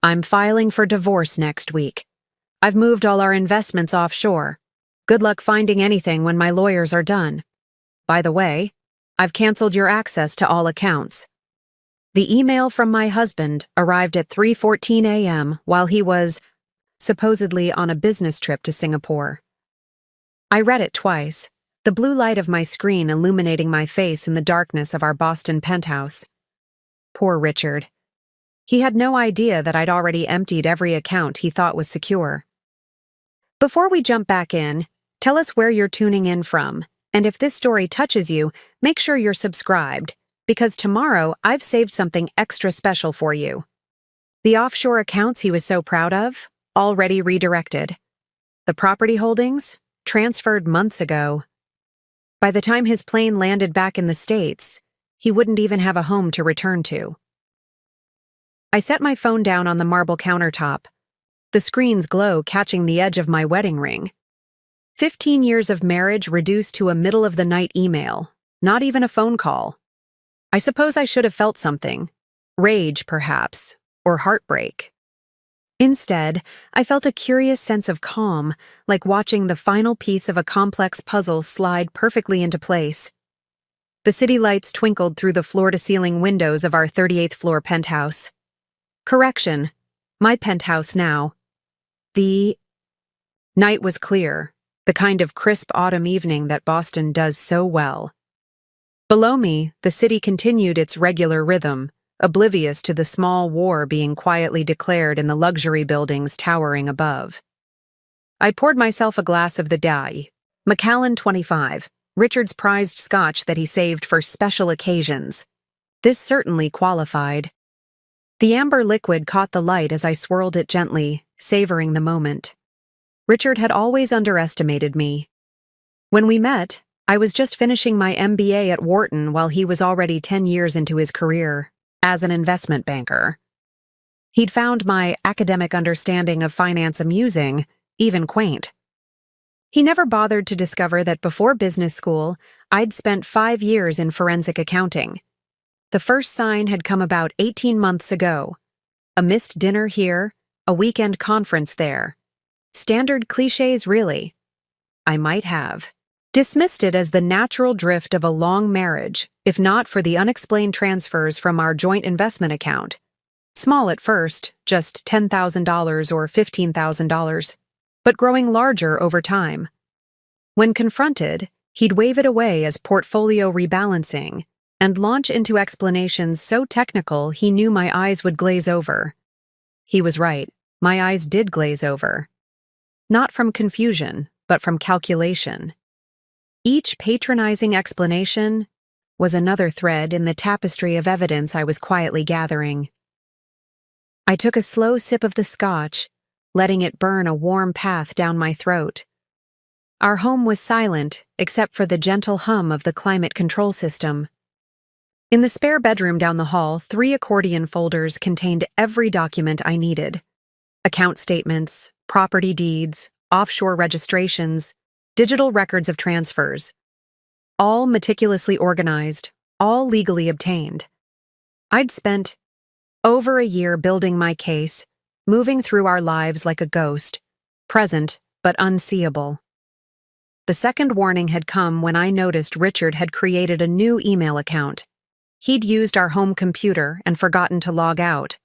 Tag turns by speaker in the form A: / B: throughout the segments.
A: I'm filing for divorce next week. I've moved all our investments offshore. Good luck finding anything when my lawyers are done. By the way, I've canceled your access to all accounts. The email from my husband arrived at 3:14 a.m. while he was supposedly on a business trip to Singapore. I read it twice, the blue light of my screen illuminating my face in the darkness of our Boston penthouse. Poor Richard. He had no idea that I'd already emptied every account he thought was secure. Before we jump back in, tell us where you're tuning in from, and if this story touches you, make sure you're subscribed, because tomorrow I've saved something extra special for you. The offshore accounts he was so proud of, already redirected. The property holdings, transferred months ago. By the time his plane landed back in the States, he wouldn't even have a home to return to. I set my phone down on the marble countertop, the screen's glow catching the edge of my wedding ring. 15 years of marriage reduced to a middle-of-the-night email, not even a phone call. I suppose I should have felt something. Rage, perhaps, or heartbreak. Instead, I felt a curious sense of calm, like watching the final piece of a complex puzzle slide perfectly into place. The city lights twinkled through the floor-to-ceiling windows of our 38th floor penthouse. Correction, my penthouse now. The night was clear, the kind of crisp autumn evening that Boston does so well. Below me, the city continued its regular rhythm, oblivious to the small war being quietly declared in the luxury buildings towering above. I poured myself a glass of the Dai, Macallan 25, Richard's prized scotch that he saved for special occasions. This certainly qualified. The amber liquid caught the light as I swirled it gently, savoring the moment. Richard had always underestimated me. When we met, I was just finishing my MBA at Wharton while he was already 10 years into his career as an investment banker. He'd found my academic understanding of finance amusing, even quaint. He never bothered to discover that before business school, I'd spent 5 years in forensic accounting. The first sign had come about 18 months ago. A missed dinner here, a weekend conference there. Standard cliches, really. I might have dismissed it as the natural drift of a long marriage, if not for the unexplained transfers from our joint investment account. Small at first, just $10,000 or $15,000, but growing larger over time. When confronted, he'd wave it away as portfolio rebalancing, and launch into explanations so technical he knew my eyes would glaze over. He was right, my eyes did glaze over. Not from confusion, but from calculation. Each patronizing explanation was another thread in the tapestry of evidence I was quietly gathering. I took a slow sip of the scotch, letting it burn a warm path down my throat. Our home was silent, except for the gentle hum of the climate control system. In the spare bedroom down the hall, 3 accordion folders contained every document I needed. Account statements, property deeds, offshore registrations, digital records of transfers. All meticulously organized, all legally obtained. I'd spent over a year building my case, moving through our lives like a ghost, present but unseeable. The second warning had come when I noticed Richard had created a new email account. He'd used our home computer and forgotten to log out.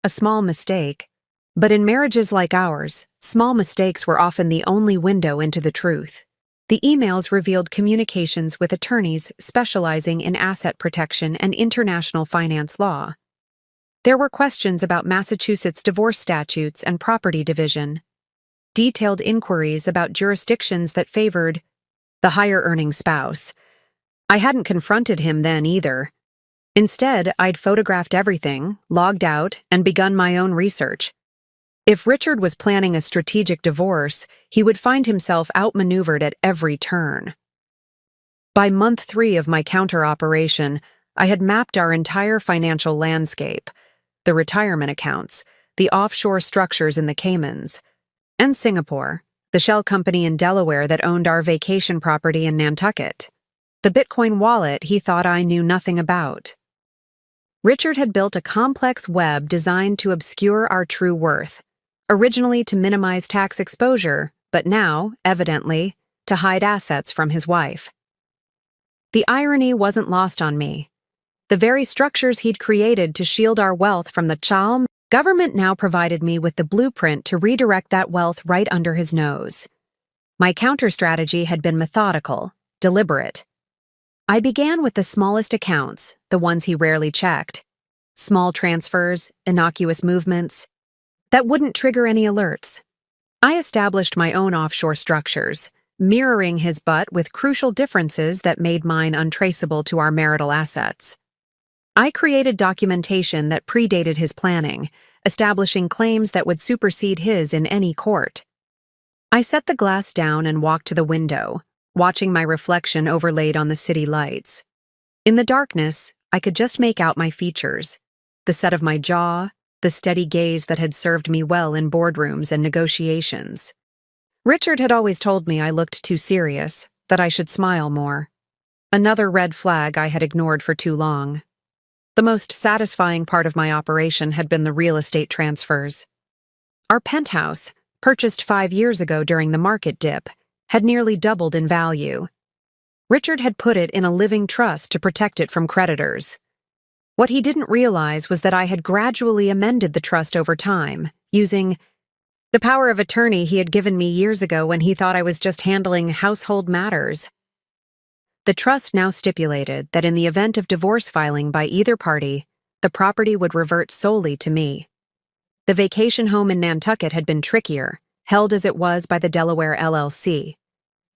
A: A small mistake. But in marriages like ours, small mistakes were often the only window into the truth. The emails revealed communications with attorneys specializing in asset protection and international finance law. There were questions about Massachusetts divorce statutes and property division. Detailed inquiries about jurisdictions that favored the higher-earning spouse. I hadn't confronted him then either. Instead, I'd photographed everything, logged out, and begun my own research. If Richard was planning a strategic divorce, he would find himself outmaneuvered at every turn. By month 3 of my counter-operation, I had mapped our entire financial landscape, the retirement accounts, the offshore structures in the Caymans, and Singapore, the shell company in Delaware that owned our vacation property in Nantucket, the Bitcoin wallet he thought I knew nothing about. Richard had built a complex web designed to obscure our true worth, originally to minimize tax exposure, but now, evidently, to hide assets from his wife. The irony wasn't lost on me. The very structures he'd created to shield our wealth from the government now provided me with the blueprint to redirect that wealth right under his nose. My counter-strategy had been methodical, deliberate. I began with the smallest accounts, the ones he rarely checked. Small transfers, innocuous movements that wouldn't trigger any alerts. I established my own offshore structures, mirroring his but with crucial differences that made mine untraceable to our marital assets. I created documentation that predated his planning, establishing claims that would supersede his in any court. I set the glass down and walked to the window, watching my reflection overlaid on the city lights. In the darkness, I could just make out my features, the set of my jaw, the steady gaze that had served me well in boardrooms and negotiations. Richard had always told me I looked too serious, that I should smile more. Another red flag I had ignored for too long. The most satisfying part of my operation had been the real estate transfers. Our penthouse, purchased 5 years ago during the market dip, had nearly doubled in value. Richard had put it in a living trust to protect it from creditors. What he didn't realize was that I had gradually amended the trust over time, using the power of attorney he had given me years ago when he thought I was just handling household matters. The trust now stipulated that in the event of divorce filing by either party, the property would revert solely to me. The vacation home in Nantucket had been trickier, held as it was by the Delaware LLC.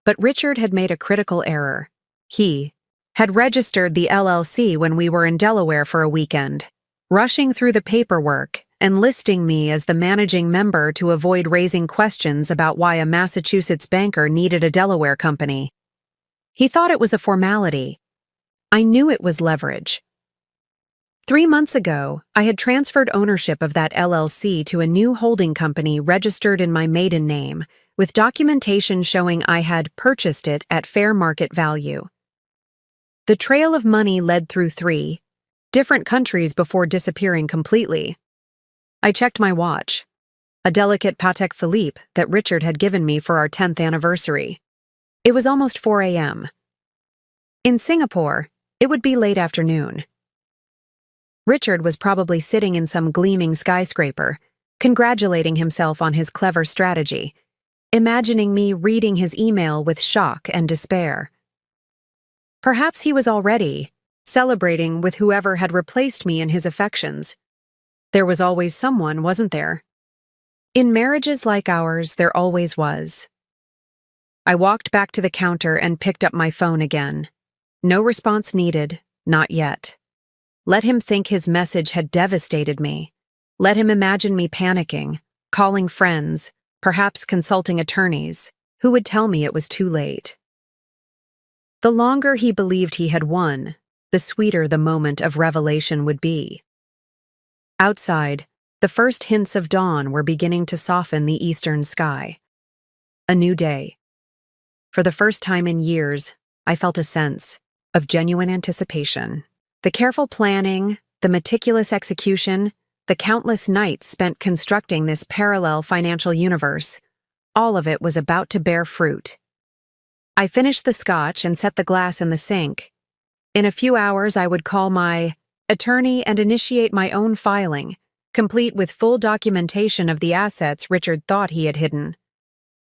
A: But Richard had made a critical error. He had registered the LLC when we were in Delaware for a weekend, rushing through the paperwork and listing me as the managing member to avoid raising questions about why a Massachusetts banker needed a Delaware company. He thought it was a formality. I knew it was leverage. 3 months ago, I had transferred ownership of that LLC to a new holding company registered in my maiden name, with documentation showing I had purchased it at fair market value. The trail of money led through 3 different countries before disappearing completely. I checked my watch, a delicate Patek Philippe that Richard had given me for our 10th anniversary. It was almost 4 a.m. In Singapore, it would be late afternoon. Richard was probably sitting in some gleaming skyscraper, congratulating himself on his clever strategy, imagining me reading his email with shock and despair. Perhaps he was already celebrating with whoever had replaced me in his affections. There was always someone, wasn't there? In marriages like ours, there always was. I walked back to the counter and picked up my phone again. No response needed, not yet. Let him think his message had devastated me. Let him imagine me panicking, calling friends, perhaps consulting attorneys, who would tell me it was too late. The longer he believed he had won, the sweeter the moment of revelation would be. Outside, the first hints of dawn were beginning to soften the eastern sky. A new day. For the first time in years, I felt a sense of genuine anticipation. The careful planning, the meticulous execution, the countless nights spent constructing this parallel financial universe, all of it was about to bear fruit. I finished the scotch and set the glass in the sink. In a few hours, I would call my attorney and initiate my own filing, complete with full documentation of the assets Richard thought he had hidden.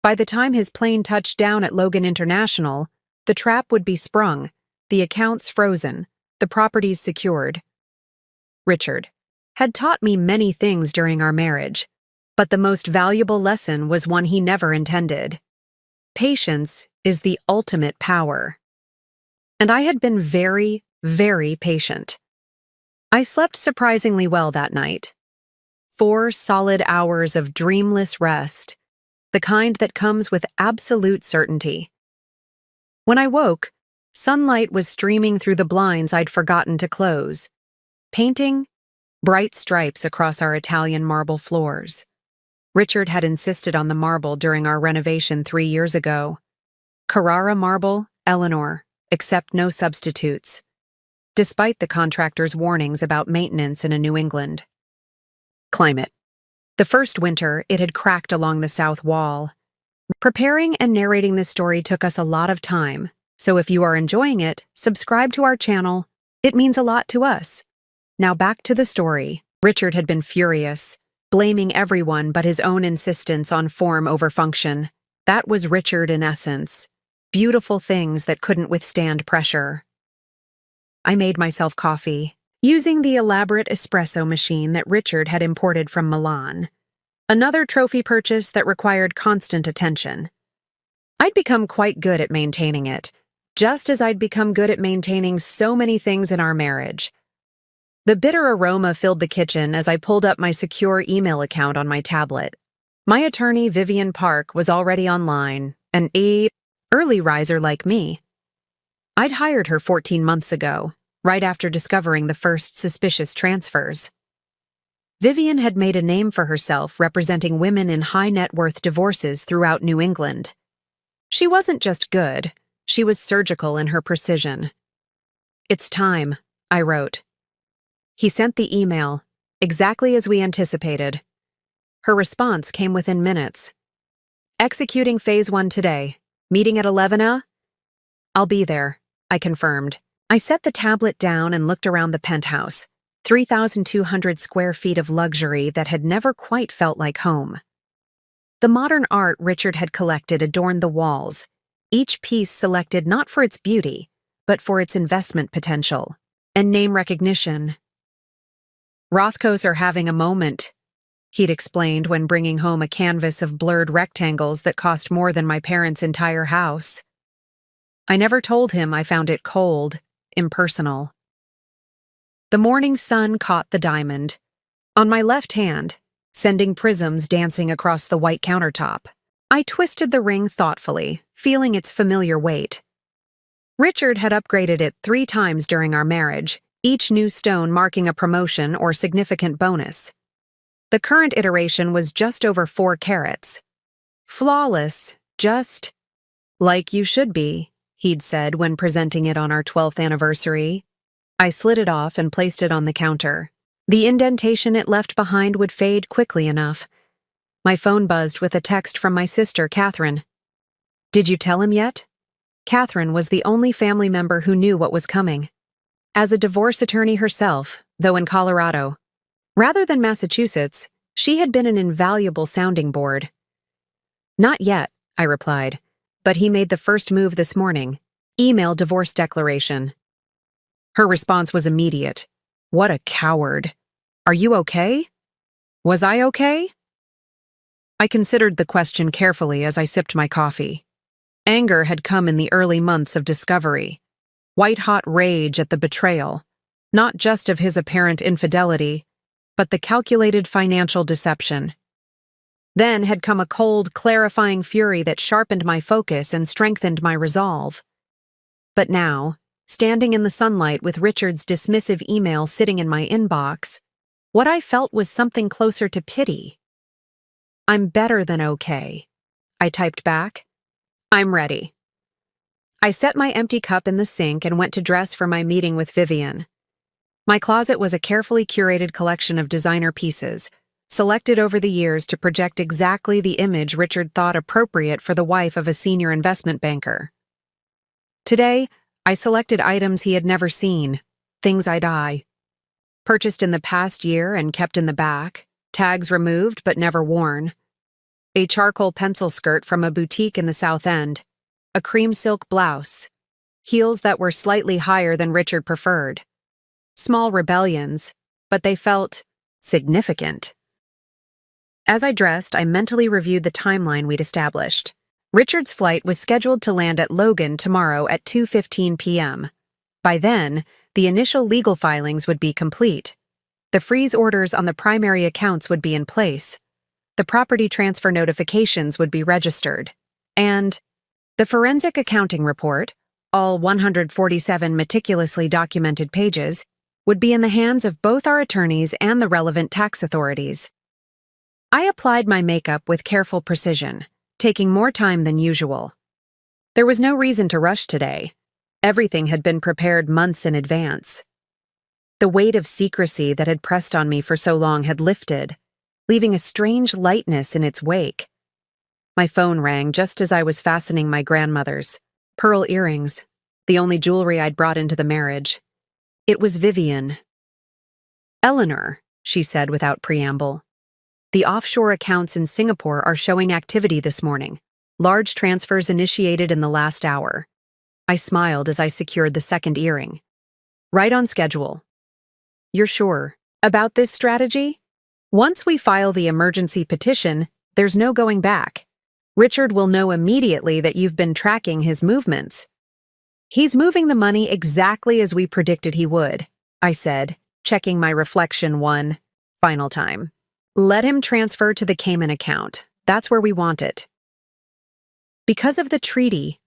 A: By the time his plane touched down at Logan International, the trap would be sprung, the accounts frozen, the properties secured. Richard had taught me many things during our marriage, but the most valuable lesson was one he never intended. Patience is the ultimate power. And I had been very, very patient. I slept surprisingly well that night. 4 solid hours of dreamless rest, the kind that comes with absolute certainty. When I woke, sunlight was streaming through the blinds I'd forgotten to close, painting bright stripes across our Italian marble floors. Richard had insisted on the marble during our renovation 3 years ago. Carrara marble, Eleanor, accept no substitutes. despite the contractor's warnings about maintenance in a New England climate. The first winter, it had cracked along the south wall. Preparing and narrating this story took us a lot of time, so if you are enjoying it, subscribe to our channel. It means a lot to us. Now back to the story. Richard had been furious, blaming everyone but his own insistence on form over function. That was Richard in essence. Beautiful things that couldn't withstand pressure. I made myself coffee, using the elaborate espresso machine that Richard had imported from Milan. Another trophy purchase that required constant attention. I'd become quite good at maintaining it, just as I'd become good at maintaining so many things in our marriage. The bitter aroma filled the kitchen as I pulled up my secure email account on my tablet. My attorney, Vivian Park, was already online, an early riser like me. I'd hired her 14 months ago, right after discovering the first suspicious transfers. Vivian had made a name for herself representing women in high-net-worth divorces throughout New England. She wasn't just good, she was surgical in her precision. "It's time," I wrote. He sent the email, exactly as we anticipated. Her response came within minutes. "Executing Phase 1 today. Meeting at 11 a?" "I'll be there," I confirmed. I set the tablet down and looked around the penthouse, 3,200 square feet of luxury that had never quite felt like home. The modern art Richard had collected adorned the walls, each piece selected not for its beauty, but for its investment potential and name recognition. "Rothkos are having a moment," he'd explained when bringing home a canvas of blurred rectangles that cost more than my parents' entire house. I never told him I found it cold, impersonal. The morning sun caught the diamond, on my left hand, sending prisms dancing across the white countertop. I twisted the ring thoughtfully, feeling its familiar weight. Richard had upgraded it 3 times during our marriage, each new stone marking a promotion or significant bonus. The current iteration was just over 4 carats. "Flawless, just like you should be," he'd said when presenting it on our 12th anniversary. I slid it off and placed it on the counter. The indentation it left behind would fade quickly enough. My phone buzzed with a text from my sister, Catherine. "Did you tell him yet?" Catherine was the only family member who knew what was coming. As a divorce attorney herself, though in Colorado, rather than Massachusetts, she had been an invaluable sounding board. "Not yet," I replied, "but he made the first move this morning. Email divorce declaration." Her response was immediate. "What a coward. Are you okay?" Was I okay? I considered the question carefully as I sipped my coffee. Anger had come in the early months of discovery. White-hot rage at the betrayal, not just of his apparent infidelity, but the calculated financial deception. Then had come a cold, clarifying fury that sharpened my focus and strengthened my resolve. But now, standing in the sunlight with Richard's dismissive email sitting in my inbox, what I felt was something closer to pity. "I'm better than okay," I typed back. "I'm ready." I set my empty cup in the sink and went to dress for my meeting with Vivian. My closet was a carefully curated collection of designer pieces, selected over the years to project exactly the image Richard thought appropriate for the wife of a senior investment banker. Today, I selected items he had never seen, things I'd purchased in the past year and kept in the back, tags removed but never worn. A charcoal pencil skirt from a boutique in the South End, a cream silk blouse, heels that were slightly higher than Richard preferred. Small rebellions, but they felt significant. As I dressed, I mentally reviewed the timeline we'd established. Richard's flight was scheduled to land at Logan tomorrow at 2:15 p.m. By then, the initial legal filings would be complete. The freeze orders on the primary accounts would be in place. The property transfer notifications would be registered. And the forensic accounting report, all 147 meticulously documented pages, would be in the hands of both our attorneys and the relevant tax authorities. I applied my makeup with careful precision, taking more time than usual. There was no reason to rush today. Everything had been prepared months in advance. The weight of secrecy that had pressed on me for so long had lifted, leaving a strange lightness in its wake. My phone rang just as I was fastening my grandmother's pearl earrings, the only jewelry I'd brought into the marriage. It was Vivian. "Eleanor," she said without preamble. "The offshore accounts in Singapore are showing activity this morning. Large transfers initiated in the last hour." I smiled as I secured the second earring. "Right on schedule." "You're sure about this strategy? Once we file the emergency petition, there's no going back. Richard will know immediately that you've been tracking his movements." "He's moving the money exactly as we predicted he would," I said, checking my reflection one final time. "Let him transfer to the Cayman account. That's where we want it." "Because of the treaty,"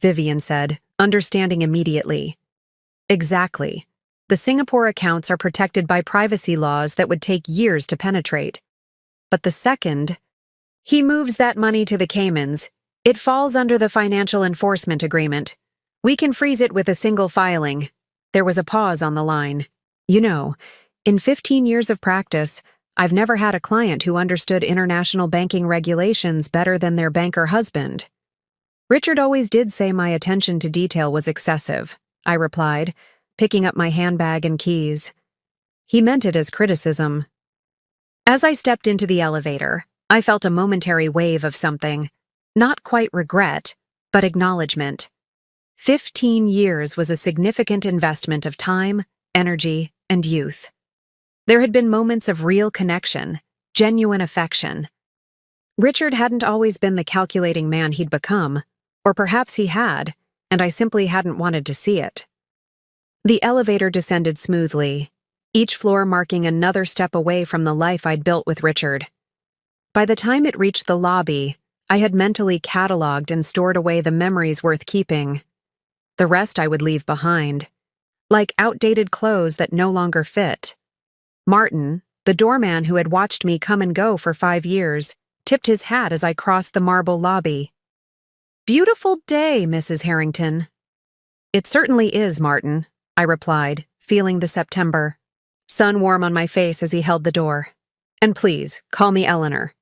A: Vivian said, understanding immediately. "Exactly. The Singapore accounts are protected by privacy laws that would take years to penetrate. But the second he moves that money to the Caymans, it falls under the financial enforcement agreement. We can freeze it with a single filing." There was a pause on the line. "You know, in 15 years of practice, I've never had a client who understood international banking regulations better than their banker husband." "Richard always did say my attention to detail was excessive," I replied, picking up my handbag and keys. He meant it as criticism. As I stepped into the elevator, I felt a momentary wave of something. Not quite regret, but acknowledgement. 15 years was a significant investment of time, energy, and youth. There had been moments of real connection, genuine affection. Richard hadn't always been the calculating man he'd become, or perhaps he had, and I simply hadn't wanted to see it. The elevator descended smoothly, each floor marking another step away from the life I'd built with Richard. By the time it reached the lobby, I had mentally cataloged and stored away the memories worth keeping. The rest I would leave behind, like outdated clothes that no longer fit. Martin, the doorman who had watched me come and go for 5 years, tipped his hat as I crossed the marble lobby. "Beautiful day, Mrs. Harrington." "It certainly is, Martin," I replied, feeling the September sun warm on my face as he held the door. "And please, call me Eleanor."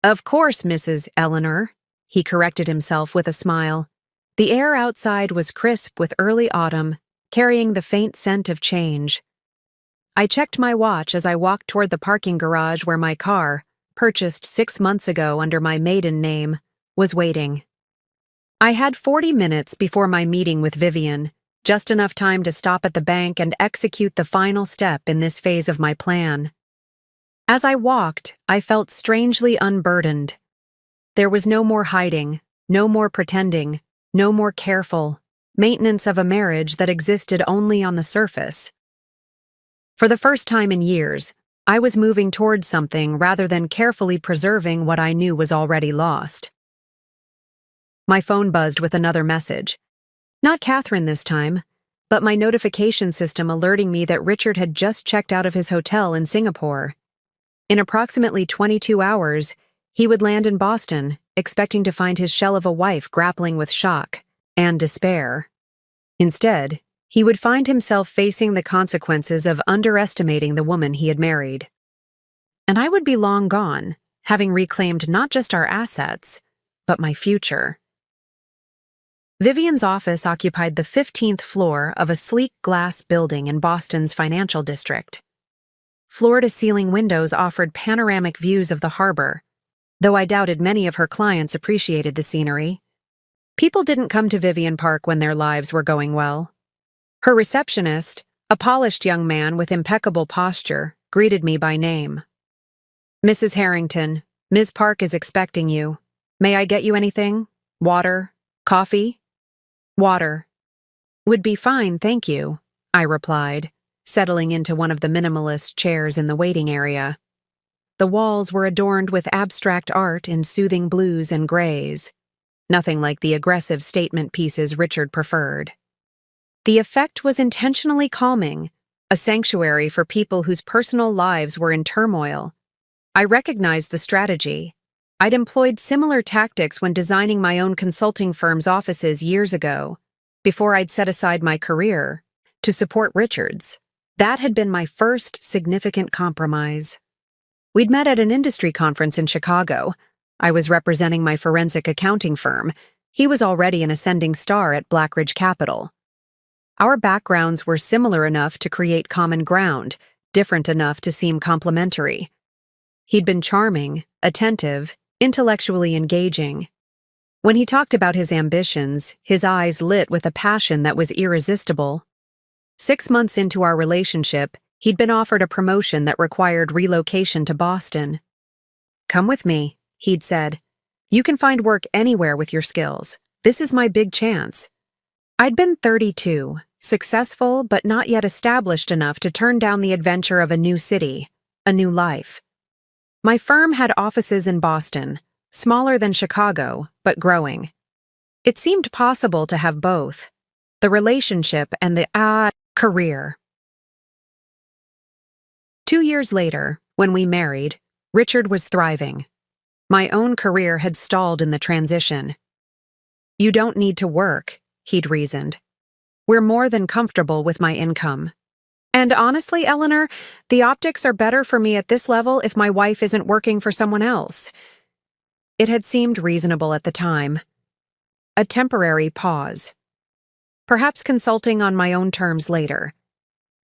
A: "Of course, Mrs. Eleanor," he corrected himself with a smile. The air outside was crisp with early autumn, carrying the faint scent of change. I checked my watch as I walked toward the parking garage where my car, purchased 6 months ago under my maiden name, was waiting. I had 40 minutes before my meeting with Vivian, just enough time to stop at the bank and execute the final step in this phase of my plan. As I walked, I felt strangely unburdened. There was no more hiding, no more pretending, no more careful maintenance of a marriage that existed only on the surface. For the first time in years, I was moving towards something rather than carefully preserving what I knew was already lost. My phone buzzed with another message. Not Catherine this time, but my notification system alerting me that Richard had just checked out of his hotel in Singapore. In approximately 22 hours, he would land in Boston, expecting to find his shell of a wife grappling with shock and despair. Instead, he would find himself facing the consequences of underestimating the woman he had married. And I would be long gone, having reclaimed not just our assets, but my future. Vivian's office occupied the 15th floor of a sleek glass building in Boston's financial district. Floor-to-ceiling windows offered panoramic views of the harbor, though I doubted many of her clients appreciated the scenery. People didn't come to Vivian Park when their lives were going well. Her receptionist, a polished young man with impeccable posture, greeted me by name. "Mrs. Harrington, Ms. Park is expecting you. May I get you anything? Water? Coffee?" "Water. Would be fine, thank you," I replied, settling into one of the minimalist chairs in the waiting area. The walls were adorned with abstract art in soothing blues and grays, nothing like the aggressive statement pieces Richard preferred. The effect was intentionally calming, a sanctuary for people whose personal lives were in turmoil. I recognized the strategy. I'd employed similar tactics when designing my own consulting firm's offices years ago. before I'd set aside my career to support Richard's. That had been my first significant compromise. We'd met at an industry conference in Chicago. I was representing my forensic accounting firm. He was already an ascending star at Blackridge Capital. Our backgrounds were similar enough to create common ground, different enough to seem complementary. He'd been charming, attentive, intellectually engaging. When he talked about his ambitions, his eyes lit with a passion that was irresistible. 6 months into our relationship, he'd been offered a promotion that required relocation to Boston. "Come with me," he'd said. "You can find work anywhere with your skills. This is my big chance." I'd been 32, successful but not yet established enough to turn down the adventure of a new city, a new life. My firm had offices in Boston, smaller than Chicago, but growing. It seemed possible to have both, the relationship and the career. 2 years later, when we married, Richard was thriving. My own career had stalled in the transition. "You don't need to work," he'd reasoned. "We're more than comfortable with my income. And honestly, Eleanor, the optics are better for me at this level if my wife isn't working for someone else." It had seemed reasonable at the time. A temporary pause. Perhaps consulting on my own terms later.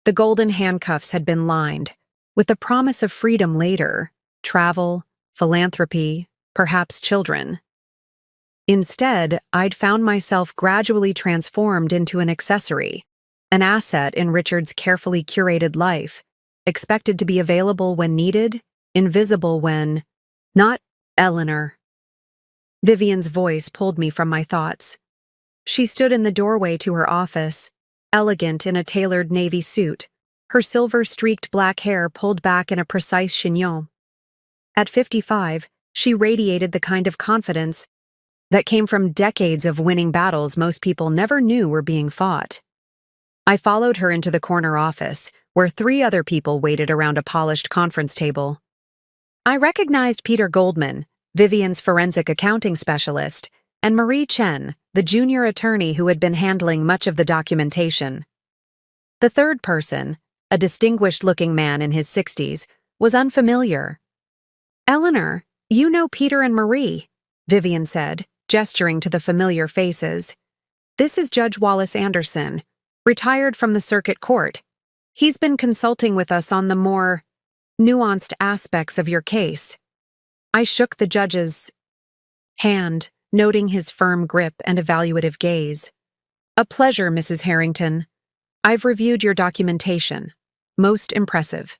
A: The golden handcuffs had been lined, with the promise of freedom later, travel, philanthropy, perhaps children. Instead, I'd found myself gradually transformed into an accessory, an asset in Richard's carefully curated life, expected to be available when needed, invisible when... Not Eleanor. Vivian's voice pulled me from my thoughts. She stood in the doorway to her office, elegant in a tailored navy suit, her silver-streaked black hair pulled back in a precise chignon. At 55, she radiated the kind of confidence that came from decades of winning battles most people never knew were being fought. I followed her into the corner office, where 3 other people waited around a polished conference table. I recognized Peter Goldman, Vivian's forensic accounting specialist, and Marie Chen, the junior attorney who had been handling much of the documentation. The third person, a distinguished-looking man in his 60s, was unfamiliar. "Eleanor, you know Peter and Marie," Vivian said, gesturing to the familiar faces. "This is Judge Wallace Anderson, retired from the circuit court. He's been consulting with us on the more nuanced aspects of your case." I shook the judge's hand, noting his firm grip and evaluative gaze. "A pleasure, Mrs. Harrington. I've reviewed your documentation. Most impressive."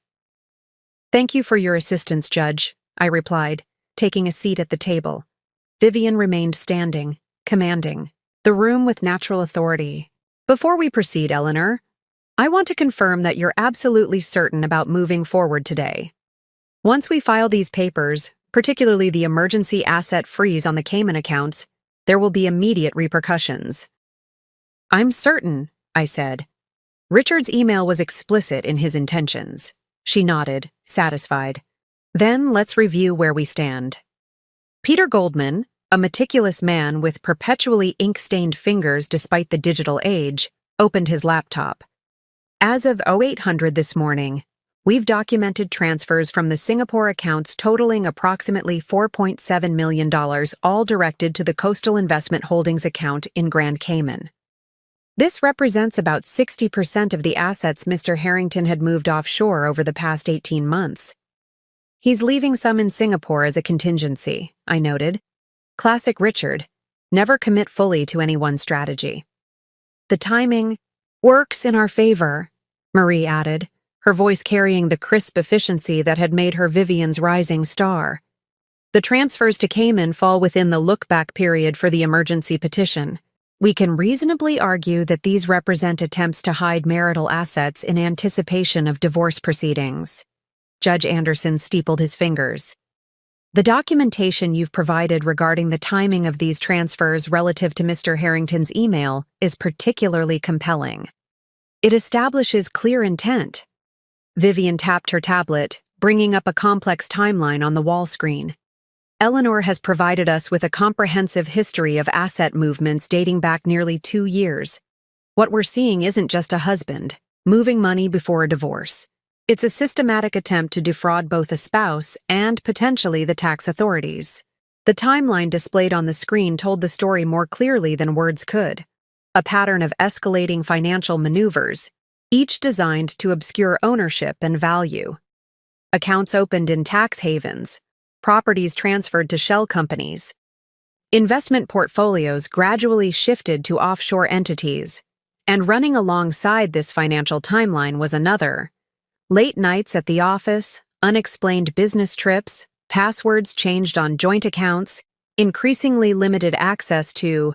A: "Thank you for your assistance, Judge," I replied, taking a seat at the table. Vivian remained standing, commanding, the room with natural authority. "Before we proceed, Eleanor, I want to confirm that you're absolutely certain about moving forward today. Once we file these papers, particularly the emergency asset freeze on the Cayman accounts, there will be immediate repercussions." "I'm certain," I said. Richard's email was explicit in his intentions. She nodded, satisfied. "Then let's review where we stand." Peter Goldman, a meticulous man with perpetually ink-stained fingers despite the digital age, opened his laptop. "As of 0800 this morning, we've documented transfers from the Singapore accounts totaling approximately $4.7 million, all directed to the Coastal Investment Holdings account in Grand Cayman. This represents about 60% of the assets Mr. Harrington had moved offshore over the past 18 months. He's leaving some in Singapore as a contingency," I noted. Classic Richard, never commit fully to any one strategy. "The timing works in our favor," Marie added, her voice carrying the crisp efficiency that had made her Vivian's rising star. "The transfers to Cayman fall within the look-back period for the emergency petition. We can reasonably argue that these represent attempts to hide marital assets in anticipation of divorce proceedings." Judge Anderson steepled his fingers. "The documentation you've provided regarding the timing of these transfers relative to Mr. Harrington's email is particularly compelling. It establishes clear intent." Vivian tapped her tablet, bringing up a complex timeline on the wall screen. Eleanor has provided us with a comprehensive history of asset movements dating back nearly 2 years. What we're seeing isn't just a husband moving money before a divorce. It's a systematic attempt to defraud both a spouse and potentially the tax authorities. The timeline displayed on the screen told the story more clearly than words could. A pattern of escalating financial maneuvers, each designed to obscure ownership and value. Accounts opened in tax havens, properties transferred to shell companies. Investment portfolios gradually shifted to offshore entities, and running alongside this financial timeline was another. Late nights at the office, unexplained business trips, passwords changed on joint accounts, increasingly limited access to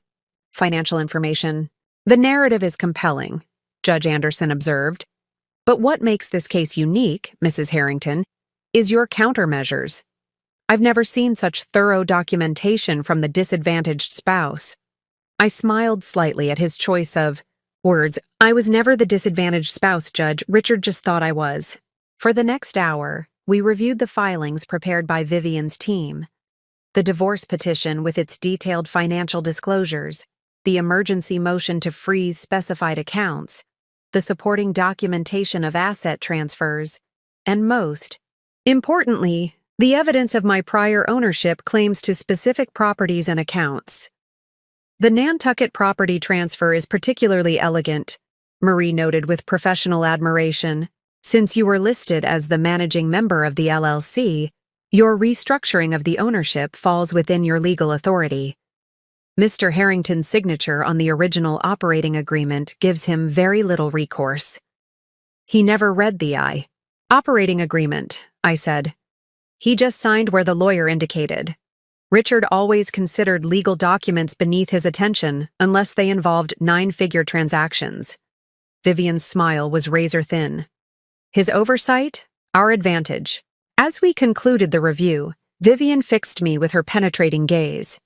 A: financial information. The narrative is compelling, Judge Anderson observed. But what makes this case unique, Mrs. Harrington, is your countermeasures. I've never seen such thorough documentation from the disadvantaged spouse. I smiled slightly at his choice of words. I was never the disadvantaged spouse, Judge. Richard just thought I was. For the next hour, we reviewed the filings prepared by Vivian's team. The divorce petition with its detailed financial disclosures, the emergency motion to freeze specified accounts, the supporting documentation of asset transfers, and most importantly, the evidence of my prior ownership claims to specific properties and accounts. The Nantucket property transfer is particularly elegant, Marie noted with professional admiration. Since you were listed as the managing member of the LLC, your restructuring of the ownership falls within your legal authority. Mr. Harrington's signature on the original operating agreement gives him very little recourse. He never read the operating agreement, I said. He just signed where the lawyer indicated. Richard always considered legal documents beneath his attention unless they involved 9-figure transactions. Vivian's smile was razor-thin. His oversight, our advantage. As we concluded the review, Vivian fixed me with her penetrating gaze.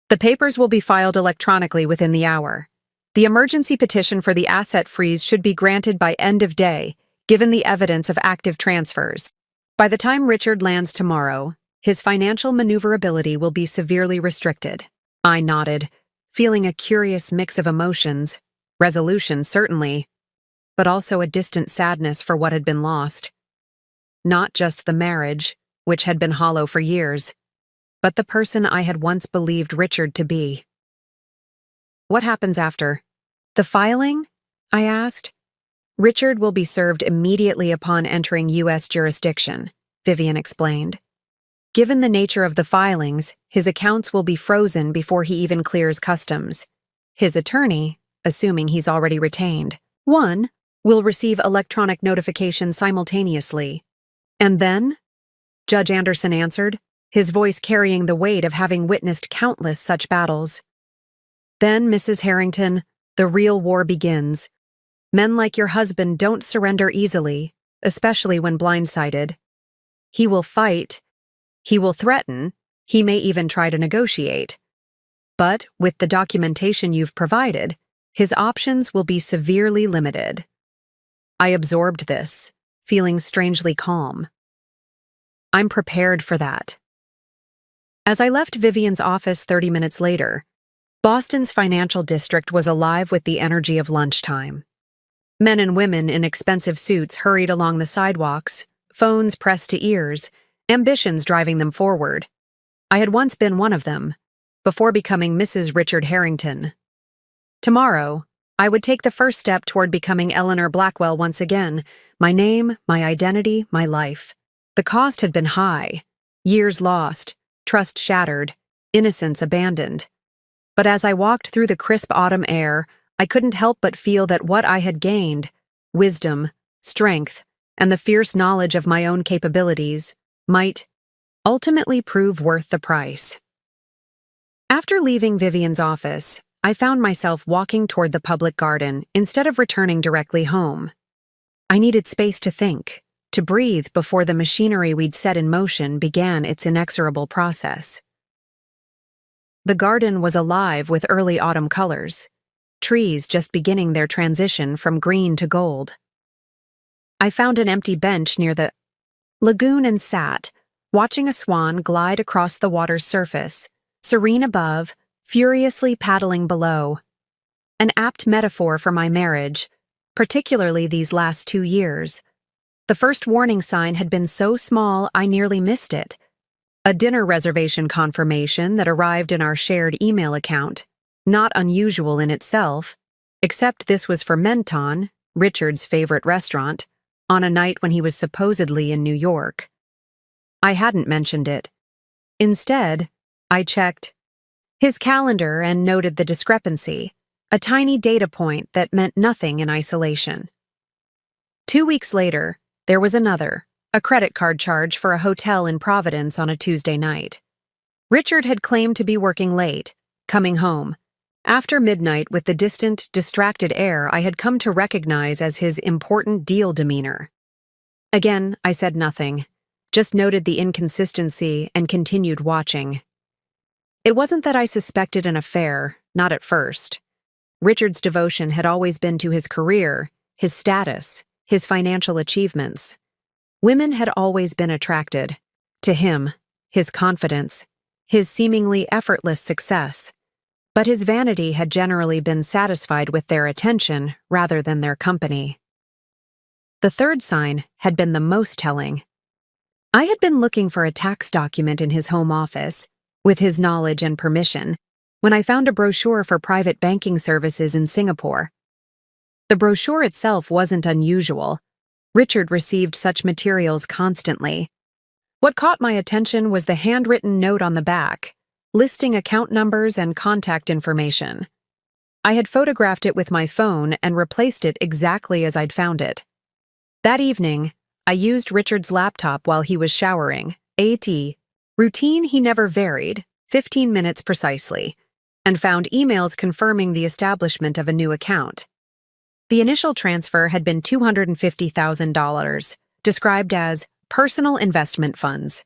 A: The papers will be filed electronically within the hour. The emergency petition for the asset freeze should be granted by end of day, given the evidence of active transfers. By the time Richard lands tomorrow, his financial maneuverability will be severely restricted. I nodded, feeling a curious mix of emotions, resolution certainly, but also a distant sadness for what had been lost. Not just the marriage, which had been hollow for years, but the person I had once believed Richard to be. What happens after? The filing? I asked. Richard will be served immediately upon entering U.S. jurisdiction, Vivian explained. Given the nature of the filings, his accounts will be frozen before he even clears customs. His attorney, assuming he's already retained, one, will receive electronic notification simultaneously. And then? Judge Anderson answered, his voice carrying the weight of having witnessed countless such battles. Then, Mrs. Harrington, the real war begins. Men like your husband don't surrender easily, especially when blindsided. He will fight. He will threaten, he may even try to negotiate. But with the documentation you've provided, his options will be severely limited. I absorbed this, feeling strangely calm. I'm prepared for that. As I left Vivian's office 30 minutes later, Boston's financial district was alive with the energy of lunchtime. Men and women in expensive suits hurried along the sidewalks, phones pressed to ears, ambitions driving them forward. I had once been one of them, before becoming Mrs. Richard Harrington. Tomorrow, I would take the first step toward becoming Eleanor Blackwell once again, my name, my identity, my life. The cost had been high, years lost, trust shattered, innocence abandoned. But as I walked through the crisp autumn air, I couldn't help but feel that what I had gained, wisdom, strength, and the fierce knowledge of my own capabilities, might ultimately prove worth the price. After leaving Vivian's office, I found myself walking toward the public garden instead of returning directly home. I needed space to think, to breathe before the machinery we'd set in motion began its inexorable process. The garden was alive with early autumn colors, trees just beginning their transition from green to gold. I found an empty bench near the lagoon and sat, watching a swan glide across the water's surface, serene above, furiously paddling below. An apt metaphor for my marriage, particularly these last 2 years. The first warning sign had been so small I nearly missed it. A dinner reservation confirmation that arrived in our shared email account, not unusual in itself, except this was for Menton, Richard's favorite restaurant, on a night when he was supposedly in New York. I hadn't mentioned it. Instead, I checked his calendar and noted the discrepancy, a tiny data point that meant nothing in isolation. 2 weeks later, there was another, a credit card charge for a hotel in Providence on a Tuesday night. Richard had claimed to be working late, coming home, after midnight with the distant, distracted air I had come to recognize as his important deal demeanor. Again, I said nothing, just noted the inconsistency and continued watching. It wasn't that I suspected an affair, not at first. Richard's devotion had always been to his career, his status, his financial achievements. Women had always been attracted to him, his confidence, his seemingly effortless success, but his vanity had generally been satisfied with their attention rather than their company. The third sign had been the most telling. I had been looking for a tax document in his home office, with his knowledge and permission, when I found a brochure for private banking services in Singapore. The brochure itself wasn't unusual. Richard received such materials constantly. What caught my attention was the handwritten note on the back, listing account numbers and contact information. I had photographed it with my phone and replaced it exactly as I'd found it. That evening, I used Richard's laptop while he was showering, routine he never varied, 15 minutes precisely, and found emails confirming the establishment of a new account. The initial transfer had been $250,000, described as personal investment funds.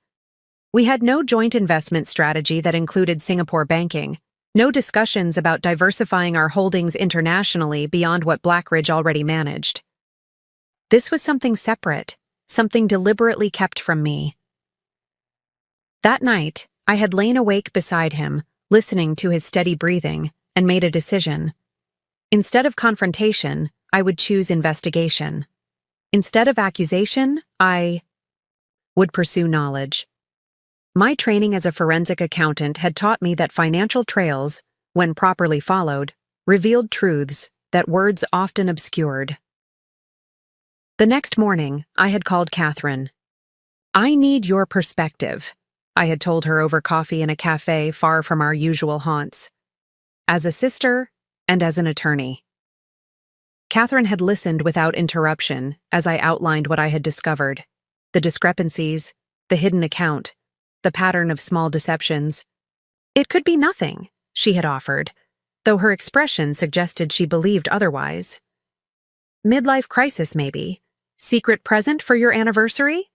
A: We had no joint investment strategy that included Singapore banking, no discussions about diversifying our holdings internationally beyond what Blackridge already managed. This was something separate, something deliberately kept from me. That night, I had lain awake beside him, listening to his steady breathing, and made a decision. Instead of confrontation, I would choose investigation. Instead of accusation, I would pursue knowledge. My training as a forensic accountant had taught me that financial trails, when properly followed, revealed truths that words often obscured. The next morning, I had called Catherine. "I need your perspective," I had told her over coffee in a cafe far from our usual haunts. As a sister and as an attorney. Catherine had listened without interruption as I outlined what I had discovered, the discrepancies, the hidden account, the pattern of small deceptions. It could be nothing, she had offered, though her expression suggested she believed otherwise. Midlife crisis, maybe. Secret present for your anniversary?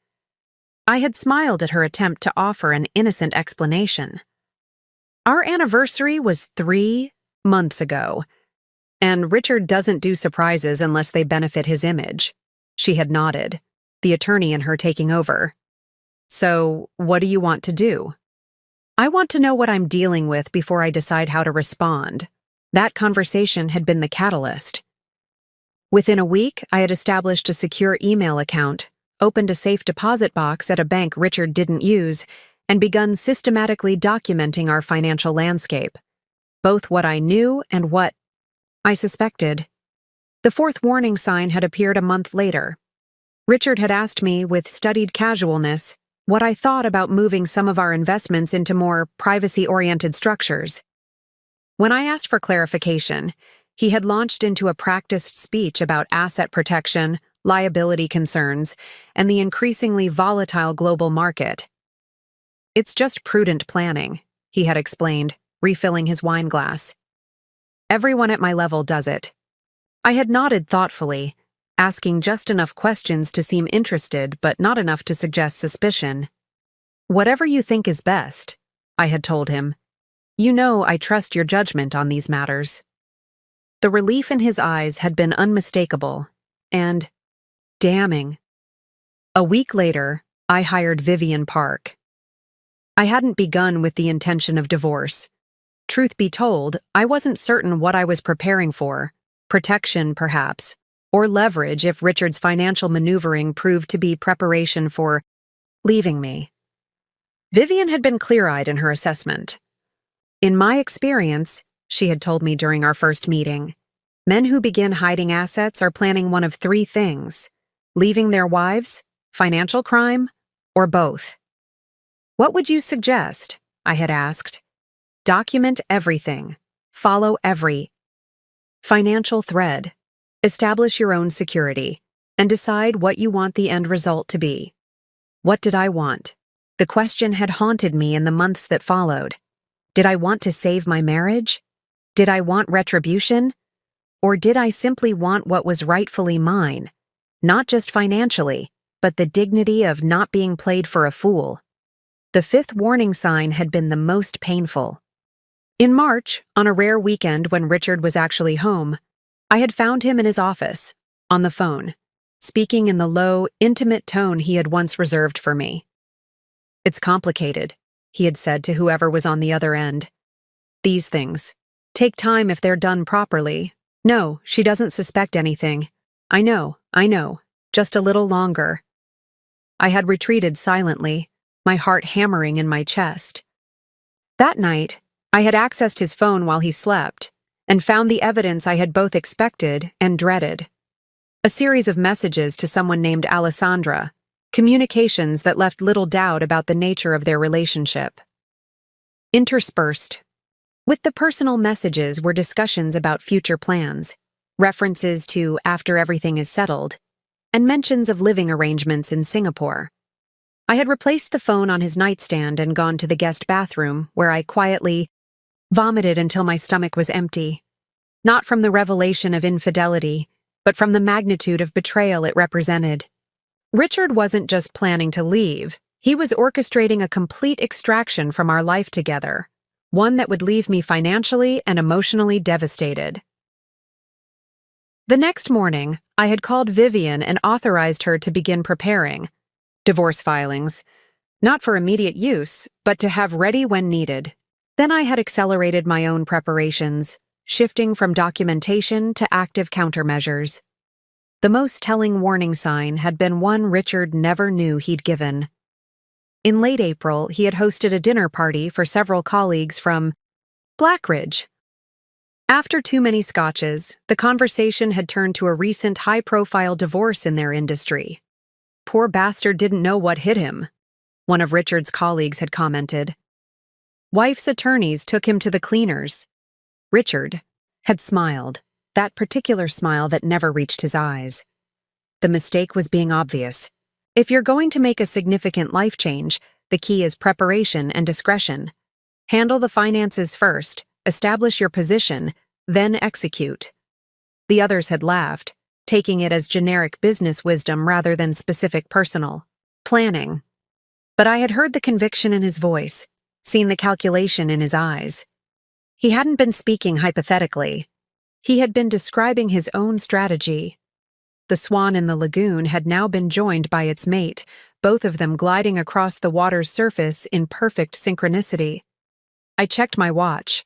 A: I had smiled at her attempt to offer an innocent explanation. Our anniversary was 3 months ago, and Richard doesn't do surprises unless they benefit his image. She had nodded, the attorney in her taking over. So, what do you want to do? I want to know what I'm dealing with before I decide how to respond. That conversation had been the catalyst. Within a week, I had established a secure email account, opened a safe deposit box at a bank Richard didn't use, and begun systematically documenting our financial landscape, both what I knew and what I suspected. The fourth warning sign had appeared a month later. Richard had asked me, with studied casualness, what I thought about moving some of our investments into more privacy-oriented structures. When I asked for clarification, he had launched into a practiced speech about asset protection, liability concerns, and the increasingly volatile global market. "It's just prudent planning," he had explained, refilling his wine glass. "Everyone at my level does it." I had nodded thoughtfully, asking just enough questions to seem interested but not enough to suggest suspicion. "Whatever you think is best," I had told him. "You know I trust your judgment on these matters." The relief in his eyes had been unmistakable and damning. A week later, I hired Vivian Park, I hadn't begun with the intention of divorce. Truth be told, I wasn't certain what I was preparing for. Protection, perhaps, or leverage if Richard's financial maneuvering proved to be preparation for leaving me. Vivian had been clear-eyed in her assessment. In my experience, she had told me during our first meeting, men who begin hiding assets are planning one of three things: leaving their wives, financial crime, or both. What would you suggest? I had asked. Document everything. Follow every financial thread. Establish your own security, and decide what you want the end result to be. What did I want? The question had haunted me in the months that followed. Did I want to save my marriage? Did I want retribution? Or did I simply want what was rightfully mine? Not just financially, but the dignity of not being played for a fool. The fifth warning sign had been the most painful. In March, on a rare weekend when Richard was actually home, I had found him in his office, on the phone, speaking in the low, intimate tone he had once reserved for me. "It's complicated," he had said to whoever was on the other end. "These things take time if they're done properly. No, she doesn't suspect anything. I know, just a little longer." I had retreated silently, my heart hammering in my chest. That night, I had accessed his phone while he slept, and found the evidence I had both expected and dreaded. A series of messages to someone named Alessandra, communications that left little doubt about the nature of their relationship. Interspersed with the personal messages were discussions about future plans, references to after everything is settled, and mentions of living arrangements in Singapore. I had replaced the phone on his nightstand and gone to the guest bathroom, where I quietly vomited until my stomach was empty. Not from the revelation of infidelity, but from the magnitude of betrayal it represented. Richard wasn't just planning to leave, he was orchestrating a complete extraction from our life together, one that would leave me financially and emotionally devastated. The next morning, I had called Vivian and authorized her to begin preparing divorce filings, not for immediate use, but to have ready when needed. Then I had accelerated my own preparations, shifting from documentation to active countermeasures. The most telling warning sign had been one Richard never knew he'd given. In late April, he had hosted a dinner party for several colleagues from Blackridge. After too many scotches, the conversation had turned to a recent high-profile divorce in their industry. "Poor bastard didn't know what hit him," one of Richard's colleagues had commented. "Wife's attorneys took him to the cleaners." Richard had smiled, that particular smile that never reached his eyes. The mistake was being obvious. If you're going to make a significant life change, the key is preparation and discretion. Handle the finances first, establish your position, then execute. The others had laughed, taking it as generic business wisdom rather than specific personal planning. But I had heard the conviction in his voice, seen the calculation in his eyes. He hadn't been speaking hypothetically. He had been describing his own strategy. The swan in the lagoon had now been joined by its mate, both of them gliding across the water's surface in perfect synchronicity. I checked my watch.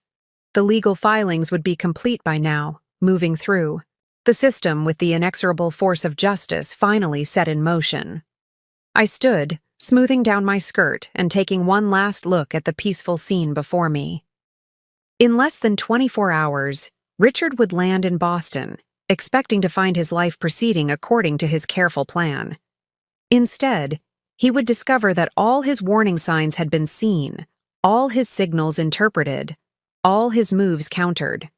A: The legal filings would be complete by now, moving through. The system, with the inexorable force of justice, finally set in motion. I stood, smoothing down my skirt and taking one last look at the peaceful scene before me. In less than 24 hours, Richard would land in Boston, expecting to find his life proceeding according to his careful plan. Instead, he would discover that all his warning signs had been seen, all his signals interpreted, all his moves countered.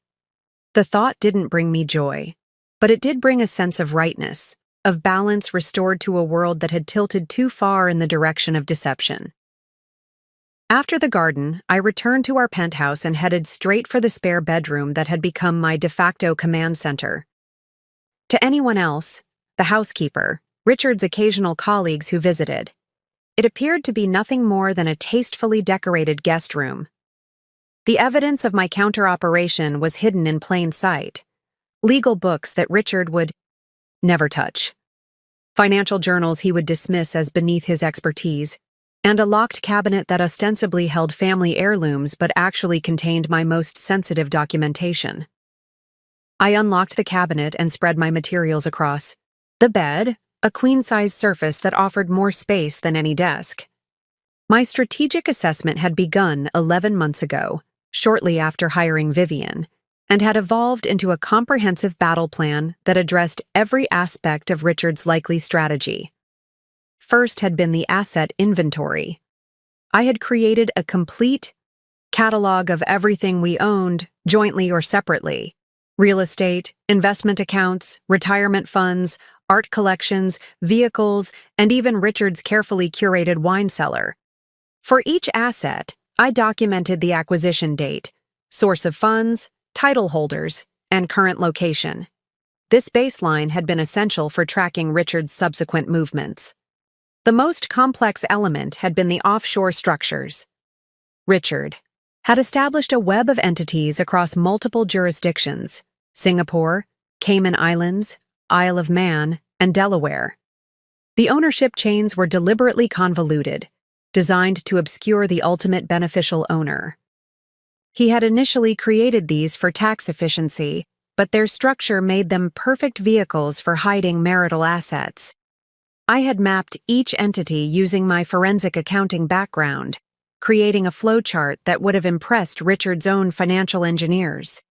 A: The thought didn't bring me joy, but it did bring a sense of rightness, of balance restored to a world that had tilted too far in the direction of deception. After the garden, I returned to our penthouse and headed straight for the spare bedroom that had become my de facto command center. To anyone else, the housekeeper, Richard's occasional colleagues who visited, it appeared to be nothing more than a tastefully decorated guest room. The evidence of my counter-operation was hidden in plain sight. Legal books that Richard would never touch. Financial journals he would dismiss as beneath his expertise. and a locked cabinet that ostensibly held family heirlooms but actually contained my most sensitive documentation. I unlocked the cabinet and spread my materials across the bed, a queen-size surface that offered more space than any desk. My strategic assessment had begun 11 months ago, shortly after hiring Vivian, and had evolved into a comprehensive battle plan that addressed every aspect of Richard's likely strategy. First had been the asset inventory. I had created a complete catalog of everything we owned, jointly or separately: real estate, investment accounts, retirement funds, art collections, vehicles, and even Richard's carefully curated wine cellar. For each asset, I documented the acquisition date, source of funds, title holders, and current location. This baseline had been essential for tracking Richard's subsequent movements. The most complex element had been the offshore structures. Richard had established a web of entities across multiple jurisdictions: Singapore, Cayman Islands, Isle of Man, and Delaware. The ownership chains were deliberately convoluted, designed to obscure the ultimate beneficial owner. He had initially created these for tax efficiency, but their structure made them perfect vehicles for hiding marital assets. I had mapped each entity using my forensic accounting background, creating a flowchart that would have impressed Richard's own financial engineers.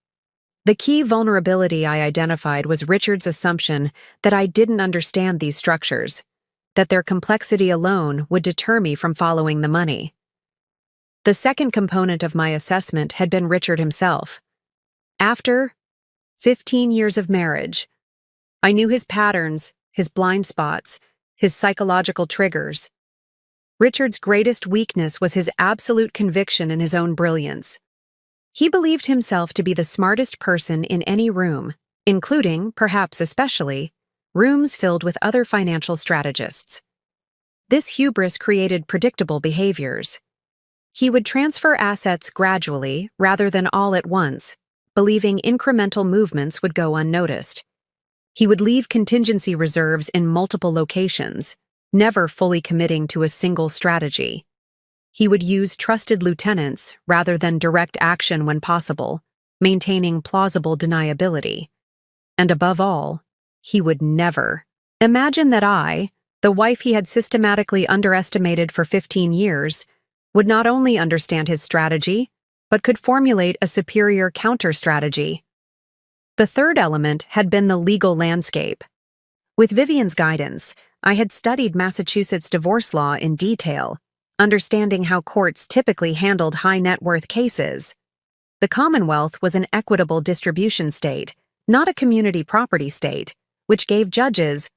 A: The key vulnerability I identified was Richard's assumption that I didn't understand these structures, that their complexity alone would deter me from following the money. The second component of my assessment had been Richard himself. After 15 years of marriage, I knew his patterns, his blind spots, his psychological triggers. Richard's greatest weakness was his absolute conviction in his own brilliance. He believed himself to be the smartest person in any room, including, perhaps especially, rooms filled with other financial strategists. This hubris created predictable behaviors. He would transfer assets gradually rather than all at once, believing incremental movements would go unnoticed. He would leave contingency reserves in multiple locations, never fully committing to a single strategy. He would use trusted lieutenants rather than direct action when possible, maintaining plausible deniability. And above all, he would never imagine that I, the wife he had systematically underestimated for 15 years, would not only understand his strategy, but could formulate a superior counter-strategy. The third element had been the legal landscape. With Vivian's guidance, I had studied Massachusetts divorce law in detail, understanding how courts typically handled high-net-worth cases. The Commonwealth was an equitable distribution state, not a community property state, which gave judges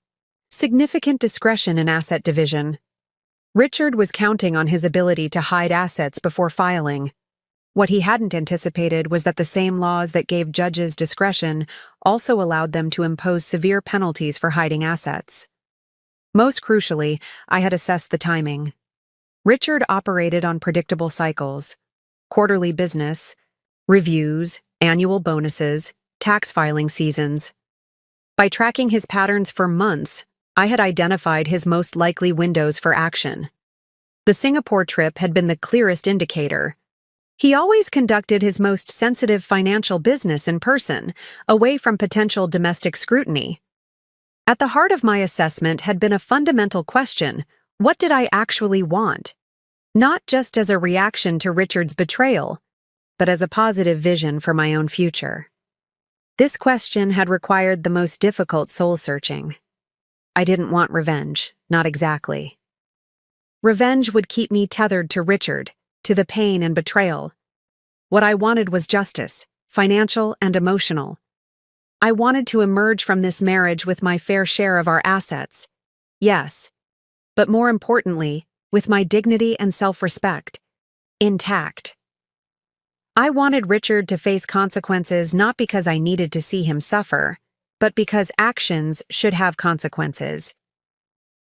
A: significant discretion in asset division. Richard was counting on his ability to hide assets before filing. What he hadn't anticipated was that the same laws that gave judges discretion also allowed them to impose severe penalties for hiding assets. Most crucially, I had assessed the timing. Richard operated on predictable cycles: quarterly business, reviews, annual bonuses, tax filing seasons. By tracking his patterns for months, I had identified his most likely windows for action. The Singapore trip had been the clearest indicator. He always conducted his most sensitive financial business in person, away from potential domestic scrutiny. At the heart of my assessment had been a fundamental question: what did I actually want? Not just as a reaction to Richard's betrayal, but as a positive vision for my own future. This question had required the most difficult soul-searching. I didn't want revenge, not exactly. Revenge would keep me tethered to Richard, to the pain and betrayal. What I wanted was justice, financial and emotional. I wanted to emerge from this marriage with my fair share of our assets. Yes, but more importantly, with my dignity and self-respect intact. I wanted Richard to face consequences not because I needed to see him suffer, but because actions should have consequences.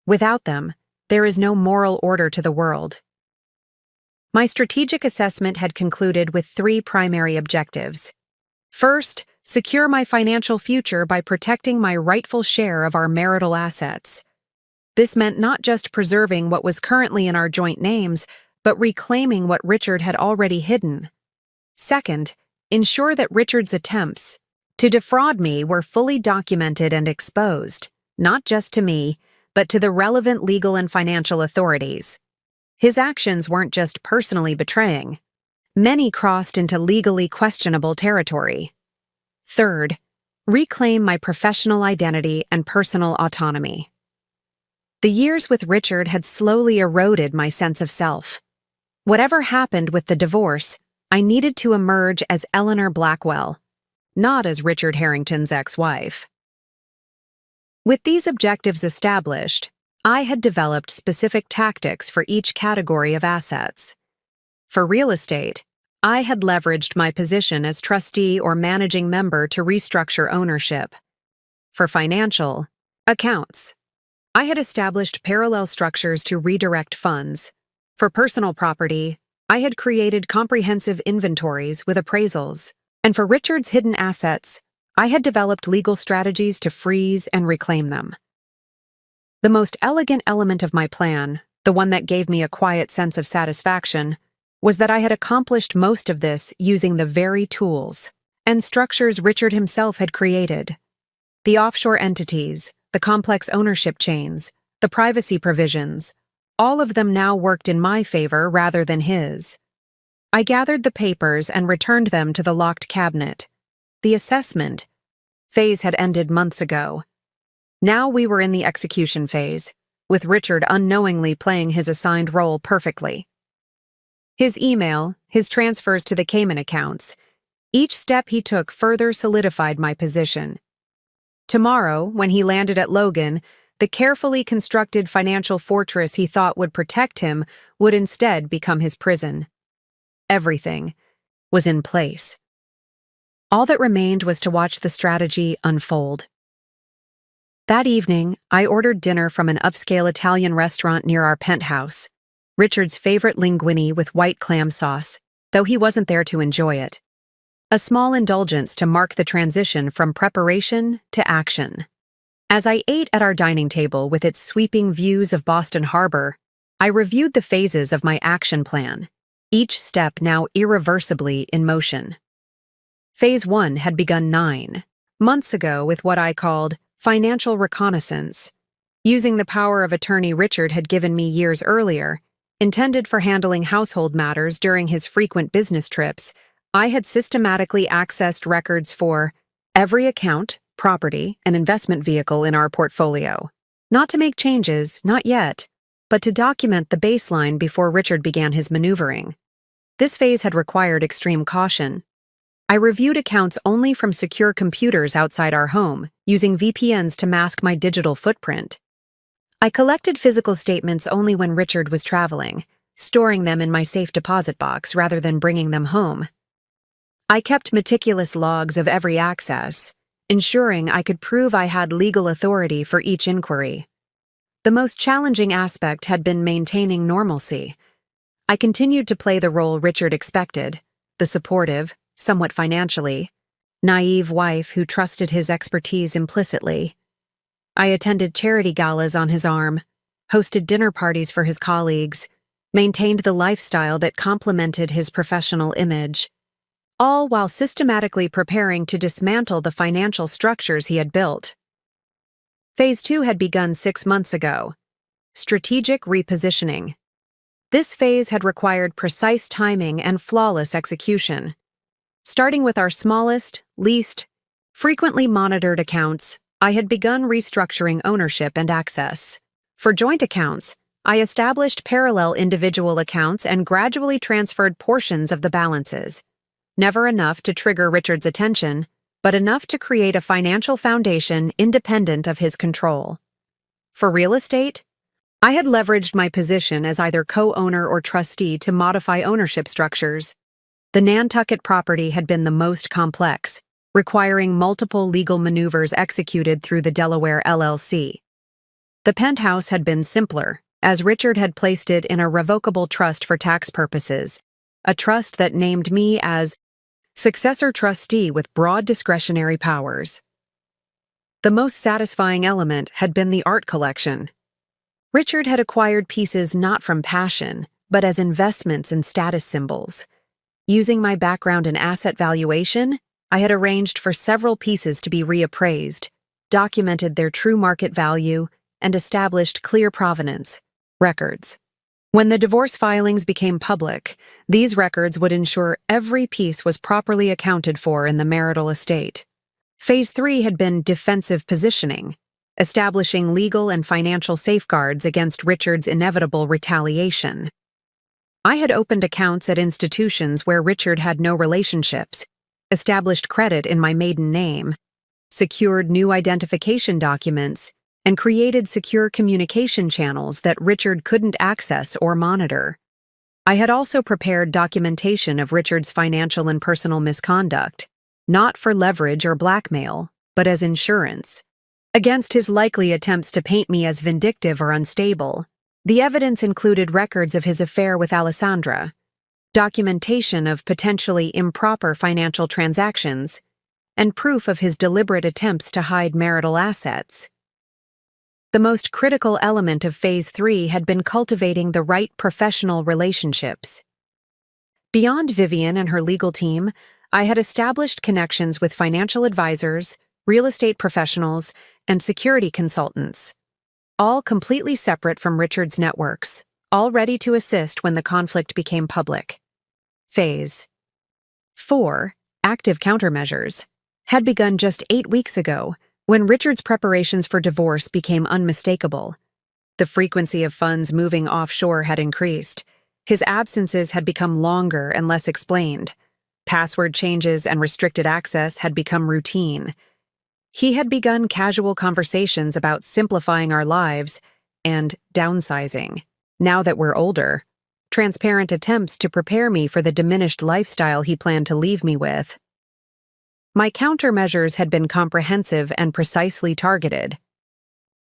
A: Without them, there is no moral order to the world. My strategic assessment had concluded with 3 primary objectives. First, secure my financial future by protecting my rightful share of our marital assets. This meant not just preserving what was currently in our joint names, but reclaiming what Richard had already hidden. Second, ensure that Richard's attempts to defraud me were fully documented and exposed, not just to me, but to the relevant legal and financial authorities. His actions weren't just personally betraying. Many crossed into legally questionable territory. Third, reclaim my professional identity and personal autonomy. The years with Richard had slowly eroded my sense of self. Whatever happened with the divorce, I needed to emerge as Eleanor Blackwell, not as Richard Harrington's ex-wife. With these objectives established, I had developed specific tactics for each category of assets. For real estate, I had leveraged my position as trustee or managing member to restructure ownership. For financial, accounts, I had established parallel structures to redirect funds. For personal property, I had created comprehensive inventories with appraisals. And for Richard's hidden assets, I had developed legal strategies to freeze and reclaim them. The most elegant element of my plan, the one that gave me a quiet sense of satisfaction, was that I had accomplished most of this using the very tools and structures Richard himself had created. The offshore entities, the complex ownership chains, the privacy provisions, all of them now worked in my favor rather than his. I gathered the papers and returned them to the locked cabinet. The assessment phase had ended months ago. Now we were in the execution phase, with Richard unknowingly playing his assigned role perfectly. His email, his transfers to the Cayman accounts, each step he took further solidified my position. Tomorrow, when he landed at Logan, the carefully constructed financial fortress he thought would protect him would instead become his prison. Everything was in place. All that remained was to watch the strategy unfold. That evening, I ordered dinner from an upscale Italian restaurant near our penthouse, Richard's favorite linguine with white clam sauce, though he wasn't there to enjoy it. A small indulgence to mark the transition from preparation to action. As I ate at our dining table with its sweeping views of Boston Harbor, I reviewed the phases of my action plan, each step now irreversibly in motion. Phase 1 had begun 9 months ago with what I called financial reconnaissance, using the power of attorney Richard had given me years earlier, intended for handling household matters during his frequent business trips. I had systematically accessed records for every account, property, and investment vehicle in our portfolio. Not to make changes, not yet, but to document the baseline before Richard began his maneuvering. This phase had required extreme caution. I reviewed accounts only from secure computers outside our home, using VPNs to mask my digital footprint. I collected physical statements only when Richard was traveling, storing them in my safe deposit box rather than bringing them home. I kept meticulous logs of every access, ensuring I could prove I had legal authority for each inquiry. The most challenging aspect had been maintaining normalcy. I continued to play the role Richard expected, the supportive, somewhat financially, naive wife who trusted his expertise implicitly. I attended charity galas on his arm, hosted dinner parties for his colleagues, maintained the lifestyle that complemented his professional image, all while systematically preparing to dismantle the financial structures he had built. Phase 2 had begun 6 months ago. Strategic repositioning. This phase had required precise timing and flawless execution. Starting with our smallest, least, frequently monitored accounts, I had begun restructuring ownership and access. For joint accounts, I established parallel individual accounts and gradually transferred portions of the balances. Never enough to trigger Richard's attention, but enough to create a financial foundation independent of his control. For real estate, I had leveraged my position as either co-owner or trustee to modify ownership structures. The Nantucket property had been the most complex, requiring multiple legal maneuvers executed through the Delaware LLC. The penthouse had been simpler, as Richard had placed it in a revocable trust for tax purposes, a trust that named me as successor trustee with broad discretionary powers. The most satisfying element had been the art collection. Richard had acquired pieces not from passion, but as investments and status symbols. Using my background in asset valuation, I had arranged for several pieces to be reappraised, documented their true market value, and established clear provenance records. When the divorce filings became public, these records would ensure every piece was properly accounted for in the marital estate. Phase 3 had been defensive positioning, establishing legal and financial safeguards against Richard's inevitable retaliation. I had opened accounts at institutions where Richard had no relationships, established credit in my maiden name, secured new identification documents, and created secure communication channels that Richard couldn't access or monitor. I had also prepared documentation of Richard's financial and personal misconduct, not for leverage or blackmail, but as insurance. Against his likely attempts to paint me as vindictive or unstable, the evidence included records of his affair with Alessandra, documentation of potentially improper financial transactions, and proof of his deliberate attempts to hide marital assets. The most critical element of Phase 3 had been cultivating the right professional relationships. Beyond Vivian and her legal team, I had established connections with financial advisors, real estate professionals, and security consultants, all completely separate from Richard's networks, all ready to assist when the conflict became public. Phase 4, active countermeasures, had begun just 8 weeks ago, when Richard's preparations for divorce became unmistakable. The frequency of funds moving offshore had increased. His absences had become longer and less explained. Password changes and restricted access had become routine. He had begun casual conversations about simplifying our lives and downsizing. Now that we're older, transparent attempts to prepare me for the diminished lifestyle he planned to leave me with. My countermeasures had been comprehensive and precisely targeted.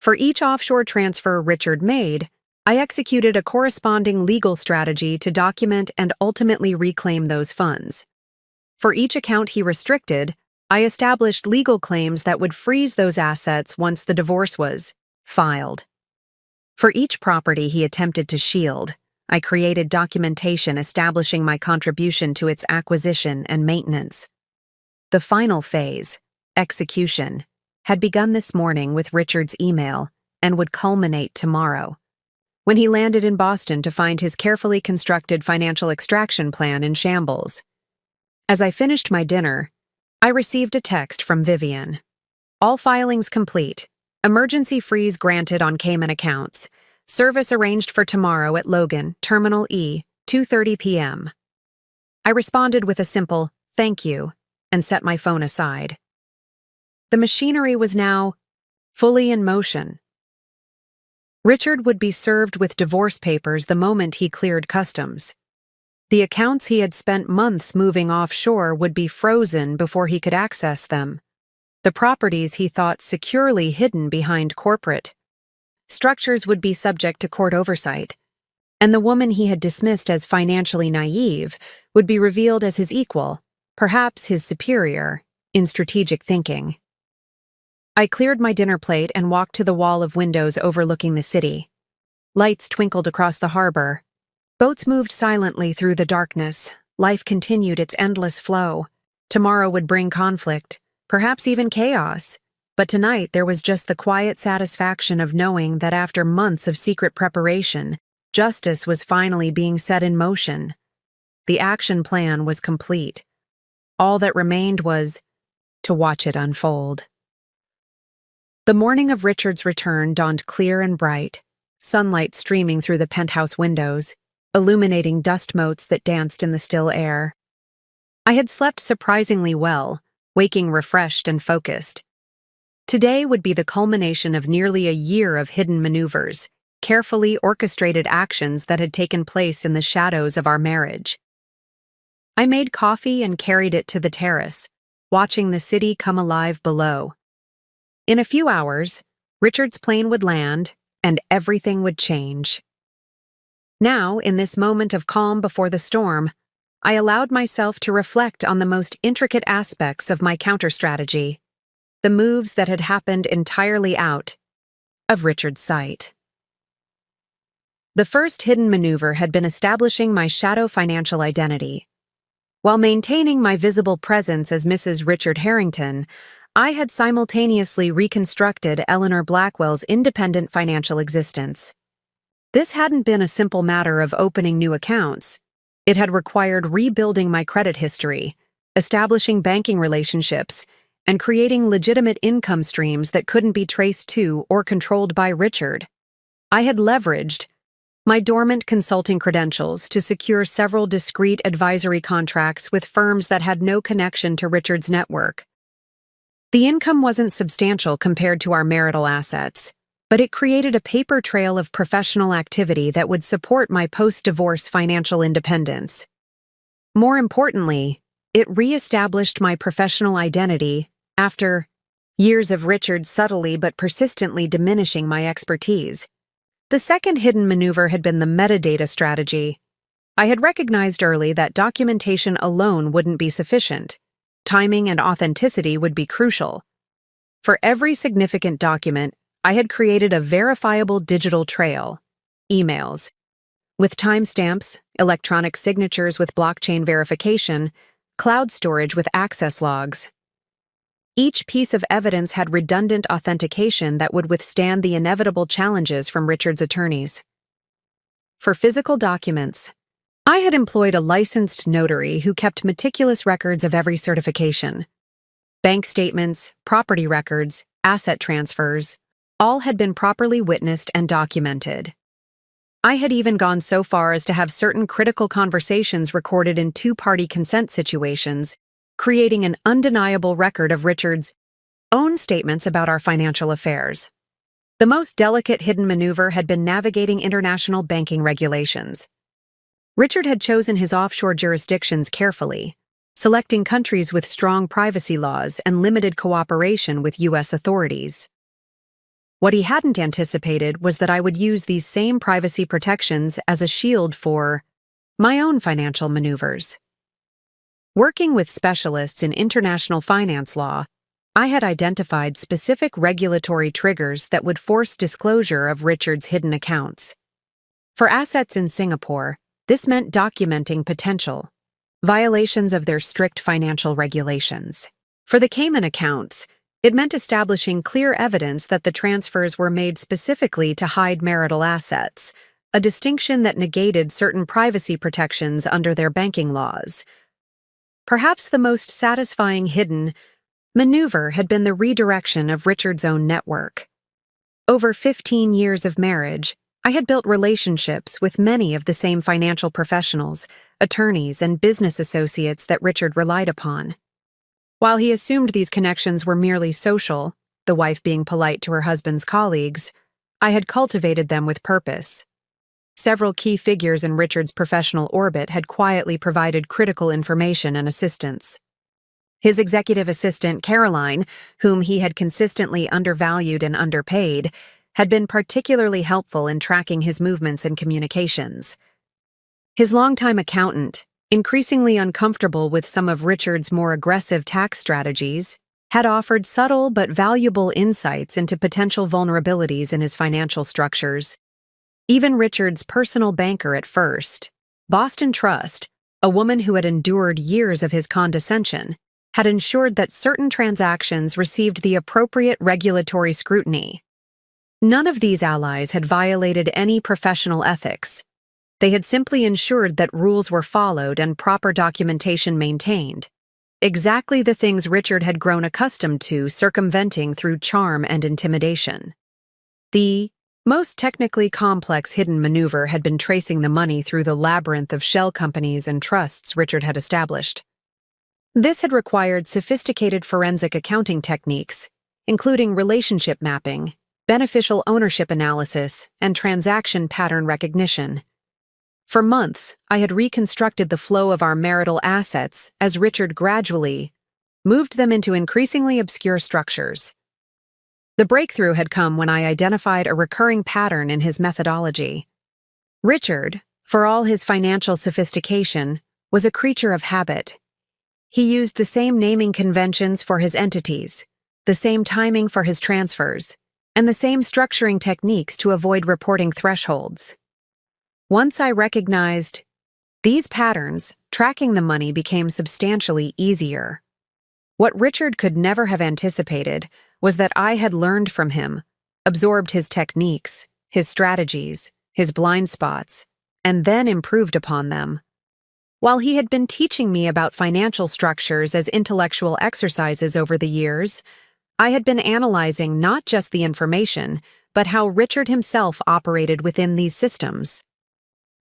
A: For each offshore transfer Richard made, I executed a corresponding legal strategy to document and ultimately reclaim those funds. For each account he restricted, I established legal claims that would freeze those assets once the divorce was filed. For each property he attempted to shield, I created documentation establishing my contribution to its acquisition and maintenance. The final phase, execution, had begun this morning with Richard's email and would culminate tomorrow, when he landed in Boston to find his carefully constructed financial extraction plan in shambles. As I finished my dinner, I received a text from Vivian. All filings complete. Emergency freeze granted on Cayman accounts. Service arranged for tomorrow at Logan, Terminal E, 2:30 p.m. I responded with a simple, "Thank you," and set my phone aside. The machinery was now fully in motion. Richard would be served with divorce papers the moment he cleared customs. The accounts he had spent months moving offshore would be frozen before he could access them. The properties he thought securely hidden behind corporate structures would be subject to court oversight, and the woman he had dismissed as financially naive would be revealed as his equal, perhaps his superior, in strategic thinking. I cleared my dinner plate and walked to the wall of windows overlooking the city. Lights twinkled across the harbor. Boats moved silently through the darkness. Life continued its endless flow. Tomorrow would bring conflict, perhaps even chaos. But tonight there was just the quiet satisfaction of knowing that after months of secret preparation, justice was finally being set in motion. The action plan was complete. All that remained was to watch it unfold. The morning of Richard's return dawned clear and bright, sunlight streaming through the penthouse windows, illuminating dust motes that danced in the still air. I had slept surprisingly well, waking refreshed and focused. Today would be the culmination of nearly a year of hidden maneuvers, carefully orchestrated actions that had taken place in the shadows of our marriage. I made coffee and carried it to the terrace, watching the city come alive below. In a few hours, Richard's plane would land, and everything would change. Now, in this moment of calm before the storm, I allowed myself to reflect on the most intricate aspects of my counter-strategy, the moves that had happened entirely out of Richard's sight. The first hidden maneuver had been establishing my shadow financial identity. While maintaining my visible presence as Mrs. Richard Harrington, I had simultaneously reconstructed Eleanor Blackwell's independent financial existence. This hadn't been a simple matter of opening new accounts. It had required rebuilding my credit history, establishing banking relationships, and creating legitimate income streams that couldn't be traced to or controlled by Richard. I had leveraged my dormant consulting credentials to secure several discreet advisory contracts with firms that had no connection to Richard's network. The income wasn't substantial compared to our marital assets, but it created a paper trail of professional activity that would support my post-divorce financial independence. More importantly, it re-established my professional identity after years of Richard subtly but persistently diminishing my expertise. The second hidden maneuver had been the metadata strategy. I had recognized early that documentation alone wouldn't be sufficient. Timing and authenticity would be crucial. For every significant document, I had created a verifiable digital trail, emails, with timestamps, electronic signatures with blockchain verification, cloud storage with access logs. Each piece of evidence had redundant authentication that would withstand the inevitable challenges from Richard's attorneys. For physical documents, I had employed a licensed notary who kept meticulous records of every certification. Bank statements, property records, asset transfers, all had been properly witnessed and documented. I had even gone so far as to have certain critical conversations recorded in two-party consent situations, creating an undeniable record of Richard's own statements about our financial affairs. The most delicate hidden maneuver had been navigating international banking regulations. Richard had chosen his offshore jurisdictions carefully, selecting countries with strong privacy laws and limited cooperation with U.S. authorities. What he hadn't anticipated was that I would use these same privacy protections as a shield for my own financial maneuvers. Working with specialists in international finance law, I had identified specific regulatory triggers that would force disclosure of Richard's hidden accounts. For assets in Singapore, this meant documenting potential violations of their strict financial regulations. For the Cayman accounts, it meant establishing clear evidence that the transfers were made specifically to hide marital assets, a distinction that negated certain privacy protections under their banking laws. Perhaps the most satisfying hidden maneuver had been the redirection of Richard's own network. Over 15 years of marriage, I had built relationships with many of the same financial professionals, attorneys, and business associates that Richard relied upon. While he assumed these connections were merely social, the wife being polite to her husband's colleagues, I had cultivated them with purpose. Several key figures in Richard's professional orbit had quietly provided critical information and assistance. His executive assistant, Caroline, whom he had consistently undervalued and underpaid, had been particularly helpful in tracking his movements and communications. His longtime accountant, increasingly uncomfortable with some of Richard's more aggressive tax strategies, had offered subtle but valuable insights into potential vulnerabilities in his financial structures. Even Richard's personal banker at first, Boston Trust, a woman who had endured years of his condescension, had ensured that certain transactions received the appropriate regulatory scrutiny. None of these allies had violated any professional ethics. They had simply ensured that rules were followed and proper documentation maintained. Exactly the things Richard had grown accustomed to circumventing through charm and intimidation. The most technically complex hidden maneuver had been tracing the money through the labyrinth of shell companies and trusts Richard had established. This had required sophisticated forensic accounting techniques, including relationship mapping, beneficial ownership analysis, and transaction pattern recognition. For months, I had reconstructed the flow of our marital assets as Richard gradually moved them into increasingly obscure structures. The breakthrough had come when I identified a recurring pattern in his methodology. Richard, for all his financial sophistication, was a creature of habit. He used the same naming conventions for his entities, the same timing for his transfers, and the same structuring techniques to avoid reporting thresholds. Once I recognized these patterns, tracking the money became substantially easier. What Richard could never have anticipated was that I had learned from him, absorbed his techniques, his strategies, his blind spots, and then improved upon them. While he had been teaching me about financial structures as intellectual exercises over the years, I had been analyzing not just the information, but how Richard himself operated within these systems.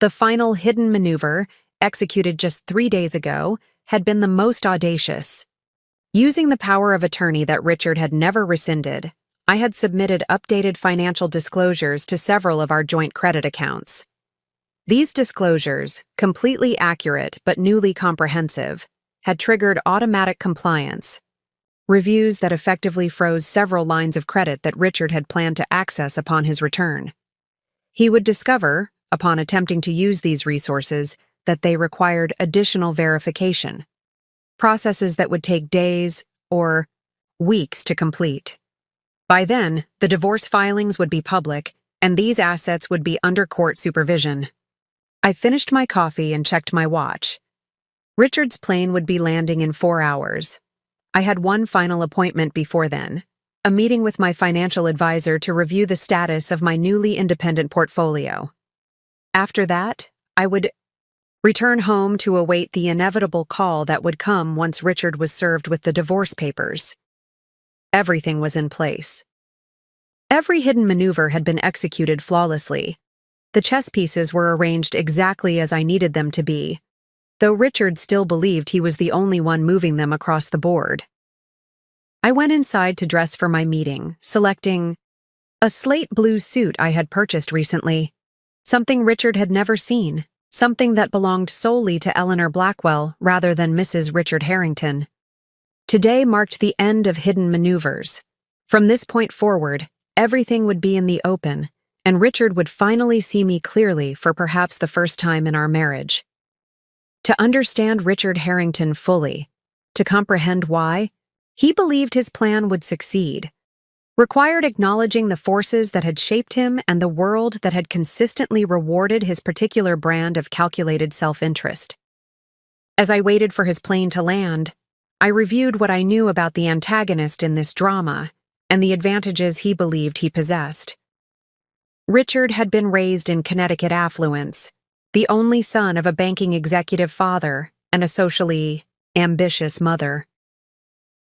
A: The final hidden maneuver, executed just 3 days ago, had been the most audacious. Using the power of attorney that Richard had never rescinded, I had submitted updated financial disclosures to several of our joint credit accounts. These disclosures, completely accurate but newly comprehensive, had triggered automatic compliance, reviews that effectively froze several lines of credit that Richard had planned to access upon his return. He would discover, upon attempting to use these resources, that they required additional verification, processes that would take days or weeks to complete. By then, the divorce filings would be public, and these assets would be under court supervision. I finished my coffee and checked my watch. Richard's plane would be landing in 4 hours. I had one final appointment before then, a meeting with my financial advisor to review the status of my newly independent portfolio. After that, I would return home to await the inevitable call that would come once Richard was served with the divorce papers. Everything was in place. Every hidden maneuver had been executed flawlessly. The chess pieces were arranged exactly as I needed them to be, though Richard still believed he was the only one moving them across the board. I went inside to dress for my meeting, selecting a slate blue suit I had purchased recently, something Richard had never seen, something that belonged solely to Eleanor Blackwell rather than Mrs. Richard Harrington. Today marked the end of hidden maneuvers. From this point forward, everything would be in the open, and Richard would finally see me clearly for perhaps the first time in our marriage. To understand Richard Harrington fully, to comprehend why he believed his plan would succeed, required acknowledging the forces that had shaped him and the world that had consistently rewarded his particular brand of calculated self-interest. As I waited for his plane to land, I reviewed what I knew about the antagonist in this drama and the advantages he believed he possessed. Richard had been raised in Connecticut affluence, the only son of a banking executive father and a socially ambitious mother.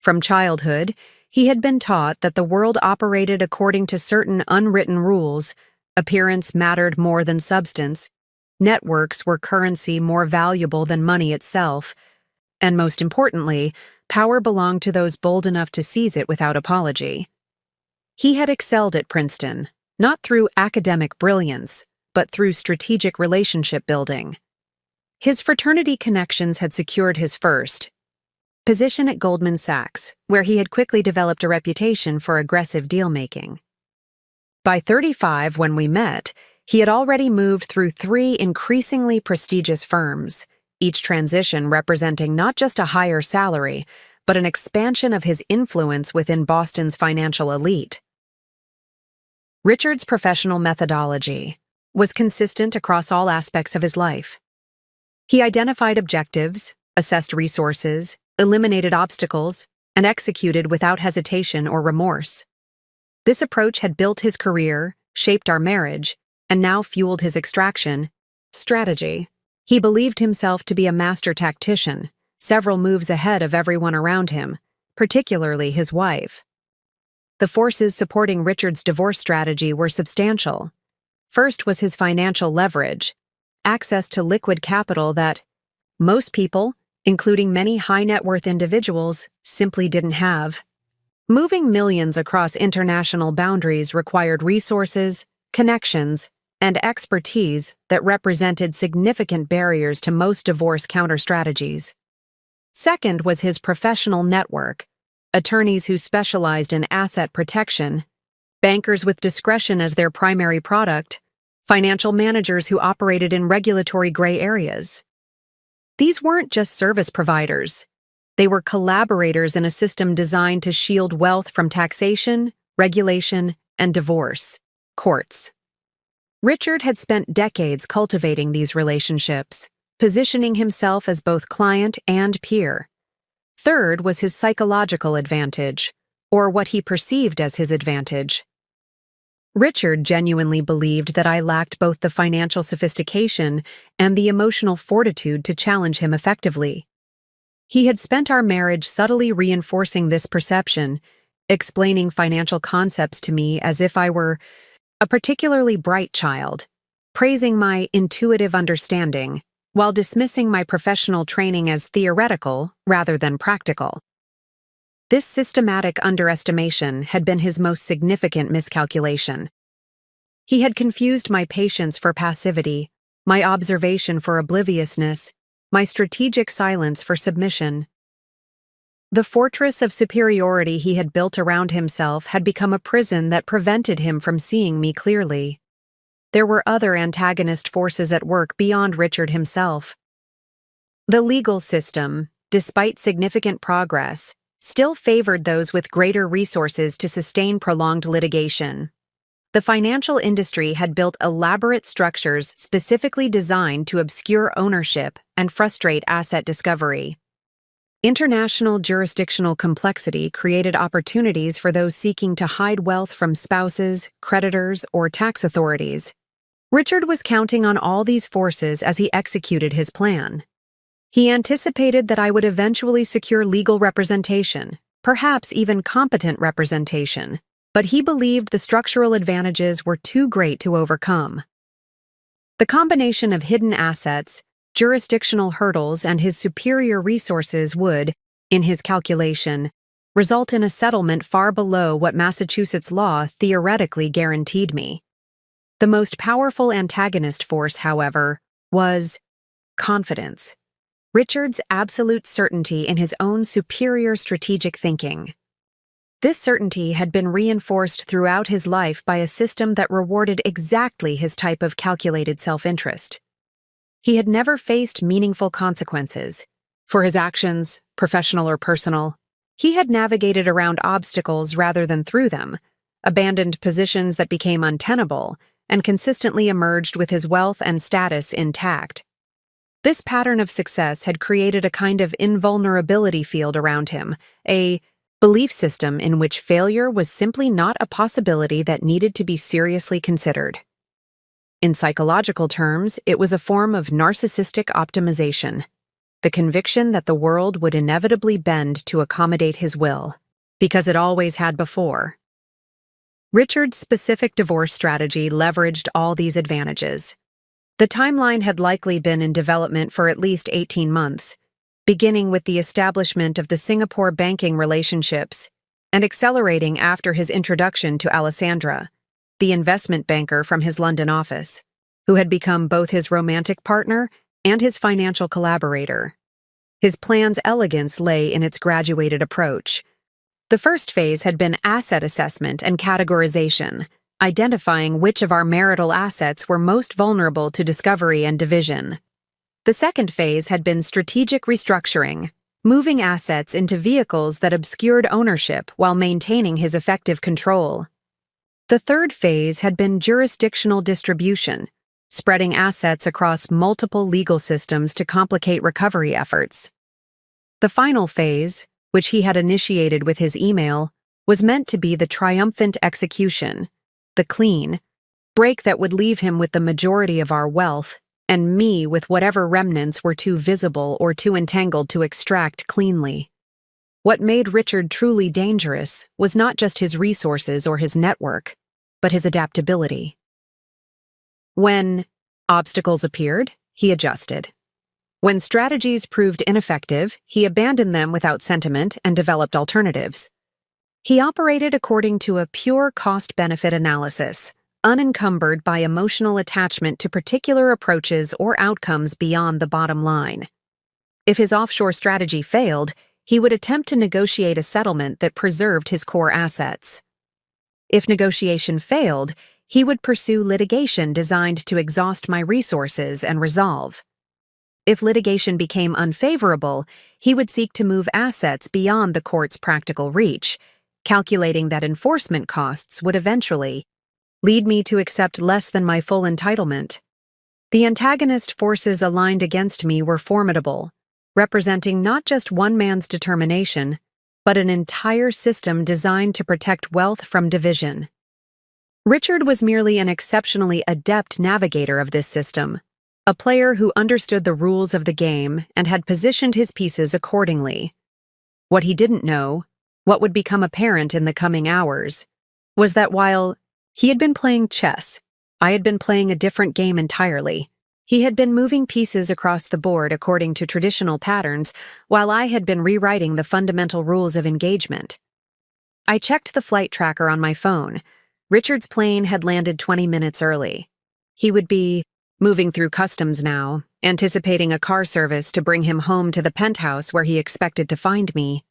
A: From childhood, he had been taught that the world operated according to certain unwritten rules. Appearance mattered more than substance, networks were currency more valuable than money itself, and most importantly, power belonged to those bold enough to seize it without apology. He had excelled at Princeton, not through academic brilliance, but through strategic relationship building. His fraternity connections had secured his first position at Goldman Sachs, where he had quickly developed a reputation for aggressive deal-making. By 35, when we met, he had already moved through 3 increasingly prestigious firms, each transition representing not just a higher salary, but an expansion of his influence within Boston's financial elite. Richard's professional methodology was consistent across all aspects of his life. He identified objectives, assessed resources, eliminated obstacles, and executed without hesitation or remorse. This approach had built his career, shaped our marriage, and now fueled his extraction strategy. He believed himself to be a master tactician, several moves ahead of everyone around him, particularly his wife. The forces supporting Richard's divorce strategy were substantial. First was his financial leverage, access to liquid capital that most people, including many high-net-worth individuals, simply didn't have. Moving millions across international boundaries required resources, connections, and expertise that represented significant barriers to most divorce counter-strategies. Second was his professional network, attorneys who specialized in asset protection, bankers with discretion as their primary product, financial managers who operated in regulatory gray areas. These weren't just service providers. They were collaborators in a system designed to shield wealth from taxation, regulation, and divorce courts. Richard had spent decades cultivating these relationships, positioning himself as both client and peer. Third was his psychological advantage, or what he perceived as his advantage. Richard genuinely believed that I lacked both the financial sophistication and the emotional fortitude to challenge him effectively. He had spent our marriage subtly reinforcing this perception, explaining financial concepts to me as if I were a particularly bright child, praising my intuitive understanding, while dismissing my professional training as theoretical rather than practical. This systematic underestimation had been his most significant miscalculation. He had confused my patience for passivity, my observation for obliviousness, my strategic silence for submission. The fortress of superiority he had built around himself had become a prison that prevented him from seeing me clearly. There were other antagonist forces at work beyond Richard himself. The legal system, despite significant progress, still favored those with greater resources to sustain prolonged litigation. The financial industry had built elaborate structures specifically designed to obscure ownership and frustrate asset discovery. International jurisdictional complexity created opportunities for those seeking to hide wealth from spouses, creditors, or tax authorities. Richard was counting on all these forces as he executed his plan. He anticipated that I would eventually secure legal representation, perhaps even competent representation, but he believed the structural advantages were too great to overcome. The combination of hidden assets, jurisdictional hurdles, and his superior resources would, in his calculation, result in a settlement far below what Massachusetts law theoretically guaranteed me. The most powerful antagonist force, however, was confidence. Richard's absolute certainty in his own superior strategic thinking. This certainty had been reinforced throughout his life by a system that rewarded exactly his type of calculated self-interest. He had never faced meaningful consequences. For his actions, professional or personal, he had navigated around obstacles rather than through them, abandoned positions that became untenable, and consistently emerged with his wealth and status intact. This pattern of success had created a kind of invulnerability field around him, a belief system in which failure was simply not a possibility that needed to be seriously considered. In psychological terms, it was a form of narcissistic optimization, the conviction that the world would inevitably bend to accommodate his will, because it always had before. Richard's specific divorce strategy leveraged all these advantages. The timeline had likely been in development for at least 18 months, beginning with the establishment of the Singapore banking relationships and accelerating after his introduction to Alessandra, the investment banker from his London office, who had become both his romantic partner and his financial collaborator. His plan's elegance lay in its graduated approach. The first phase had been asset assessment and categorization, identifying which of our marital assets were most vulnerable to discovery and division. The second phase had been strategic restructuring, moving assets into vehicles that obscured ownership while maintaining his effective control. The third phase had been jurisdictional distribution, spreading assets across multiple legal systems to complicate recovery efforts. The final phase, which he had initiated with his email, was meant to be the triumphant execution, the clean break that would leave him with the majority of our wealth, and me with whatever remnants were too visible or too entangled to extract cleanly. What made Richard truly dangerous was not just his resources or his network, but his adaptability. When obstacles appeared, he adjusted. When strategies proved ineffective, he abandoned them without sentiment and developed alternatives. He operated according to a pure cost-benefit analysis, unencumbered by emotional attachment to particular approaches or outcomes beyond the bottom line. If his offshore strategy failed, he would attempt to negotiate a settlement that preserved his core assets. If negotiation failed, he would pursue litigation designed to exhaust my resources and resolve. If litigation became unfavorable, he would seek to move assets beyond the court's practical reach, calculating that enforcement costs would eventually lead me to accept less than my full entitlement. The antagonist forces aligned against me were formidable, representing not just one man's determination, but an entire system designed to protect wealth from division. Richard was merely an exceptionally adept navigator of this system, a player who understood the rules of the game and had positioned his pieces accordingly. What he didn't know, what would become apparent in the coming hours, was that while he had been playing chess, I had been playing a different game entirely. He had been moving pieces across the board according to traditional patterns, while I had been rewriting the fundamental rules of engagement. I checked the flight tracker on my phone. Richard's plane had landed 20 minutes early. He would be moving through customs now, anticipating a car service to bring him home to the penthouse where he expected to find me.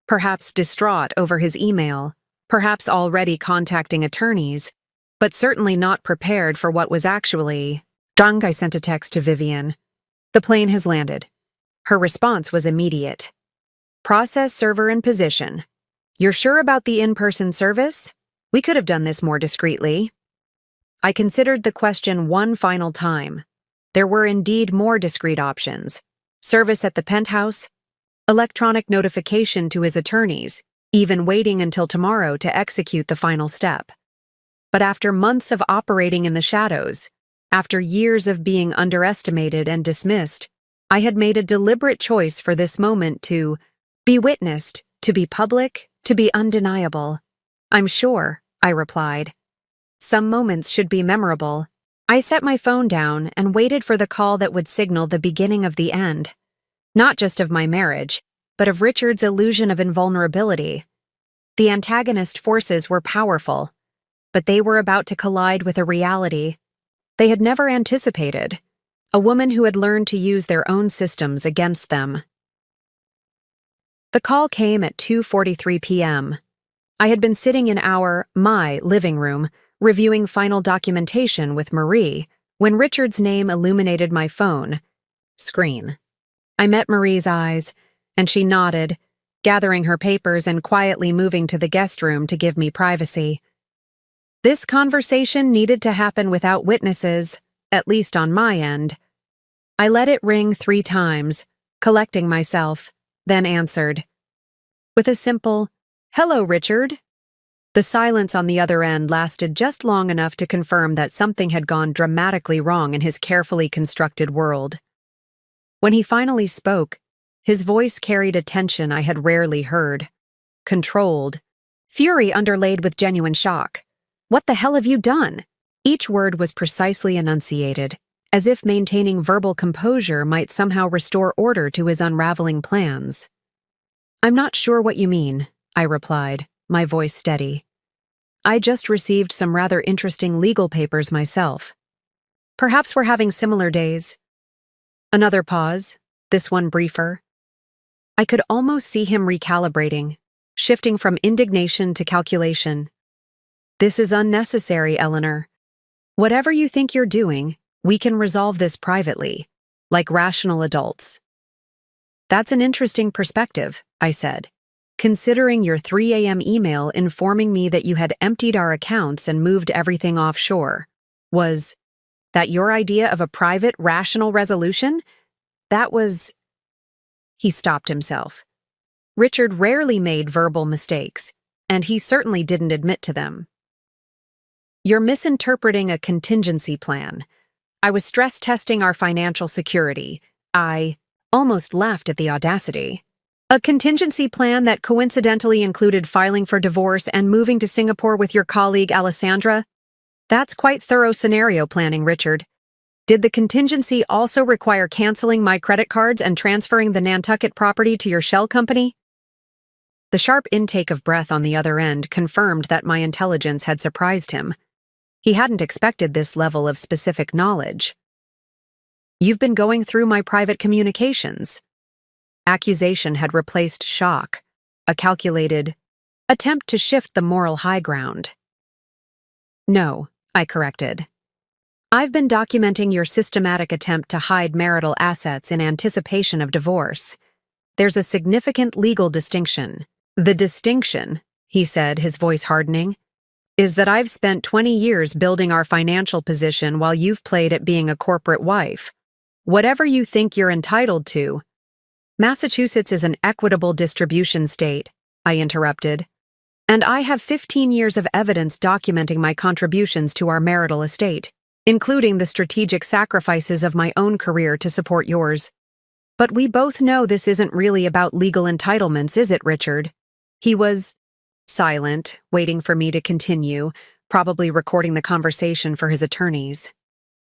A: Perhaps distraught over his email, perhaps already contacting attorneys, but certainly not prepared for what was actually... Dunk, I sent a text to Vivian. The plane has landed. Her response was immediate. Process server in position. You're sure about the in-person service? We could have done this more discreetly. I considered the question one final time. There were indeed more discreet options. Service at the penthouse, electronic notification to his attorneys, even waiting until tomorrow to execute the final step. But after months of operating in the shadows, after years of being underestimated and dismissed, I had made a deliberate choice for this moment to be witnessed, to be public, to be undeniable. I'm sure, I replied. Some moments should be memorable. I set my phone down and waited for the call that would signal the beginning of the end. Not just of my marriage, but of Richard's illusion of invulnerability. The antagonist forces were powerful, but they were about to collide with a reality they had never anticipated, a woman who had learned to use their own systems against them. The call came at 2:43 p.m. I had been sitting in my living room, reviewing final documentation with Marie, when Richard's name illuminated my phone screen. I met Marie's eyes, and she nodded, gathering her papers and quietly moving to the guest room to give me privacy. This conversation needed to happen without witnesses, at least on my end. I let it ring 3 times, collecting myself, then answered. With a simple, "Hello, Richard." The silence on the other end lasted just long enough to confirm that something had gone dramatically wrong in his carefully constructed world. When he finally spoke, his voice carried a tension I had rarely heard. Controlled, fury underlaid with genuine shock. "What the hell have you done?" Each word was precisely enunciated, as if maintaining verbal composure might somehow restore order to his unraveling plans. "I'm not sure what you mean," I replied, my voice steady. "I just received some rather interesting legal papers myself. Perhaps we're having similar days." Another pause, this one briefer. I could almost see him recalibrating, shifting from indignation to calculation. "This is unnecessary, Eleanor. Whatever you think you're doing, we can resolve this privately, like rational adults." "That's an interesting perspective," I said, "considering your 3 a.m. email informing me that you had emptied our accounts and moved everything offshore. Was that your idea of a private, rational resolution? That was..." He stopped himself. Richard rarely made verbal mistakes, and he certainly didn't admit to them. "You're misinterpreting a contingency plan. I was stress testing our financial security. I almost laughed at the audacity. A contingency plan that coincidentally included filing for divorce and moving to Singapore with your colleague Alessandra? That's quite thorough scenario planning, Richard. Did the contingency also require canceling my credit cards and transferring the Nantucket property to your shell company?" The sharp intake of breath on the other end confirmed that my intelligence had surprised him. He hadn't expected this level of specific knowledge. "You've been going through my private communications." Accusation had replaced shock, a calculated attempt to shift the moral high ground. "No," I corrected. "I've been documenting your systematic attempt to hide marital assets in anticipation of divorce. There's a significant legal distinction." "The distinction," he said, his voice hardening, is that I've spent 20 years building our financial position while you've played at being a corporate wife. Whatever you think you're entitled to. Massachusetts is an equitable distribution state, I interrupted. And I have 15 years of evidence documenting my contributions to our marital estate, including the strategic sacrifices of my own career to support yours. But we both know this isn't really about legal entitlements, is it, Richard? He was silent, waiting for me to continue, probably recording the conversation for his attorneys.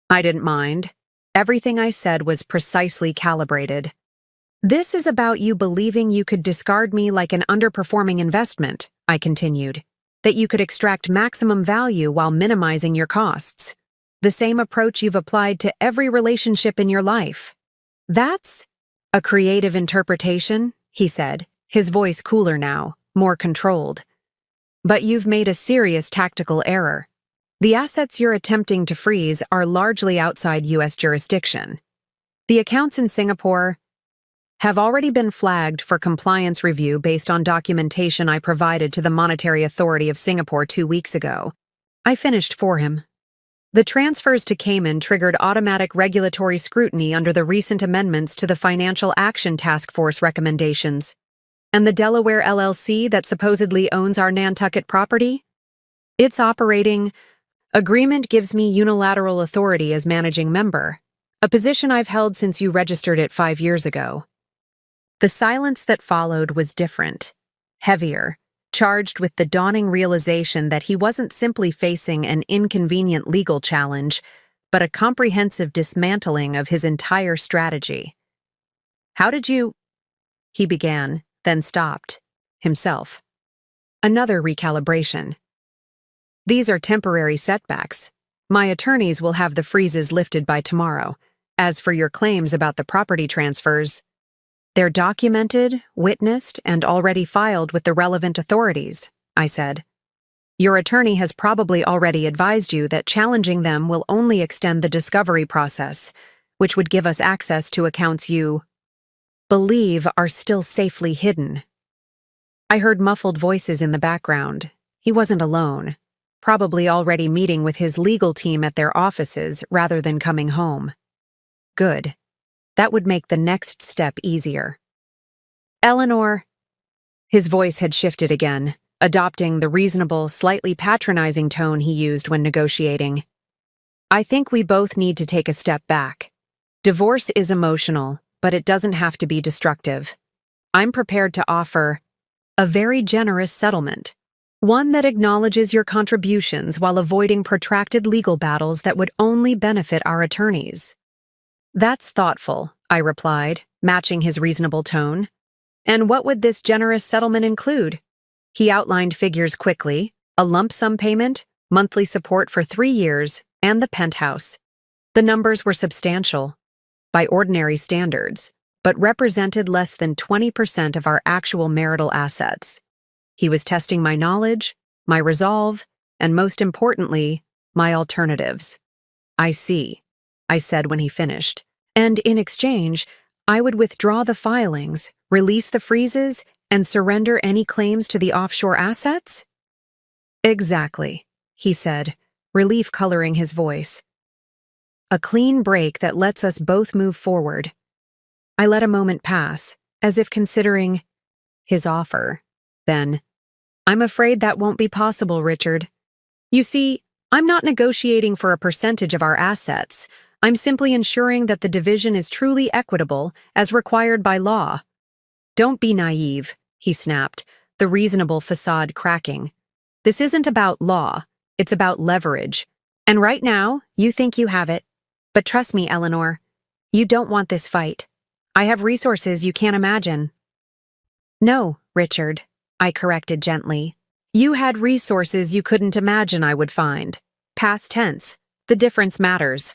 A: I didn't mind. Everything I said was precisely calibrated. This is about you believing you could discard me like an underperforming investment, I continued, that you could extract maximum value while minimizing your costs. The same approach you've applied to every relationship in your life. That's a creative interpretation, he said, his voice cooler now, more controlled. But you've made a serious tactical error. The assets you're attempting to freeze are largely outside U.S. jurisdiction. The accounts in Singapore have already been flagged for compliance review based on documentation I provided to the Monetary Authority of Singapore 2 weeks ago. I finished for him. The transfers to Cayman triggered automatic regulatory scrutiny under the recent amendments to the Financial Action Task Force recommendations. And the Delaware LLC that supposedly owns our Nantucket property? Its operating agreement gives me unilateral authority as managing member, a position I've held since you registered it 5 years ago. The silence that followed was different, heavier, charged with the dawning realization that he wasn't simply facing an inconvenient legal challenge, but a comprehensive dismantling of his entire strategy. How did you? He began, then stopped, himself. Another recalibration. These are temporary setbacks. My attorneys will have the freezes lifted by tomorrow. As for your claims about the property transfers, they're documented, witnessed, and already filed with the relevant authorities, I said. Your attorney has probably already advised you that challenging them will only extend the discovery process, which would give us access to accounts you believe are still safely hidden. I heard muffled voices in the background. He wasn't alone, probably already meeting with his legal team at their offices rather than coming home. Good. That would make the next step easier. Eleanor. His voice had shifted again, adopting the reasonable, slightly patronizing tone he used when negotiating. I think we both need to take a step back. Divorce is emotional, but it doesn't have to be destructive. I'm prepared to offer a very generous settlement, one that acknowledges your contributions while avoiding protracted legal battles that would only benefit our attorneys. That's thoughtful, I replied, matching his reasonable tone. And what would this generous settlement include? He outlined figures quickly: a lump sum payment, monthly support for 3 years, and the penthouse. The numbers were substantial, by ordinary standards, but represented less than 20% of our actual marital assets. He was testing my knowledge, my resolve, and most importantly, my alternatives. I see, I said when he finished, and in exchange, I would withdraw the filings, release the freezes, and surrender any claims to the offshore assets? Exactly, he said, relief coloring his voice. A clean break that lets us both move forward. I let a moment pass, as if considering his offer. Then, I'm afraid that won't be possible, Richard. You see, I'm not negotiating for a percentage of our assets. I'm simply ensuring that the division is truly equitable, as required by law. Don't be naive, he snapped, the reasonable facade cracking. This isn't about law, it's about leverage. And right now, you think you have it. But trust me, Eleanor, you don't want this fight. I have resources you can't imagine. No, Richard, I corrected gently. You had resources you couldn't imagine I would find. Past tense. The difference matters.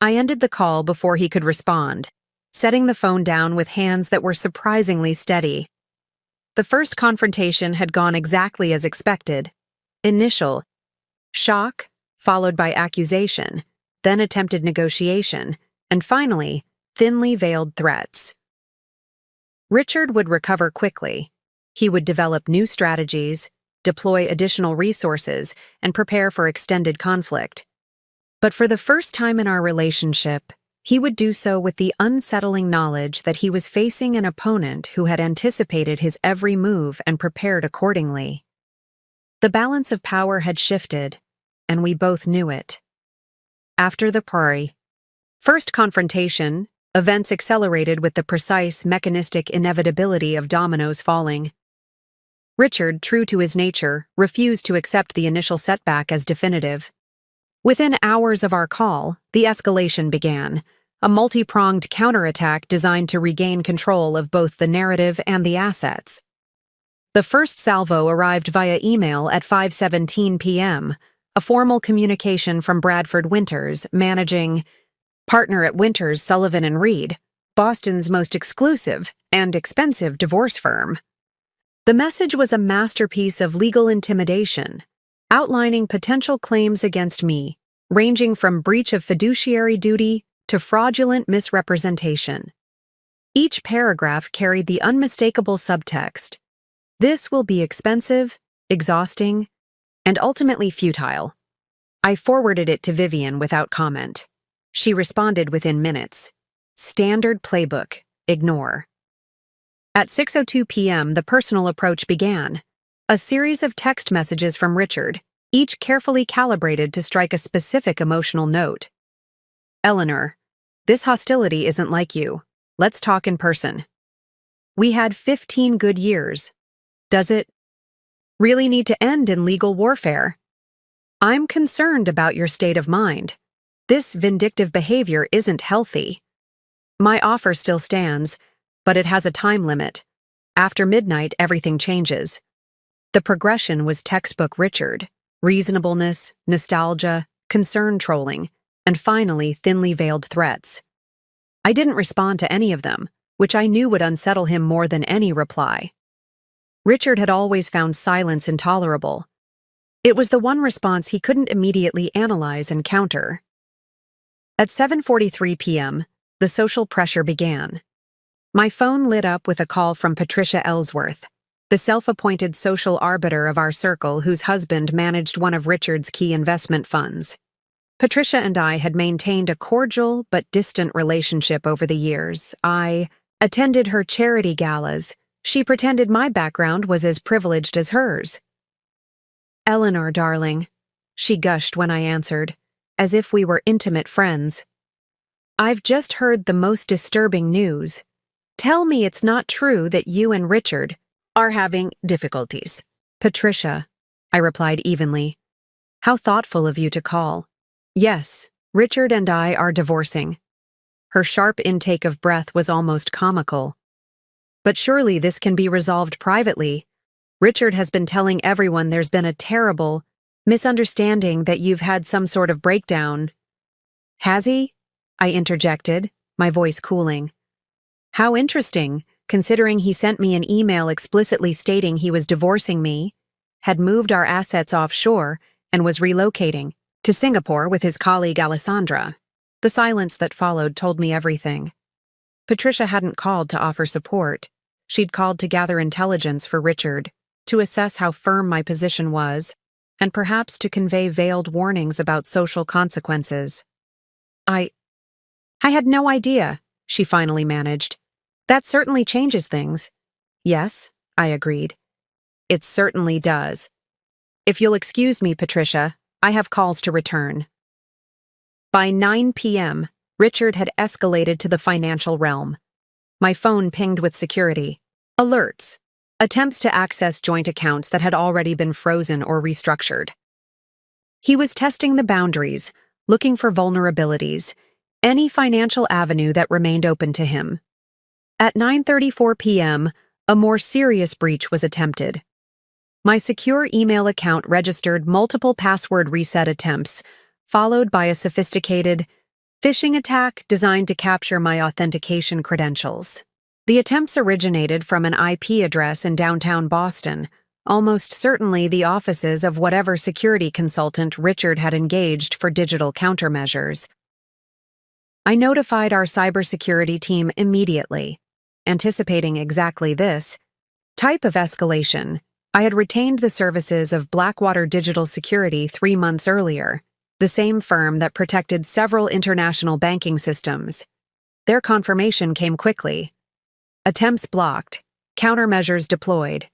A: I ended the call before he could respond, setting the phone down with hands that were surprisingly steady. The first confrontation had gone exactly as expected. Initial shock, followed by accusation, then attempted negotiation, and finally, thinly veiled threats. Richard would recover quickly. He would develop new strategies, deploy additional resources, and prepare for extended conflict. But for the first time in our relationship, he would do so with the unsettling knowledge that he was facing an opponent who had anticipated his every move and prepared accordingly. The balance of power had shifted, and we both knew it. After the first confrontation, events accelerated with the precise, mechanistic inevitability of dominoes falling. Richard, true to his nature, refused to accept the initial setback as definitive. Within hours of our call, the escalation began, a multi-pronged counterattack designed to regain control of both the narrative and the assets. The first salvo arrived via email at 5:17 p.m., a formal communication from Bradford Winters, managing partner at Winters, Sullivan & Reed, Boston's most exclusive and expensive divorce firm. The message was a masterpiece of legal intimidation, outlining potential claims against me, ranging from breach of fiduciary duty to fraudulent misrepresentation. Each paragraph carried the unmistakable subtext: "This will be expensive, exhausting, and ultimately futile." I forwarded it to Vivian without comment. She responded within minutes. Standard playbook, ignore. At 6:02 p.m., the personal approach began. A series of text messages from Richard, each carefully calibrated to strike a specific emotional note. "Eleanor, this hostility isn't like you. Let's talk in person. We had 15 good years. Does it really need to end in legal warfare? I'm concerned about your state of mind. This vindictive behavior isn't healthy. My offer still stands, but it has a time limit. After midnight, everything changes." The progression was textbook Richard: reasonableness, nostalgia, concern trolling, and finally thinly veiled threats. I didn't respond to any of them, which I knew would unsettle him more than any reply. Richard had always found silence intolerable. It was the one response he couldn't immediately analyze and counter. At 7:43 p.m., the social pressure began. My phone lit up with a call from Patricia Ellsworth, the self-appointed social arbiter of our circle whose husband managed one of Richard's key investment funds. Patricia and I had maintained a cordial but distant relationship over the years. I attended her charity galas. She pretended my background was as privileged as hers. "Eleanor, darling," she gushed when I answered, as if we were intimate friends. "I've just heard the most disturbing news. Tell me it's not true that you and Richard are having difficulties." "Patricia," I replied evenly. "How thoughtful of you to call. Yes, Richard and I are divorcing." Her sharp intake of breath was almost comical. "But surely this can be resolved privately. Richard has been telling everyone there's been a terrible misunderstanding, that you've had some sort of breakdown." "Has he?" I interjected, my voice cooling. "How interesting, considering he sent me an email explicitly stating he was divorcing me, had moved our assets offshore, and was relocating to Singapore with his colleague Alessandra." The silence that followed told me everything. Patricia hadn't called to offer support. She'd called to gather intelligence for Richard, to assess how firm my position was, and perhaps to convey veiled warnings about social consequences. I had no idea," she finally managed. "That certainly changes things." "Yes," I agreed. "It certainly does. If you'll excuse me, Patricia, I have calls to return." By 9 p.m., Richard had escalated to the financial realm. My phone pinged with security. Alerts. Attempts to access joint accounts that had already been frozen or restructured. He was testing the boundaries, looking for vulnerabilities, any financial avenue that remained open to him. At 9:34 p.m., a more serious breach was attempted. My secure email account registered multiple password reset attempts, followed by a sophisticated phishing attack designed to capture my authentication credentials. The attempts originated from an IP address in downtown Boston, almost certainly the offices of whatever security consultant Richard had engaged for digital countermeasures. I notified our cybersecurity team immediately. Anticipating exactly this type of escalation, I had retained the services of Blackwater Digital Security 3 months earlier, the same firm that protected several international banking systems. Their confirmation came quickly. Attempts blocked, countermeasures deployed,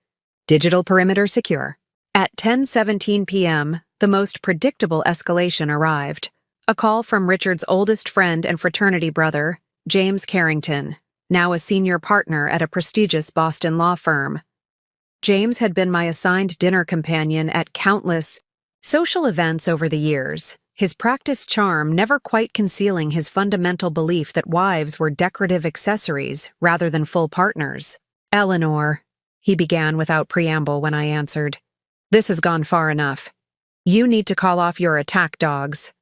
A: digital perimeter secure. At 10:17 p.m., the most predictable escalation arrived. A call from Richard's oldest friend and fraternity brother, James Carrington, now a senior partner at a prestigious Boston law firm. James had been my assigned dinner companion at countless social events over the years, his practiced charm never quite concealing his fundamental belief that wives were decorative accessories rather than full partners. "Eleanor," he began without preamble when I answered, "this has gone far enough. You need to call off your attack dogs."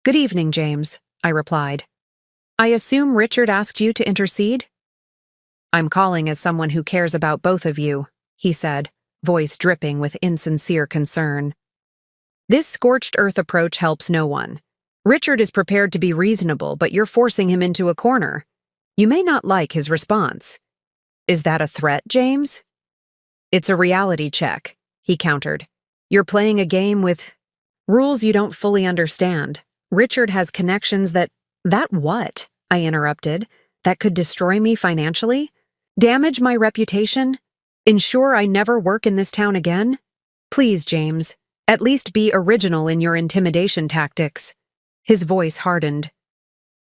A: "Good evening, James," I replied. "I assume Richard asked you to intercede?" "I'm calling as someone who cares about both of you," he said, voice dripping with insincere concern. "This scorched earth approach helps no one. Richard is prepared to be reasonable, but you're forcing him into a corner. You may not like his response." "Is that a threat, James?" "It's a reality check," he countered. "You're playing a game with rules you don't fully understand. Richard has connections that— "That what?" I interrupted. "That could destroy me financially? Damage my reputation? Ensure I never work in this town again? Please, James, at least be original in your intimidation tactics." His voice hardened.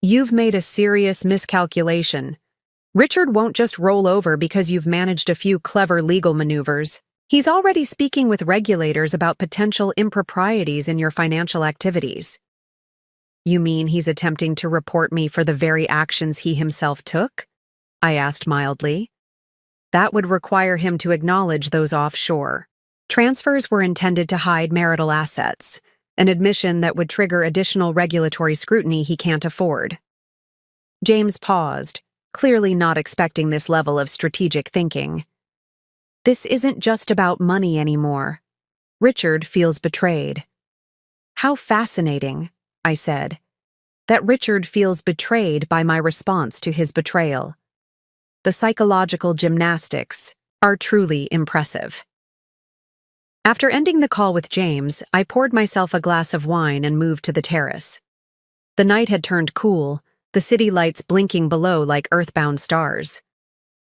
A: "You've made a serious miscalculation. Richard won't just roll over because you've managed a few clever legal maneuvers. He's already speaking with regulators about potential improprieties in your financial activities." "You mean he's attempting to report me for the very actions he himself took?" I asked mildly. "That would require him to acknowledge those offshore transfers were intended to hide marital assets, an admission that would trigger additional regulatory scrutiny he can't afford." James paused, clearly not expecting this level of strategic thinking. "This isn't just about money anymore. Richard feels betrayed." "How fascinating," I said, "that Richard feels betrayed by my response to his betrayal. The psychological gymnastics are truly impressive." After ending the call with James, I poured myself a glass of wine and moved to the terrace. The night had turned cool, the city lights blinking below like earthbound stars.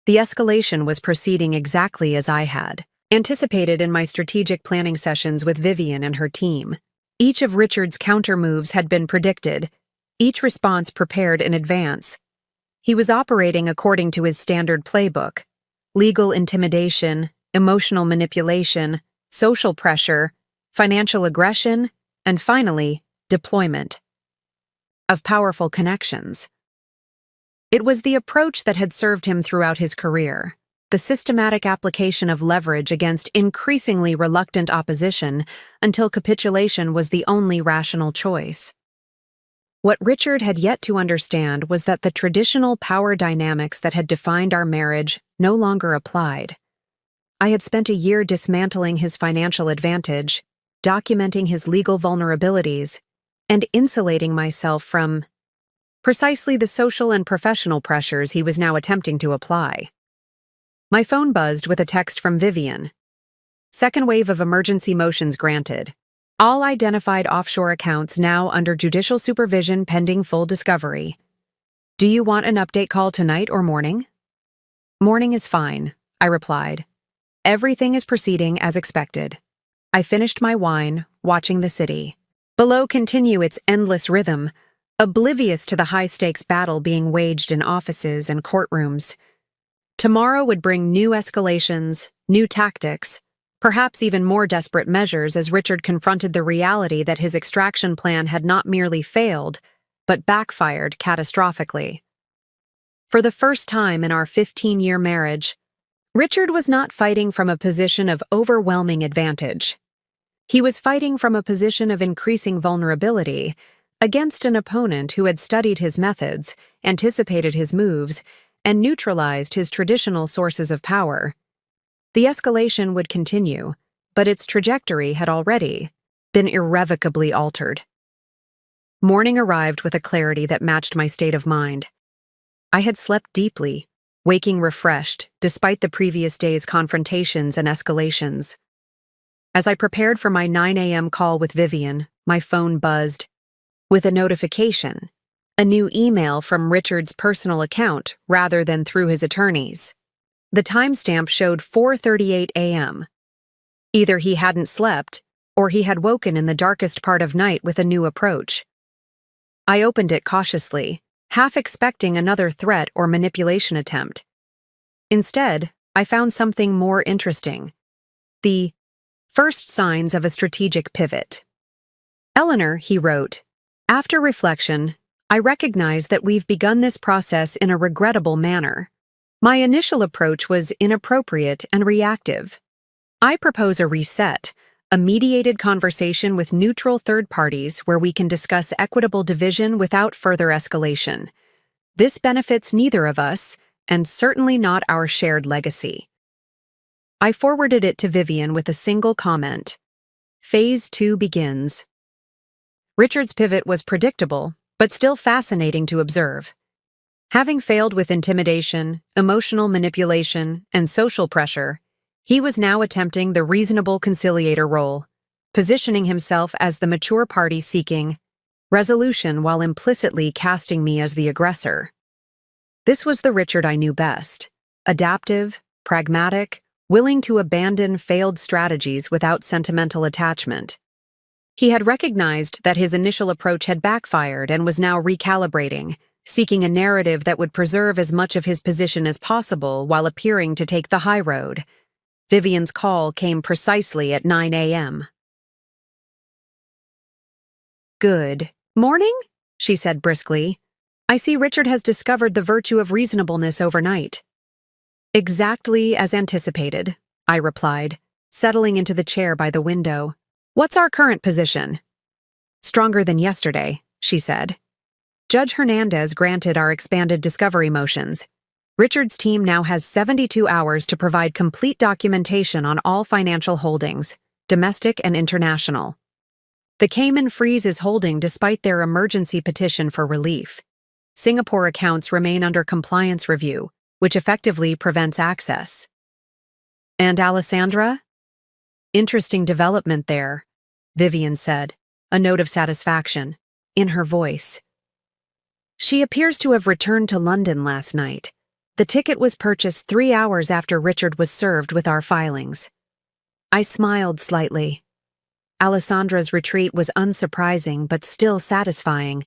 A: The escalation was proceeding exactly as I had anticipated in my strategic planning sessions with Vivian and her team. Each of Richard's counter-moves had been predicted, each response prepared in advance. He was operating according to his standard playbook: legal intimidation, emotional manipulation, social pressure, financial aggression, and finally, deployment of powerful connections. It was the approach that had served him throughout his career, the systematic application of leverage against increasingly reluctant opposition until capitulation was the only rational choice. What Richard had yet to understand was that the traditional power dynamics that had defined our marriage no longer applied. I had spent a year dismantling his financial advantage, documenting his legal vulnerabilities, and insulating myself from precisely the social and professional pressures he was now attempting to apply. My phone buzzed with a text from Vivian. "Second wave of emergency motions granted. All identified offshore accounts now under judicial supervision pending full discovery. Do you want an update call tonight or morning?" "Morning is fine," I replied. "Everything is proceeding as expected." I finished my wine, watching the city below continue its endless rhythm, oblivious to the high-stakes battle being waged in offices and courtrooms. Tomorrow would bring new escalations, new tactics, perhaps even more desperate measures as Richard confronted the reality that his extraction plan had not merely failed, but backfired catastrophically. For the first time in our 15-year marriage, Richard was not fighting from a position of overwhelming advantage. He was fighting from a position of increasing vulnerability against an opponent who had studied his methods, anticipated his moves, and neutralized his traditional sources of power. The escalation would continue, but its trajectory had already been irrevocably altered. Morning arrived with a clarity that matched my state of mind. I had slept deeply, waking refreshed despite the previous day's confrontations and escalations. As I prepared for my 9 a.m. call with Vivian, my phone buzzed with a notification, a new email from Richard's personal account rather than through his attorney's. The timestamp showed 4:38 a.m. Either he hadn't slept, or he had woken in the darkest part of night with a new approach. I opened it cautiously, half expecting another threat or manipulation attempt. Instead, I found something more interesting. The first signs of a strategic pivot. Eleanor, he wrote, after reflection, I recognize that we've begun this process in a regrettable manner. My initial approach was inappropriate and reactive. I propose a reset, a mediated conversation with neutral third parties where we can discuss equitable division without further escalation. This benefits neither of us, and certainly not our shared legacy. I forwarded it to Vivian with a single comment. Phase 2 begins. Richard's pivot was predictable, but still fascinating to observe. Having failed with intimidation, emotional manipulation, and social pressure, he was now attempting the reasonable conciliator role, positioning himself as the mature party seeking resolution while implicitly casting me as the aggressor. This was the Richard I knew best, adaptive, pragmatic, willing to abandon failed strategies without sentimental attachment. He had recognized that his initial approach had backfired and was now recalibrating, seeking a narrative that would preserve as much of his position as possible while appearing to take the high road. Vivian's call came precisely at 9 a.m. Good morning, she said briskly. I see Richard has discovered the virtue of reasonableness overnight. Exactly as anticipated, I replied, settling into the chair by the window. What's our current position? Stronger than yesterday, she said. Judge Hernandez granted our expanded discovery motions. Richard's team now has 72 hours to provide complete documentation on all financial holdings, domestic and international. The Cayman freeze is holding despite their emergency petition for relief. Singapore accounts remain under compliance review, which effectively prevents access. And Alessandra? Interesting development there, Vivian said, a note of satisfaction in her voice. She appears to have returned to London last night. The ticket was purchased 3 hours after Richard was served with our filings. I smiled slightly. Alessandra's retreat was unsurprising but still satisfying.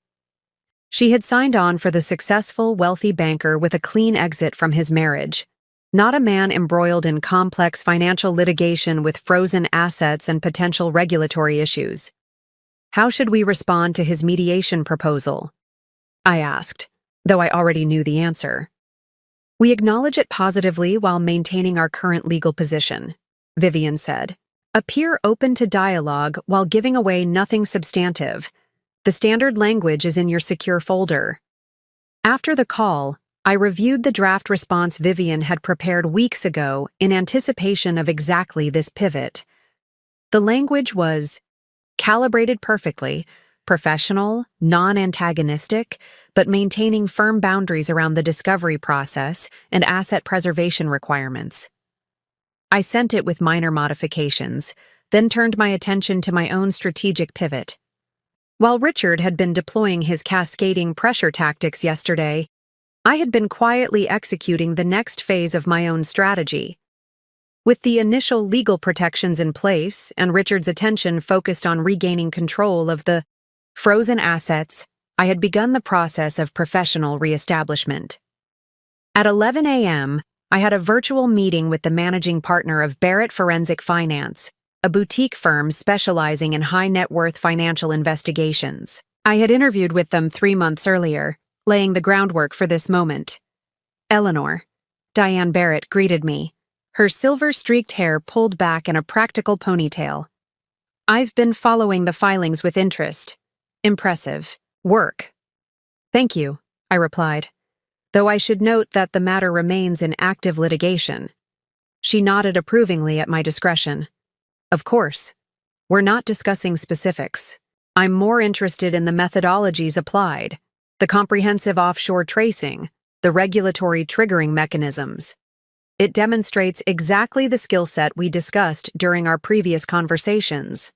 A: She had signed on for the successful, wealthy banker with a clean exit from his marriage, not a man embroiled in complex financial litigation with frozen assets and potential regulatory issues. How should we respond to his mediation proposal? I asked, though I already knew the answer. We acknowledge it positively while maintaining our current legal position, Vivian said. Appear open to dialogue while giving away nothing substantive. The standard language is in your secure folder. After the call, I reviewed the draft response Vivian had prepared weeks ago in anticipation of exactly this pivot. The language was calibrated perfectly, professional, non-antagonistic, but maintaining firm boundaries around the discovery process and asset preservation requirements. I sent it with minor modifications, then turned my attention to my own strategic pivot. While Richard had been deploying his cascading pressure tactics yesterday, I had been quietly executing the next phase of my own strategy. With the initial legal protections in place and Richard's attention focused on regaining control of the frozen assets, I had begun the process of professional reestablishment. At 11 a.m., I had a virtual meeting with the managing partner of Barrett Forensic Finance, a boutique firm specializing in high-net-worth financial investigations. I had interviewed with them 3 months earlier, laying the groundwork for this moment. Eleanor, Diane Barrett, greeted me, her silver-streaked hair pulled back in a practical ponytail. I've been following the filings with interest. Impressive work. Thank you, I replied, though I should note that the matter remains in active litigation. She nodded approvingly at my discretion. Of course. We're not discussing specifics. I'm more interested in the methodologies applied, the comprehensive offshore tracing, the regulatory triggering mechanisms. It demonstrates exactly the skill set we discussed during our previous conversations.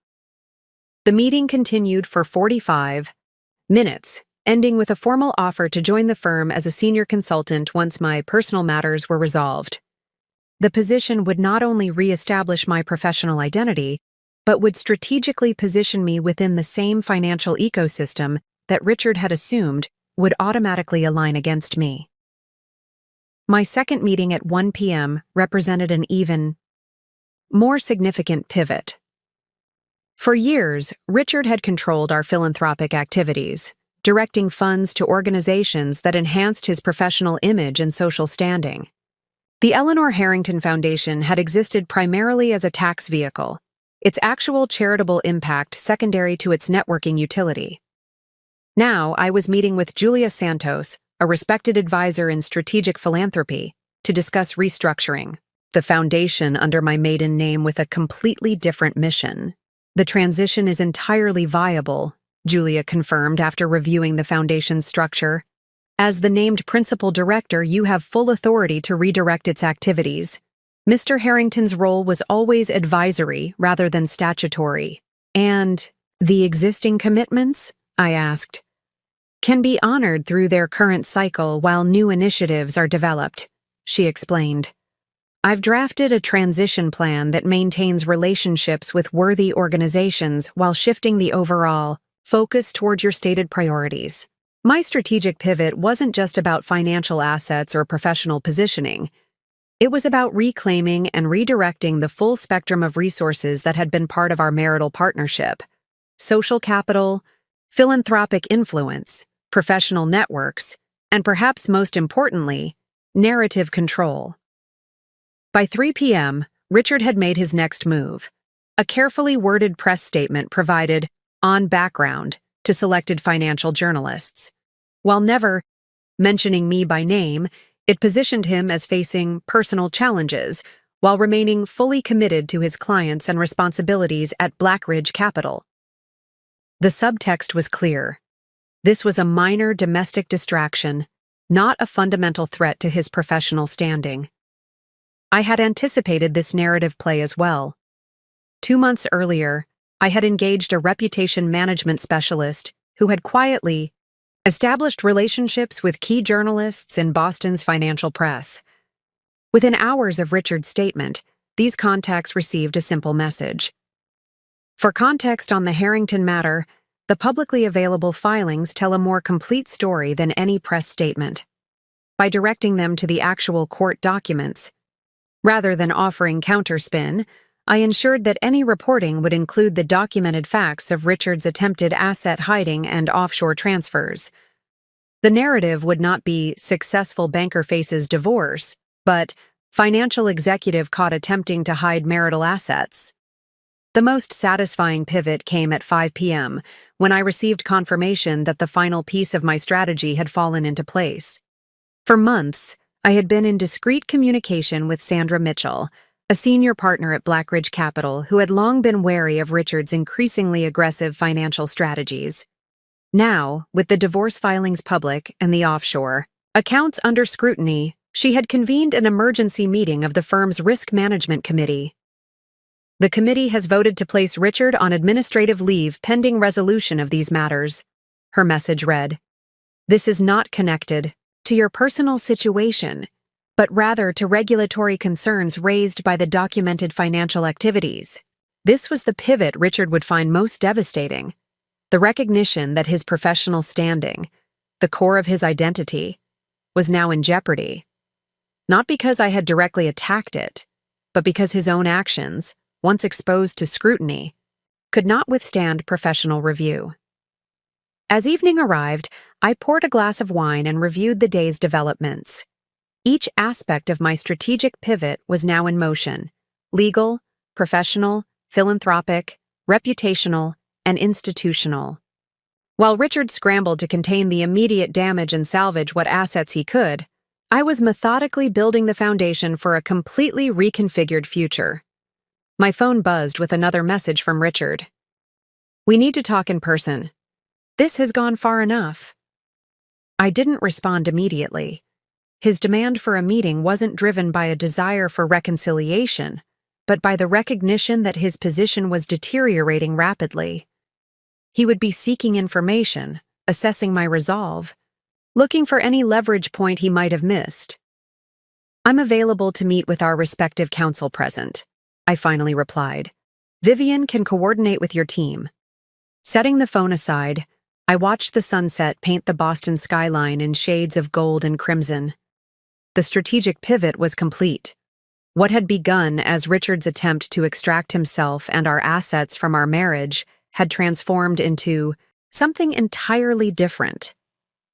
A: The meeting continued for 45 minutes, ending with a formal offer to join the firm as a senior consultant once my personal matters were resolved. The position would not only re-establish my professional identity, but would strategically position me within the same financial ecosystem that Richard had assumed would automatically align against me. My second meeting at 1 p.m. represented an even more significant pivot. For years, Richard had controlled our philanthropic activities, directing funds to organizations that enhanced his professional image and social standing. The Eleanor Harrington Foundation had existed primarily as a tax vehicle, its actual charitable impact secondary to its networking utility. Now, I was meeting with Julia Santos, a respected advisor in strategic philanthropy, to discuss restructuring the foundation under my maiden name with a completely different mission. The transition is entirely viable, Julia confirmed after reviewing the foundation's structure. As the named principal director, you have full authority to redirect its activities. Mr. Harrington's role was always advisory rather than statutory. And the existing commitments? I asked. Can be honored through their current cycle while new initiatives are developed, she explained. I've drafted a transition plan that maintains relationships with worthy organizations while shifting the overall focus toward your stated priorities. My strategic pivot wasn't just about financial assets or professional positioning. It was about reclaiming and redirecting the full spectrum of resources that had been part of our marital partnership: social capital, philanthropic influence, professional networks, and perhaps most importantly, narrative control. By 3 p.m., Richard had made his next move. A carefully worded press statement provided on background to selected financial journalists. While never mentioning me by name, it positioned him as facing personal challenges while remaining fully committed to his clients and responsibilities at Blackridge Capital. The subtext was clear. This was a minor domestic distraction, not a fundamental threat to his professional standing. I had anticipated this narrative play as well. 2 months earlier, I had engaged a reputation management specialist who had quietly established relationships with key journalists in Boston's financial press. Within hours of Richard's statement, these contacts received a simple message. For context on the Harrington matter, the publicly available filings tell a more complete story than any press statement. By directing them to the actual court documents, rather than offering counterspin, I ensured that any reporting would include the documented facts of Richard's attempted asset hiding and offshore transfers. The narrative would not be successful banker faces divorce, but financial executive caught attempting to hide marital assets. The most satisfying pivot came at 5 p.m., when I received confirmation that the final piece of my strategy had fallen into place. For months, I had been in discreet communication with Sandra Mitchell, a senior partner at Blackridge Capital who had long been wary of Richard's increasingly aggressive financial strategies. Now, with the divorce filings public and the offshore accounts under scrutiny, she had convened an emergency meeting of the firm's risk management committee. The committee has voted to place Richard on administrative leave pending resolution of these matters, her message read. This is not connected to your personal situation, but rather to regulatory concerns raised by the documented financial activities. This was the pivot Richard would find most devastating. The recognition that his professional standing, the core of his identity, was now in jeopardy. Not because I had directly attacked it, but because his own actions, once exposed to scrutiny, could not withstand professional review. As evening arrived, I poured a glass of wine and reviewed the day's developments. Each aspect of my strategic pivot was now in motion: legal, professional, philanthropic, reputational, and institutional. While Richard scrambled to contain the immediate damage and salvage what assets he could, I was methodically building the foundation for a completely reconfigured future. My phone buzzed with another message from Richard. We need to talk in person. This has gone far enough. I didn't respond immediately. His demand for a meeting wasn't driven by a desire for reconciliation, but by the recognition that his position was deteriorating rapidly. He would be seeking information, assessing my resolve, looking for any leverage point he might have missed. "I'm available to meet with our respective counsel present," I finally replied. "Vivian can coordinate with your team." Setting the phone aside, I watched the sunset paint the Boston skyline in shades of gold and crimson. The strategic pivot was complete. What had begun as Richard's attempt to extract himself and our assets from our marriage had transformed into something entirely different.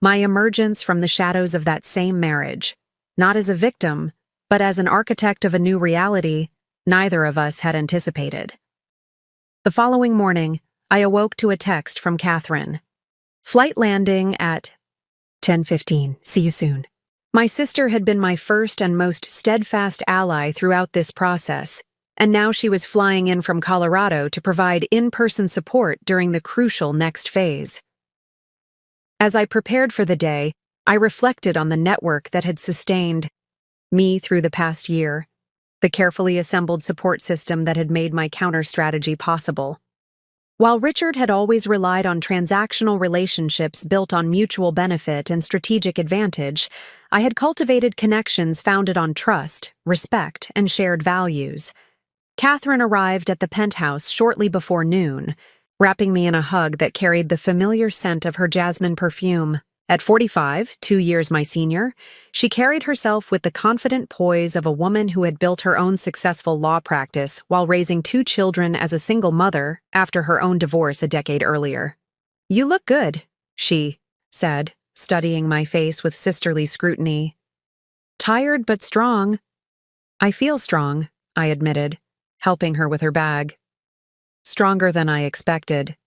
A: My emergence from the shadows of that same marriage, not as a victim, but as an architect of a new reality neither of us had anticipated. The following morning, I awoke to a text from Catherine. "Flight landing at 10:15. See you soon." My sister had been my first and most steadfast ally throughout this process, and now she was flying in from Colorado to provide in-person support during the crucial next phase. As I prepared for the day, I reflected on the network that had sustained me through the past year, the carefully assembled support system that had made my counter-strategy possible. While Richard had always relied on transactional relationships built on mutual benefit and strategic advantage, I had cultivated connections founded on trust, respect, and shared values. Catherine arrived at the penthouse shortly before noon, wrapping me in a hug that carried the familiar scent of her jasmine perfume. At 45, 2 years my senior, she carried herself with the confident poise of a woman who had built her own successful law practice while raising 2 children as a single mother after her own divorce a decade earlier. "You look good," she said, studying my face with sisterly scrutiny. "Tired but strong." "I feel strong," I admitted, helping her with her bag. "Stronger than I expected."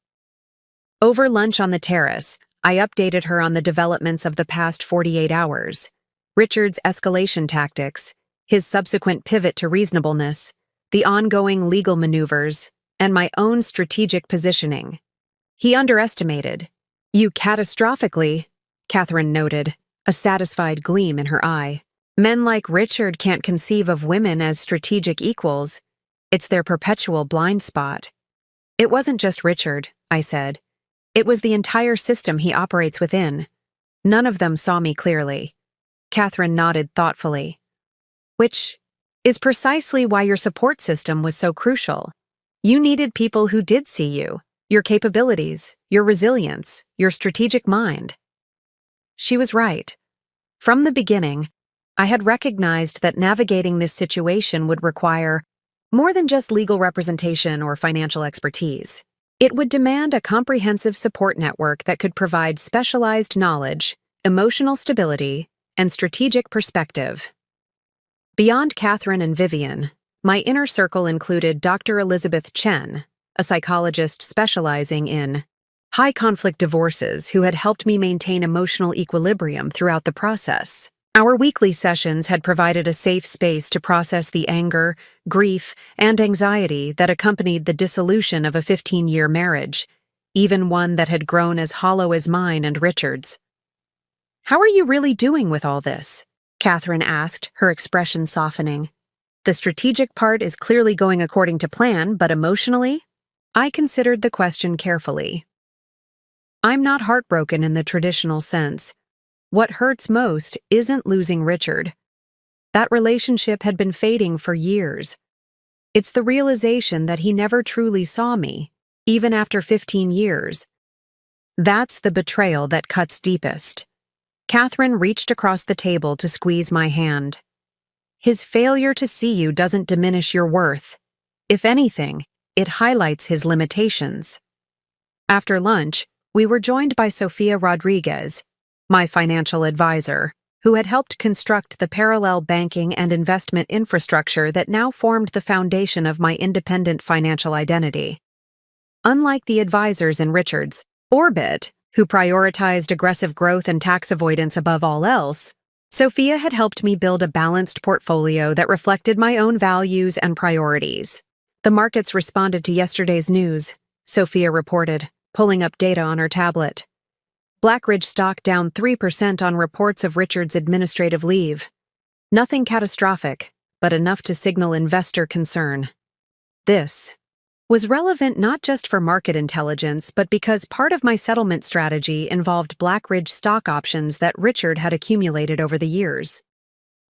A: Over lunch on the terrace, I updated her on the developments of the past 48 hours, Richard's escalation tactics, his subsequent pivot to reasonableness, the ongoing legal maneuvers, and my own strategic positioning. "He underestimated you catastrophically," Catherine noted, a satisfied gleam in her eye. "Men like Richard can't conceive of women as strategic equals. It's their perpetual blind spot." "It wasn't just Richard," I said. "It was the entire system he operates within. None of them saw me clearly." Catherine nodded thoughtfully. "Which is precisely why your support system was so crucial. You needed people who did see you, your capabilities, your resilience, your strategic mind." She was right. From the beginning, I had recognized that navigating this situation would require more than just legal representation or financial expertise. It would demand a comprehensive support network that could provide specialized knowledge, emotional stability, and strategic perspective. Beyond Catherine and Vivian, my inner circle included Dr. Elizabeth Chen, a psychologist specializing in high-conflict divorces who had helped me maintain emotional equilibrium throughout the process. Our weekly sessions had provided a safe space to process the anger, grief, and anxiety that accompanied the dissolution of a 15-year marriage, even one that had grown as hollow as mine and Richard's. "How are you really doing with all this?" Catherine asked, her expression softening. "The strategic part is clearly going according to plan, but emotionally?" I considered the question carefully. "I'm not heartbroken in the traditional sense. What hurts most isn't losing Richard. That relationship had been fading for years. It's the realization that he never truly saw me, even after 15 years. That's the betrayal that cuts deepest." Catherine reached across the table to squeeze my hand. "His failure to see you doesn't diminish your worth. If anything, it highlights his limitations." After lunch, we were joined by Sofia Rodriguez, my financial advisor, who had helped construct the parallel banking and investment infrastructure that now formed the foundation of my independent financial identity. Unlike the advisors in Richard's orbit, who prioritized aggressive growth and tax avoidance above all else, Sofia had helped me build a balanced portfolio that reflected my own values and priorities. "The markets responded to yesterday's news," Sofia reported, pulling up data on her tablet. Blackridge stock down 3% on reports of Richard's administrative leave. Nothing catastrophic, but enough to signal investor concern. This was relevant not just for market intelligence, but because part of my settlement strategy involved Blackridge stock options that Richard had accumulated over the years.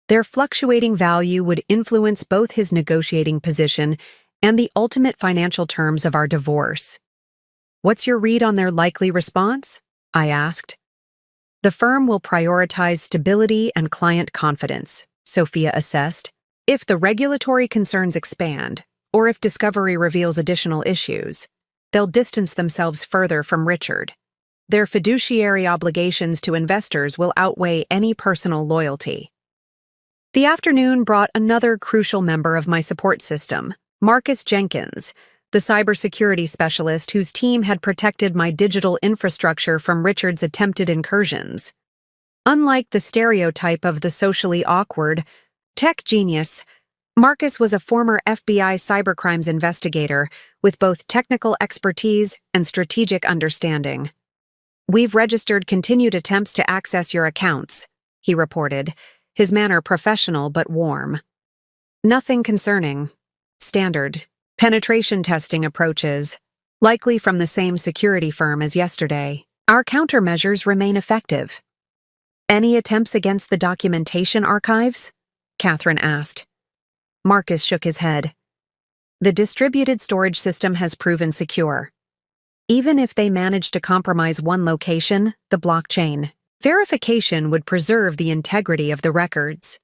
A: Their fluctuating value would influence both his negotiating position and the ultimate financial terms of our divorce. "What's your read on their likely response?" I asked. "The firm will prioritize stability and client confidence," Sophia assessed. "If the regulatory concerns expand, or if discovery reveals additional issues, they'll distance themselves further from Richard. Their fiduciary obligations to investors will outweigh any personal loyalty." The afternoon brought another crucial member of my support system, Marcus Jenkins, the cybersecurity specialist whose team had protected my digital infrastructure from Richard's attempted incursions. Unlike the stereotype of the socially awkward tech genius, Marcus was a former FBI cybercrimes investigator with both technical expertise and strategic understanding. "We've registered continued attempts to access your accounts," he reported, his manner professional but warm. "Nothing concerning. Standard penetration testing approaches, likely from the same security firm as yesterday. Our countermeasures remain effective." "Any attempts against the documentation archives?" Catherine asked. Marcus shook his head. "The distributed storage system has proven secure. Even if they managed to compromise one location, the blockchain, verification would preserve the integrity of the records."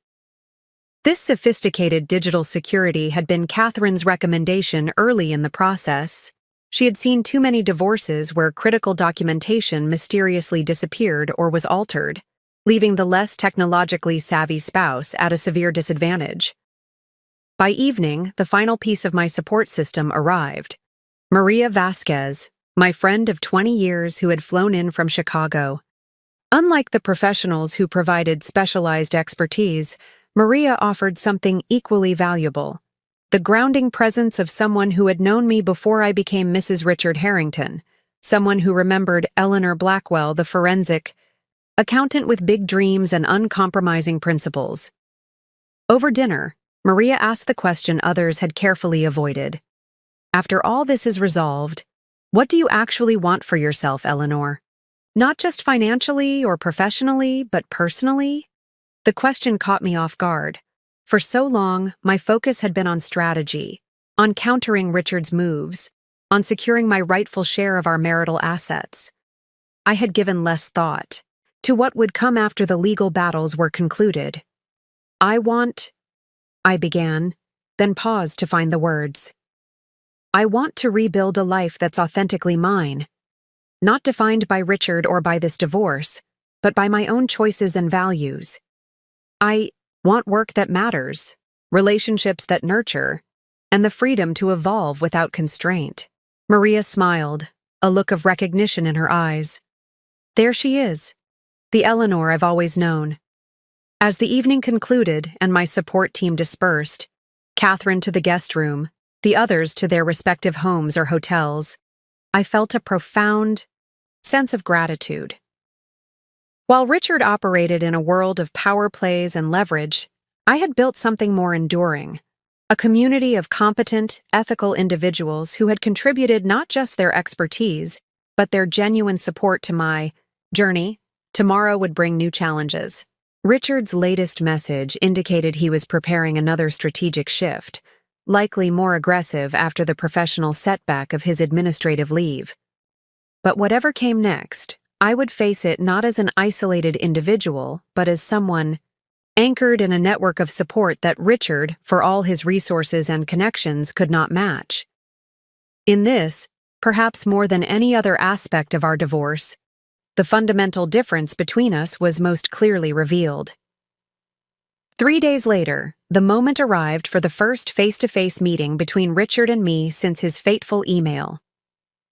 A: This sophisticated digital security had been Catherine's recommendation early in the process. She had seen too many divorces where critical documentation mysteriously disappeared or was altered, leaving the less technologically savvy spouse at a severe disadvantage. By evening, the final piece of my support system arrived. Maria Vasquez, my friend of 20 years who had flown in from Chicago. Unlike the professionals who provided specialized expertise, Maria offered something equally valuable: the grounding presence of someone who had known me before I became Mrs. Richard Harrington, someone who remembered Eleanor Blackwell, the forensic accountant with big dreams and uncompromising principles. Over dinner, Maria asked the question others had carefully avoided. "After all this is resolved, what do you actually want for yourself, Eleanor? Not just financially or professionally, but personally?" The question caught me off guard. For so long, my focus had been on strategy, on countering Richard's moves, on securing my rightful share of our marital assets. I had given less thought to what would come after the legal battles were concluded. I began, then paused to find the words. "I want to rebuild a life that's authentically mine, not defined by Richard or by this divorce, but by my own choices and values. I want work that matters, relationships that nurture, and the freedom to evolve without constraint." Maria smiled, a look of recognition in her eyes. There she is, the Eleanor I've always known. As the evening concluded and my support team dispersed, Catherine to the guest room, the others to their respective homes or hotels, I felt a profound sense of gratitude. While Richard operated in a world of power plays and leverage, I had built something more enduring, a community of competent, ethical individuals who had contributed not just their expertise, but their genuine support to my journey. Tomorrow would bring new challenges. Richard's latest message indicated he was preparing another strategic shift, likely more aggressive after the professional setback of his administrative leave. But whatever came next, I would face it not as an isolated individual, but as someone anchored in a network of support that Richard, for all his resources and connections, could not match. In this, perhaps more than any other aspect of our divorce, the fundamental difference between us was most clearly revealed. 3 days later, the moment arrived for the first face-to-face meeting between Richard and me since his fateful email.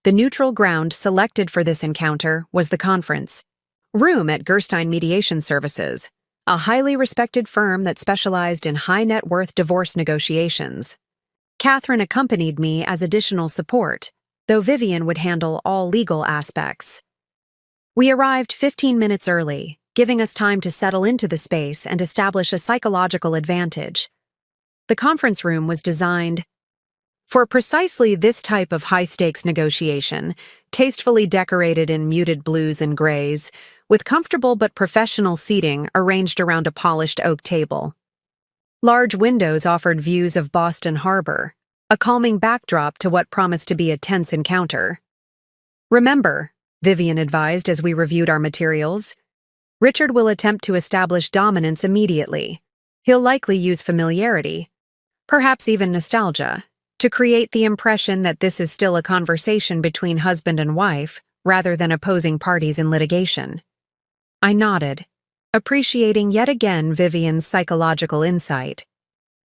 A: The neutral ground selected for this encounter was the conference room at Gerstein Mediation Services, a highly respected firm that specialized in high-net-worth divorce negotiations. Catherine accompanied me as additional support, though Vivian would handle all legal aspects. We arrived 15 minutes early, giving us time to settle into the space and establish a psychological advantage. The conference room was designed for precisely this type of high-stakes negotiation, tastefully decorated in muted blues and grays, with comfortable but professional seating arranged around a polished oak table. Large windows offered views of Boston Harbor, a calming backdrop to what promised to be a tense encounter. "Remember," Vivian advised as we reviewed our materials, "Richard will attempt to establish dominance immediately. He'll likely use familiarity, perhaps even nostalgia, to create the impression that this is still a conversation between husband and wife rather than opposing parties in litigation." I nodded, appreciating yet again Vivian's psychological insight.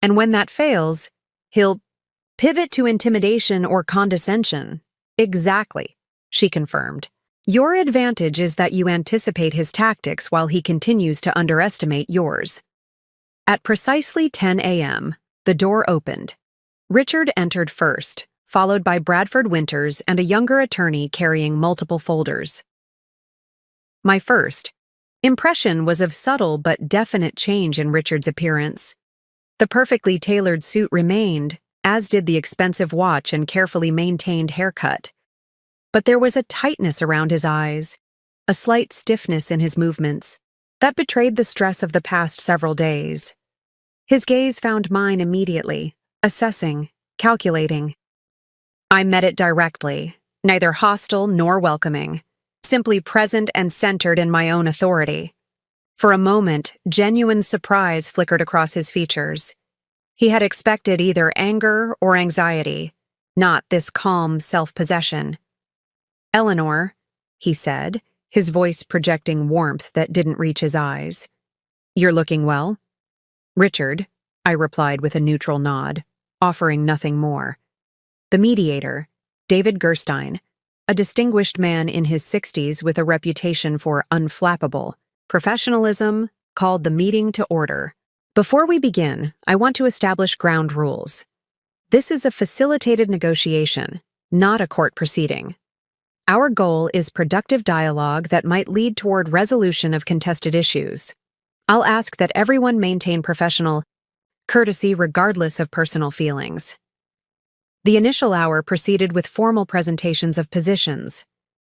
A: "And when that fails, he'll pivot to intimidation or condescension." "Exactly," she confirmed. "Your advantage is that you anticipate his tactics while he continues to underestimate yours." At precisely 10 a.m., the door opened. Richard entered first, followed by Bradford Winters and a younger attorney carrying multiple folders. My first impression was of subtle but definite change in Richard's appearance. The perfectly tailored suit remained, as did the expensive watch and carefully maintained haircut. But there was a tightness around his eyes, a slight stiffness in his movements, that betrayed the stress of the past several days. His gaze found mine immediately, assessing, calculating. I met it directly, neither hostile nor welcoming, simply present and centered in my own authority. For a moment, genuine surprise flickered across his features. He had expected either anger or anxiety, not this calm self-possession. "Eleanor," he said, his voice projecting warmth that didn't reach his eyes. "You're looking well?" "Richard," I replied with a neutral nod, offering nothing more. The mediator, David Gerstein, a distinguished man in his 60s with a reputation for unflappable professionalism, called the meeting to order. "Before we begin, I want to establish ground rules. This is a facilitated negotiation, not a court proceeding. Our goal is productive dialogue that might lead toward resolution of contested issues. I'll ask that everyone maintain professional courtesy regardless of personal feelings." The initial hour proceeded with formal presentations of positions.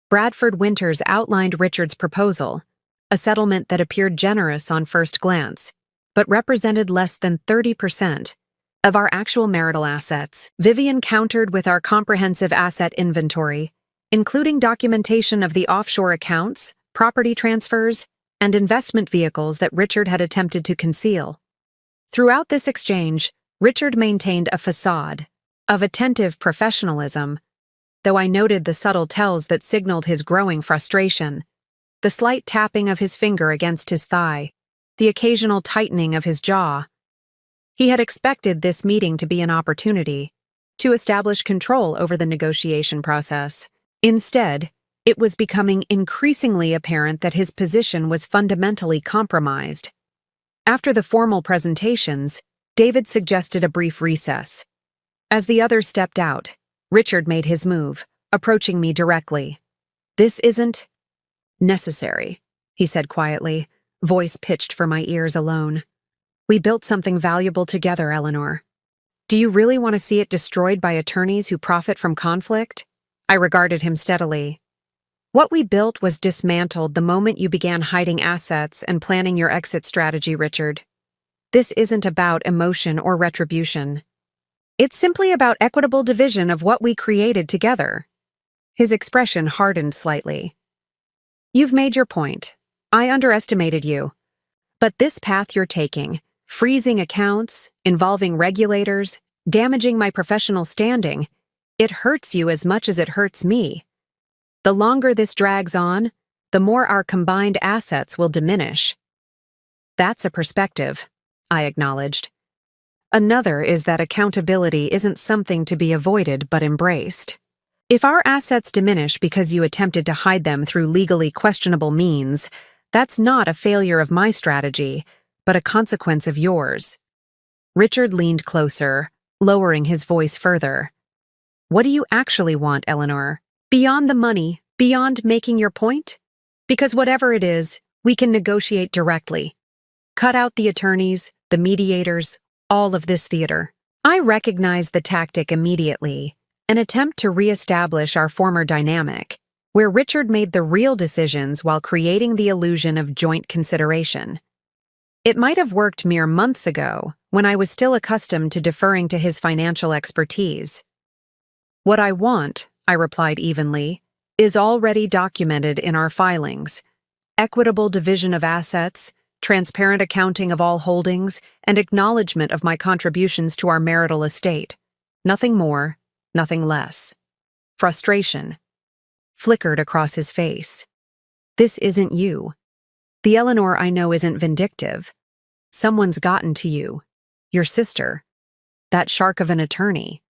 A: Bradford Winters outlined Richard's proposal, a settlement that appeared generous on first glance, but represented less than 30% of our actual marital assets. Vivian countered with our comprehensive asset inventory, including documentation of the offshore accounts, property transfers, and investment vehicles that Richard had attempted to conceal. Throughout this exchange, Richard maintained a facade of attentive professionalism, though I noted the subtle tells that signaled his growing frustration: the slight tapping of his finger against his thigh, the occasional tightening of his jaw. He had expected this meeting to be an opportunity to establish control over the negotiation process. Instead, it was becoming increasingly apparent that his position was fundamentally compromised. After the formal presentations, David suggested a brief recess. As the others stepped out, Richard made his move, approaching me directly. "This isn't necessary," he said quietly, voice pitched for my ears alone. "We built something valuable together, Eleanor. Do you really want to see it destroyed by attorneys who profit from conflict?" I regarded him steadily. "What we built was dismantled the moment you began hiding assets and planning your exit strategy, Richard. This isn't about emotion or retribution. It's simply about equitable division of what we created together." His expression hardened slightly. "You've made your point. I underestimated you. But this path you're taking, freezing accounts, involving regulators, damaging my professional standing, it hurts you as much as it hurts me. The longer this drags on, the more our combined assets will diminish." "That's a perspective," I acknowledged. "Another is that accountability isn't something to be avoided but embraced. If our assets diminish because you attempted to hide them through legally questionable means, that's not a failure of my strategy, but a consequence of yours." Richard leaned closer, lowering his voice further. "What do you actually want, Eleanor? Beyond the money, beyond making your point? Because whatever it is, we can negotiate directly. Cut out the attorneys, the mediators, all of this theater. I recognized the tactic immediately, an attempt to reestablish our former dynamic, where Richard made the real decisions while creating the illusion of joint consideration. It might have worked mere months ago, when I was still accustomed to deferring to his financial expertise. What I want, I replied evenly, is already documented in our filings. Equitable division of assets, transparent accounting of all holdings, and acknowledgement of my contributions to our marital estate. Nothing more, nothing less. Frustration flickered across his face. This isn't you. The Eleanor I know isn't vindictive. Someone's gotten to you. Your sister. That shark of an attorney.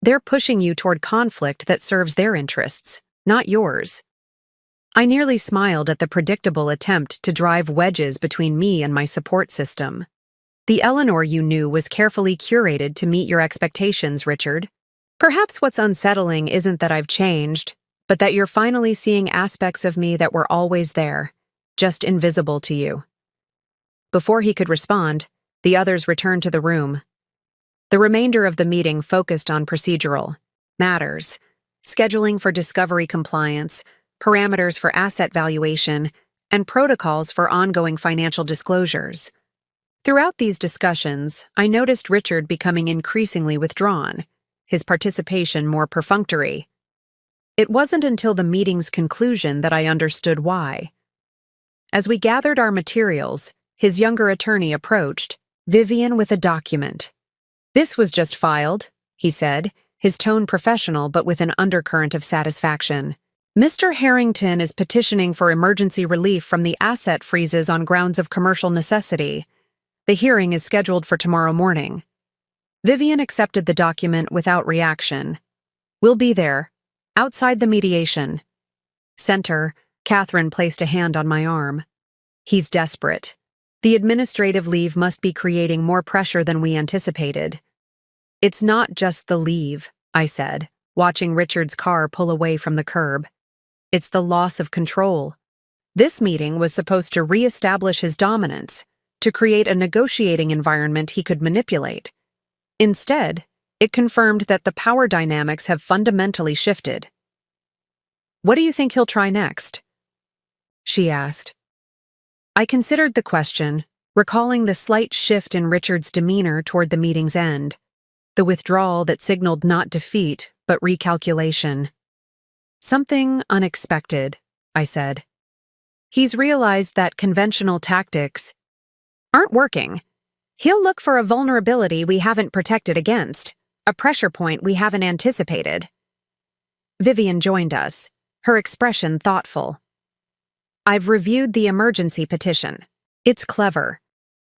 A: They're pushing you toward conflict that serves their interests, not yours. I nearly smiled at the predictable attempt to drive wedges between me and my support system. The Eleanor you knew was carefully curated to meet your expectations, Richard. Perhaps what's unsettling isn't that I've changed, but that you're finally seeing aspects of me that were always there, just invisible to you. Before he could respond, the others returned to the room. The remainder of the meeting focused on procedural matters, scheduling for discovery compliance, parameters for asset valuation, and protocols for ongoing financial disclosures. Throughout these discussions, I noticed Richard becoming increasingly withdrawn, his participation more perfunctory. It wasn't until the meeting's conclusion that I understood why. As we gathered our materials, his younger attorney approached, Vivian with a document. This was just filed, he said, his tone professional but with an undercurrent of satisfaction. Mr. Harrington is petitioning for emergency relief from the asset freezes on grounds of commercial necessity. The hearing is scheduled for tomorrow morning. Vivian accepted the document without reaction. We'll be there. Outside the mediation. Center, Catherine placed a hand on my arm. He's desperate. The administrative leave must be creating more pressure than we anticipated. It's not just the leave, I said, watching Richard's car pull away from the curb. It's the loss of control. This meeting was supposed to re-establish his dominance, to create a negotiating environment he could manipulate. Instead, it confirmed that the power dynamics have fundamentally shifted. What do you think he'll try next? She asked. I considered the question, recalling the slight shift in Richard's demeanor toward the meeting's end, the withdrawal that signaled not defeat, but recalculation. Something unexpected, I said. He's realized that conventional tactics aren't working. He'll look for a vulnerability we haven't protected against, a pressure point we haven't anticipated. Vivian joined us, her expression thoughtful. I've reviewed the emergency petition. It's clever,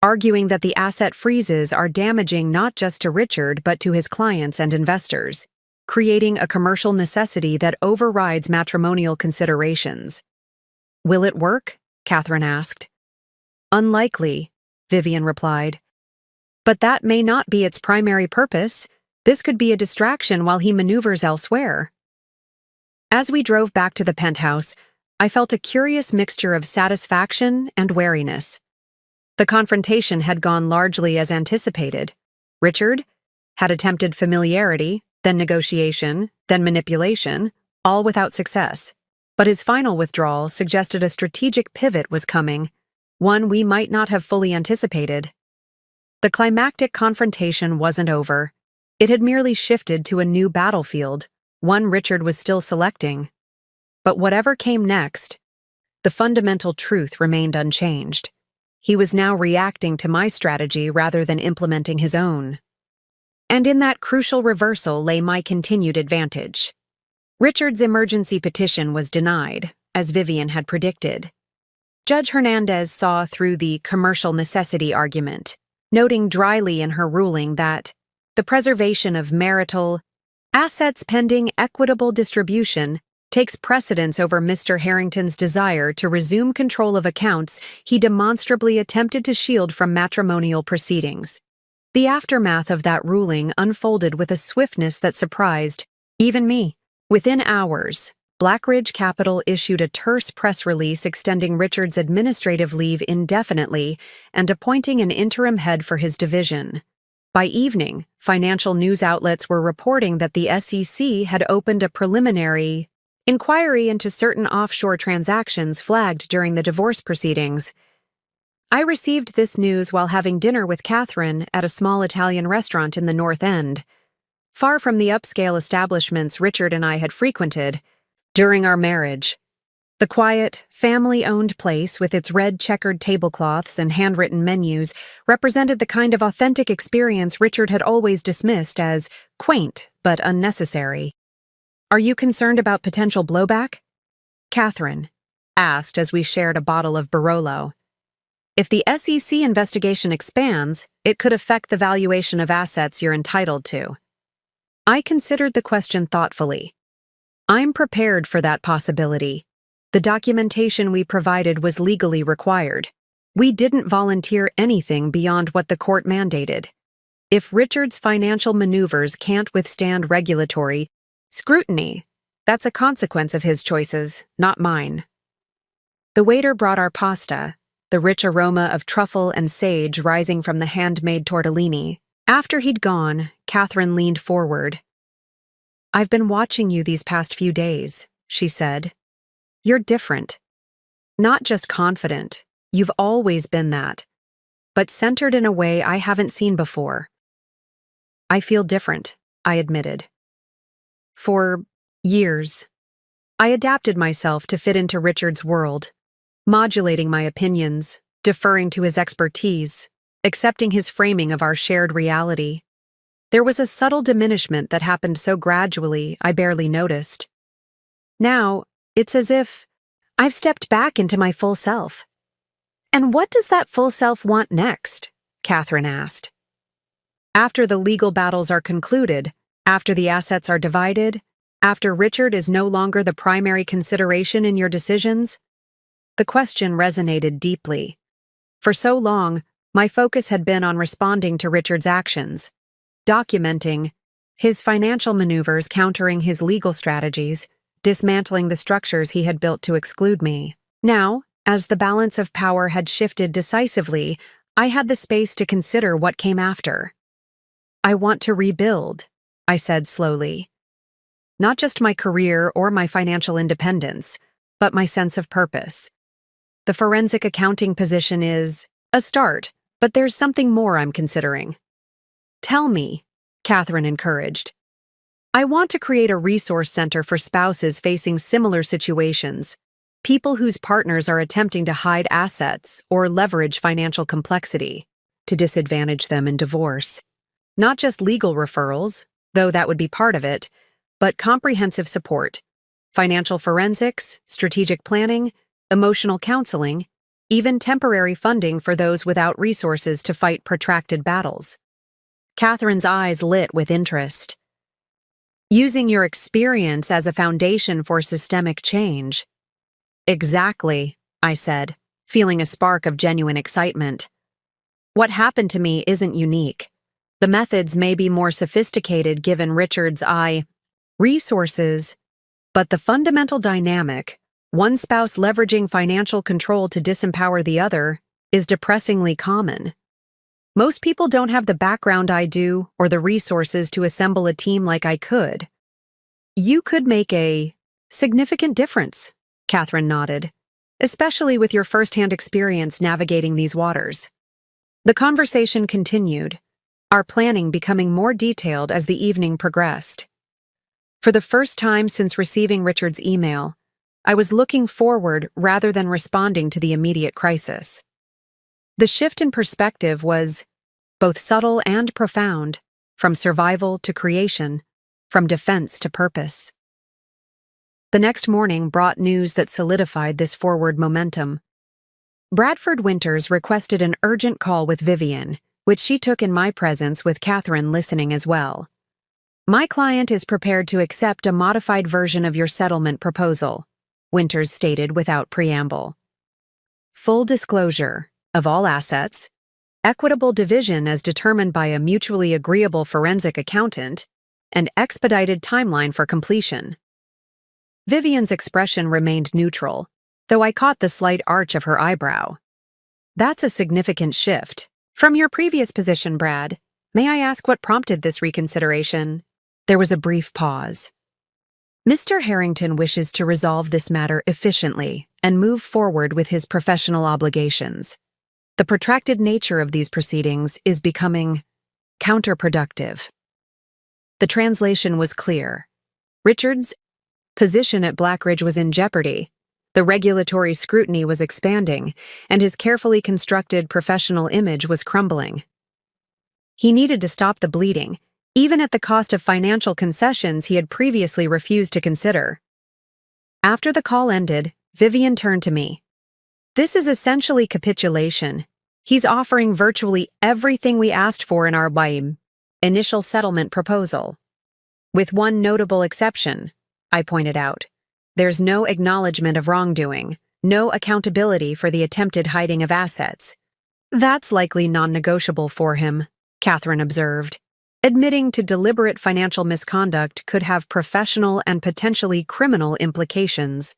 A: arguing that the asset freezes are damaging not just to Richard but to his clients and investors, creating a commercial necessity that overrides matrimonial considerations. Will it work? Catherine asked. Unlikely, Vivian replied. But that may not be its primary purpose. This could be a distraction while he maneuvers elsewhere. As we drove back to the penthouse, I felt a curious mixture of satisfaction and wariness. The confrontation had gone largely as anticipated. Richard had attempted familiarity, then negotiation, then manipulation, all without success. But his final withdrawal suggested a strategic pivot was coming, one we might not have fully anticipated. The climactic confrontation wasn't over. It had merely shifted to a new battlefield, one Richard was still selecting. But whatever came next, the fundamental truth remained unchanged. He was now reacting to my strategy rather than implementing his own. And in that crucial reversal lay my continued advantage. Richard's emergency petition was denied, as Vivian had predicted. Judge Hernandez saw through the commercial necessity argument, noting dryly in her ruling that the preservation of marital assets pending equitable distribution takes precedence over Mr. Harrington's desire to resume control of accounts he demonstrably attempted to shield from matrimonial proceedings. The aftermath of that ruling unfolded with a swiftness that surprised even me. Within hours, Blackridge Capital issued a terse press release extending Richard's administrative leave indefinitely and appointing an interim head for his division. By evening, financial news outlets were reporting that the SEC had opened a preliminary inquiry into certain offshore transactions flagged during the divorce proceedings. I received this news while having dinner with Catherine at a small Italian restaurant in the North End, far from the upscale establishments Richard and I had frequented during our marriage. The quiet, family-owned place with its red checkered tablecloths and handwritten menus represented the kind of authentic experience Richard had always dismissed as quaint but unnecessary. "Are you concerned about potential blowback?" Catherine asked as we shared a bottle of Barolo. "If the SEC investigation expands, it could affect the valuation of assets you're entitled to." I considered the question thoughtfully. I'm prepared for that possibility. The documentation we provided was legally required. We didn't volunteer anything beyond what the court mandated. If Richard's financial maneuvers can't withstand regulatory scrutiny, that's a consequence of his choices, not mine. The waiter brought our pasta, the rich aroma of truffle and sage rising from the handmade tortellini. After he'd gone, Catherine leaned forward. "I've been watching you these past few days," she said. "You're different. Not just confident, you've always been that, but centered in a way I haven't seen before." "I feel different," I admitted. For years, I adapted myself to fit into Richard's world, modulating my opinions, deferring to his expertise, accepting his framing of our shared reality. There was a subtle diminishment that happened so gradually I barely noticed. Now, it's as if I've stepped back into my full self. "And what does that full self want next?" Catherine asked. "After the legal battles are concluded, after the assets are divided, after Richard is no longer the primary consideration in your decisions?" The question resonated deeply. For so long, my focus had been on responding to Richard's actions, documenting his financial maneuvers, countering his legal strategies, dismantling the structures he had built to exclude me. Now, as the balance of power had shifted decisively, I had the space to consider what came after. "I want to rebuild," I said slowly. "Not just my career or my financial independence, but my sense of purpose. The forensic accounting position is a start, but there's something more I'm considering." "Tell me," Catherine encouraged. "I want to create a resource center for spouses facing similar situations, people whose partners are attempting to hide assets or leverage financial complexity to disadvantage them in divorce. Not just legal referrals, though that would be part of it, but comprehensive support, financial forensics, strategic planning, emotional counseling, even temporary funding for those without resources to fight protracted battles." Catherine's eyes lit with interest. "Using your experience as a foundation for systemic change." "Exactly," I said, feeling a spark of genuine excitement. "What happened to me isn't unique. The methods may be more sophisticated given Richard's resources, but the fundamental dynamic, one spouse leveraging financial control to disempower the other, is depressingly common. Most people don't have the background I do or the resources to assemble a team like I could." "You could make a significant difference," Catherine nodded, "especially with your firsthand experience navigating these waters." The conversation continued, our planning becoming more detailed as the evening progressed. For the first time since receiving Richard's email, I was looking forward rather than responding to the immediate crisis. The shift in perspective was both subtle and profound, from survival to creation, from defense to purpose. The next morning brought news that solidified this forward momentum. Bradford Winters requested an urgent call with Vivian, which she took in my presence with Catherine listening as well. "My client is prepared to accept a modified version of your settlement proposal," Winters stated without preamble. "Full disclosure of all assets, equitable division as determined by a mutually agreeable forensic accountant, and expedited timeline for completion." Vivian's expression remained neutral, though I caught the slight arch of her eyebrow. That's a significant shift. From your previous position, Brad, may I ask what prompted this reconsideration? There was a brief pause. Mr. Harrington wishes to resolve this matter efficiently and move forward with his professional obligations. The protracted nature of these proceedings is becoming counterproductive. The translation was clear. Richard's position at Blackridge was in jeopardy. The regulatory scrutiny was expanding, and his carefully constructed professional image was crumbling. He needed to stop the bleeding, even at the cost of financial concessions he had previously refused to consider. After the call ended, Vivian turned to me. This is essentially capitulation. He's offering virtually everything we asked for in our initial settlement proposal. With one notable exception, I pointed out. There's no acknowledgement of wrongdoing, no accountability for the attempted hiding of assets. That's likely non-negotiable for him, Catherine observed. Admitting to deliberate financial misconduct could have professional and potentially criminal implications.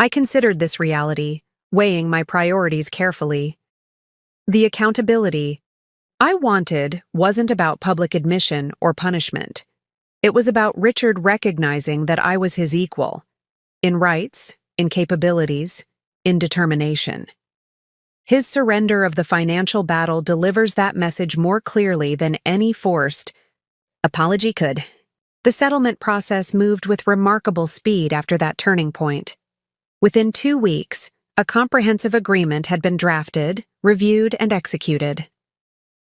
A: I considered this reality, weighing my priorities carefully. The accountability I wanted wasn't about public admission or punishment. It was about Richard recognizing that I was his equal, in rights, in capabilities, in determination. His surrender of the financial battle delivers that message more clearly than any forced apology could. The settlement process moved with remarkable speed after that turning point. Within 2 weeks, a comprehensive agreement had been drafted, reviewed, and executed.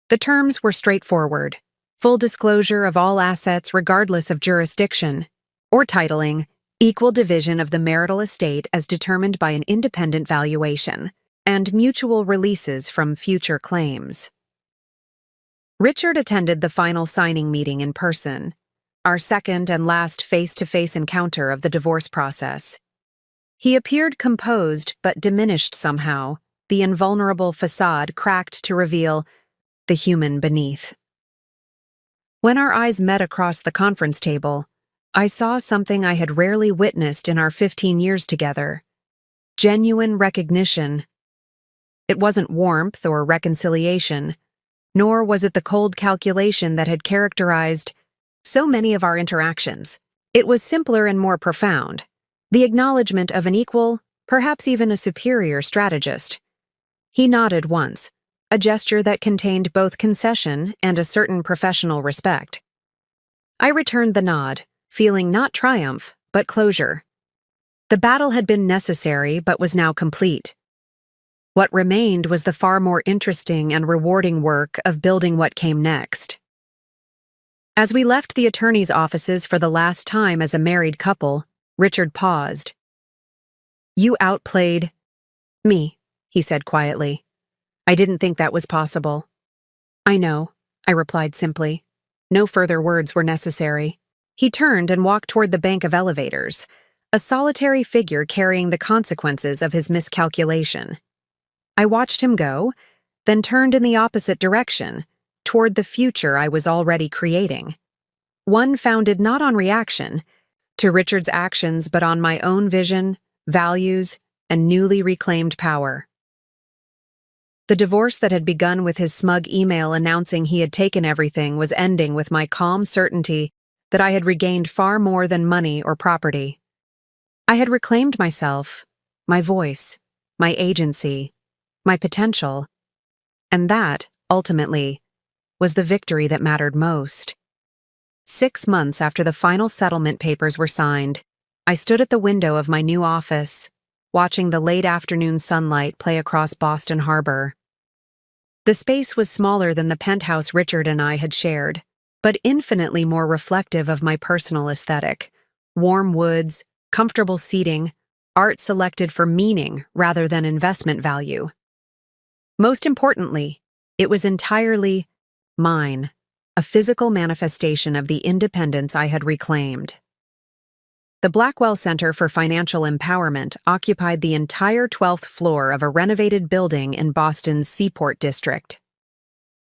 A: The terms were straightforward. Full disclosure of all assets regardless of jurisdiction, or titling, equal division of the marital estate as determined by an independent valuation, and mutual releases from future claims. Richard attended the final signing meeting in person, our second and last face-to-face encounter of the divorce process. He appeared composed but diminished somehow, the invulnerable facade cracked to reveal the human beneath. When our eyes met across the conference table, I saw something I had rarely witnessed in our 15 years together. Genuine recognition. It wasn't warmth or reconciliation, nor was it the cold calculation that had characterized so many of our interactions. It was simpler and more profound, the acknowledgement of an equal, perhaps even a superior strategist. He nodded once, a gesture that contained both concession and a certain professional respect. I returned the nod, feeling not triumph, but closure. The battle had been necessary but was now complete. What remained was the far more interesting and rewarding work of building what came next. As we left the attorney's offices for the last time as a married couple, Richard paused. "You outplayed me," he said quietly. "I didn't think that was possible." "I know," I replied simply. No further words were necessary. He turned and walked toward the bank of elevators, a solitary figure carrying the consequences of his miscalculation. I watched him go, then turned in the opposite direction, toward the future I was already creating. One founded not on reaction to Richard's actions but on my own vision, values, and newly reclaimed power. The divorce that had begun with his smug email announcing he had taken everything was ending with my calm certainty that I had regained far more than money or property. I had reclaimed myself, my voice, my agency, my potential, and that, ultimately, was the victory that mattered most. 6 months after the final settlement papers were signed, I stood at the window of my new office, watching the late afternoon sunlight play across Boston Harbor. The space was smaller than the penthouse Richard and I had shared, but infinitely more reflective of my personal aesthetic. Warm woods, comfortable seating, art selected for meaning rather than investment value. Most importantly, it was entirely mine, a physical manifestation of the independence I had reclaimed. The Blackwell Center for Financial Empowerment occupied the entire 12th floor of a renovated building in Boston's Seaport District.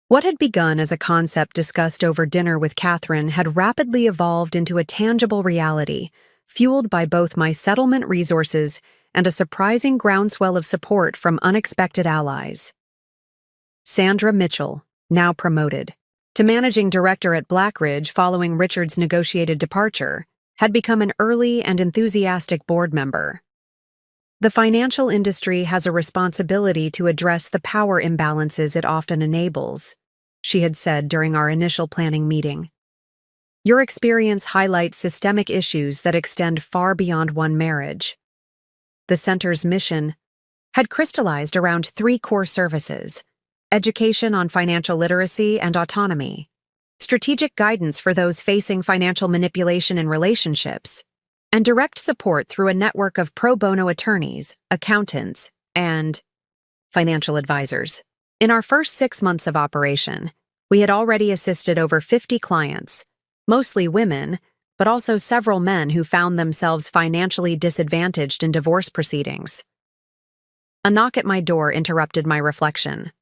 A: What had begun as a concept discussed over dinner with Catherine had rapidly evolved into a tangible reality, fueled by both my settlement resources and a surprising groundswell of support from unexpected allies. Sandra Mitchell, now promoted to managing director at Blackridge following Richard's negotiated departure, had become an early and enthusiastic board member. The financial industry has a responsibility to address the power imbalances it often enables, she had said during our initial planning meeting. Your experience highlights systemic issues that extend far beyond one marriage. The center's mission had crystallized around 3 core services: education on financial literacy and autonomy, strategic guidance for those facing financial manipulation in relationships, and direct support through a network of pro bono attorneys, accountants, and financial advisors. In our first 6 months of operation, we had already assisted over 50 clients, mostly women, but also several men who found themselves financially disadvantaged in divorce proceedings. A knock at my door interrupted my reflection.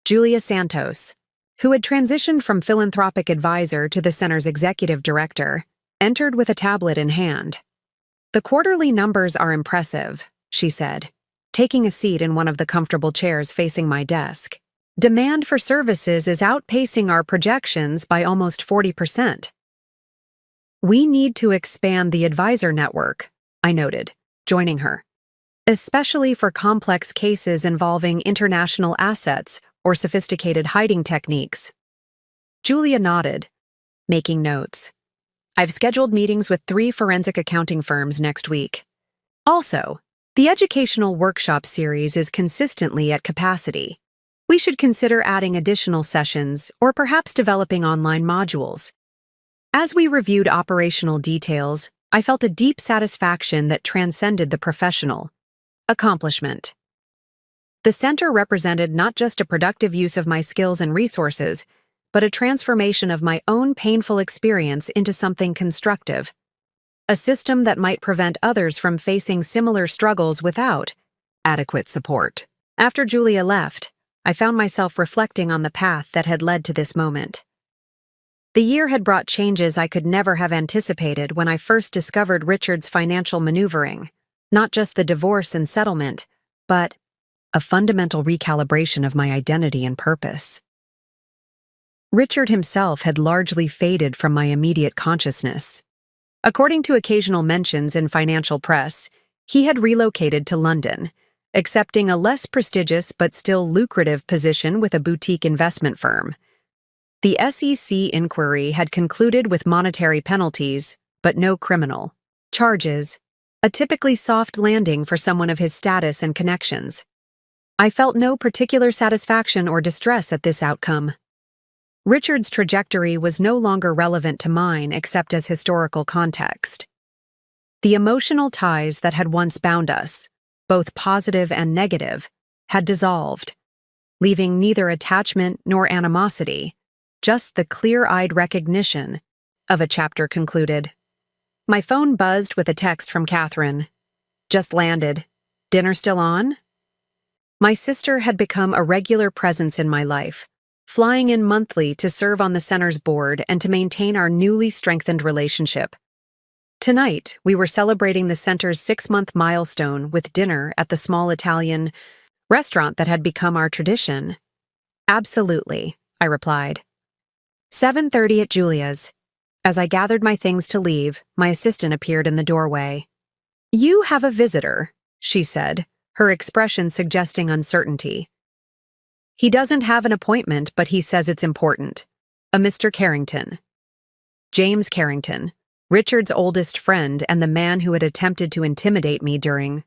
A: Julia Santos, who had transitioned from philanthropic advisor to the center's executive director, entered with a tablet in hand. "The quarterly numbers are impressive," she said, taking a seat in one of the comfortable chairs facing my desk. "Demand for services is outpacing our projections by almost 40%. "We need to expand the advisor network," I noted, joining her, "especially for complex cases involving international assets or sophisticated hiding techniques." Julia nodded, making notes. "I've scheduled meetings with 3 forensic accounting firms next week. Also, the educational workshop series is consistently at capacity. We should consider adding additional sessions or perhaps developing online modules." As we reviewed operational details, I felt a deep satisfaction that transcended the professional accomplishment. The center represented not just a productive use of my skills and resources, but a transformation of my own painful experience into something constructive, a system that might prevent others from facing similar struggles without adequate support. After Julia left, I found myself reflecting on the path that had led to this moment. The year had brought changes I could never have anticipated when I first discovered Richard's financial maneuvering, not just the divorce and settlement, but a fundamental recalibration of my identity and purpose. Richard himself had largely faded from my immediate consciousness. According to occasional mentions in financial press, he had relocated to London, accepting a less prestigious but still lucrative position with a boutique investment firm. The SEC inquiry had concluded with monetary penalties, but no criminal charges, a typically soft landing for someone of his status and connections. I felt no particular satisfaction or distress at this outcome. Richard's trajectory was no longer relevant to mine except as historical context. The emotional ties that had once bound us, both positive and negative, had dissolved, leaving neither attachment nor animosity, just the clear-eyed recognition of a chapter concluded. My phone buzzed with a text from Catherine. "Just landed. Dinner still on?" My sister had become a regular presence in my life, flying in monthly to serve on the center's board and to maintain our newly strengthened relationship. Tonight, we were celebrating the center's 6-month milestone with dinner at the small Italian restaurant that had become our tradition. "Absolutely," I replied. 7:30 at Julia's. As I gathered my things to leave, my assistant appeared in the doorway. "You have a visitor," she said, her expression suggesting uncertainty. "He doesn't have an appointment, but he says it's important. A Mr. Carrington." James Carrington, Richard's oldest friend and the man who had attempted to intimidate me during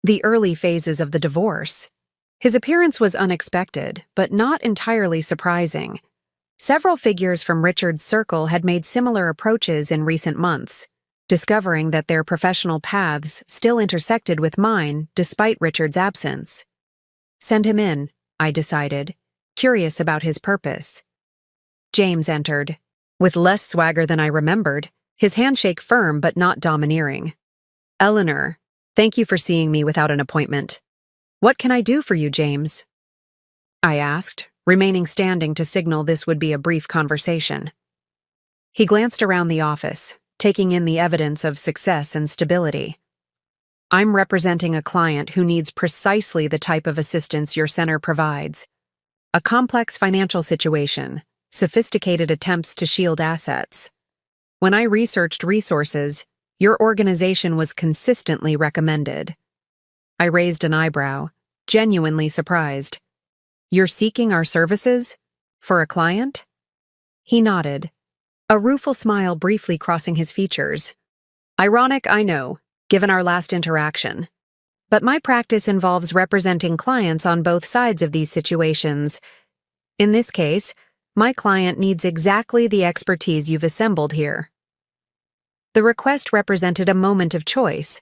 A: the early phases of the divorce. His appearance was unexpected, but not entirely surprising. Several figures from Richard's circle had made similar approaches in recent months, discovering that their professional paths still intersected with mine despite Richard's absence. Send him in, I decided, curious about his purpose. James entered, with less swagger than I remembered, his handshake firm but not domineering. "Eleanor, thank you for seeing me without an appointment. What can I do for you, James?" I asked, remaining standing to signal this would be a brief conversation. He glanced around the office, taking in the evidence of success and stability. I'm representing a client who needs precisely the type of assistance your center provides. A complex financial situation, sophisticated attempts to shield assets. When I researched resources, your organization was consistently recommended. I raised an eyebrow, genuinely surprised. You're seeking our services? For a client? He nodded, a rueful smile briefly crossing his features. Ironic, I know, given our last interaction. But my practice involves representing clients on both sides of these situations. In this case, my client needs exactly the expertise you've assembled here. The request represented a moment of choice,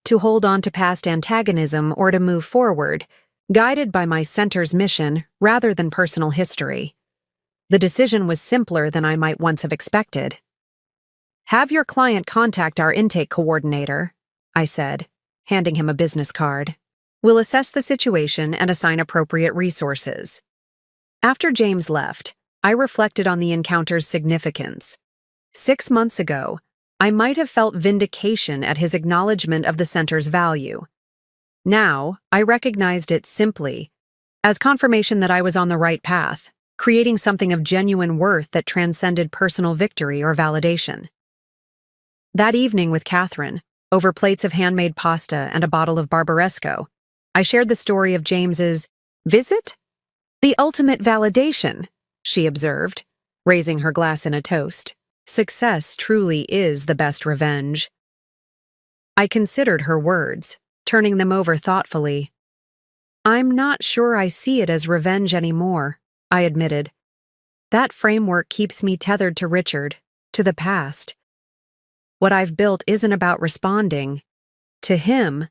A: to hold on to past antagonism or to move forward, guided by my center's mission rather than personal history. The decision was simpler than I might once have expected. Have your client contact our intake coordinator, I said, handing him a business card. We'll assess the situation and assign appropriate resources. After James left, I reflected on the encounter's significance. 6 months ago, I might have felt vindication at his acknowledgement of the center's value. Now, I recognized it simply as confirmation that I was on the right path, creating something of genuine worth that transcended personal victory or validation. That evening with Catherine, over plates of handmade pasta and a bottle of Barbaresco, I shared the story of James's visit. The ultimate validation, she observed, raising her glass in a toast. Success truly is the best revenge. I considered her words, turning them over thoughtfully. I'm not sure I see it as revenge anymore, I admitted. That framework keeps me tethered to Richard, to the past. What I've built isn't about responding to him.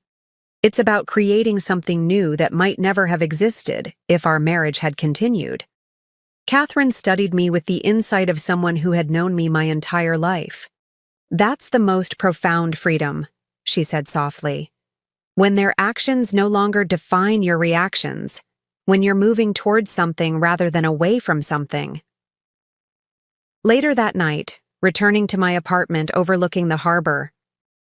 A: It's about creating something new that might never have existed if our marriage had continued. Catherine studied me with the insight of someone who had known me my entire life. That's the most profound freedom, she said softly. When their actions no longer define your reactions, when you're moving towards something rather than away from something. Later that night, returning to my apartment overlooking the harbor,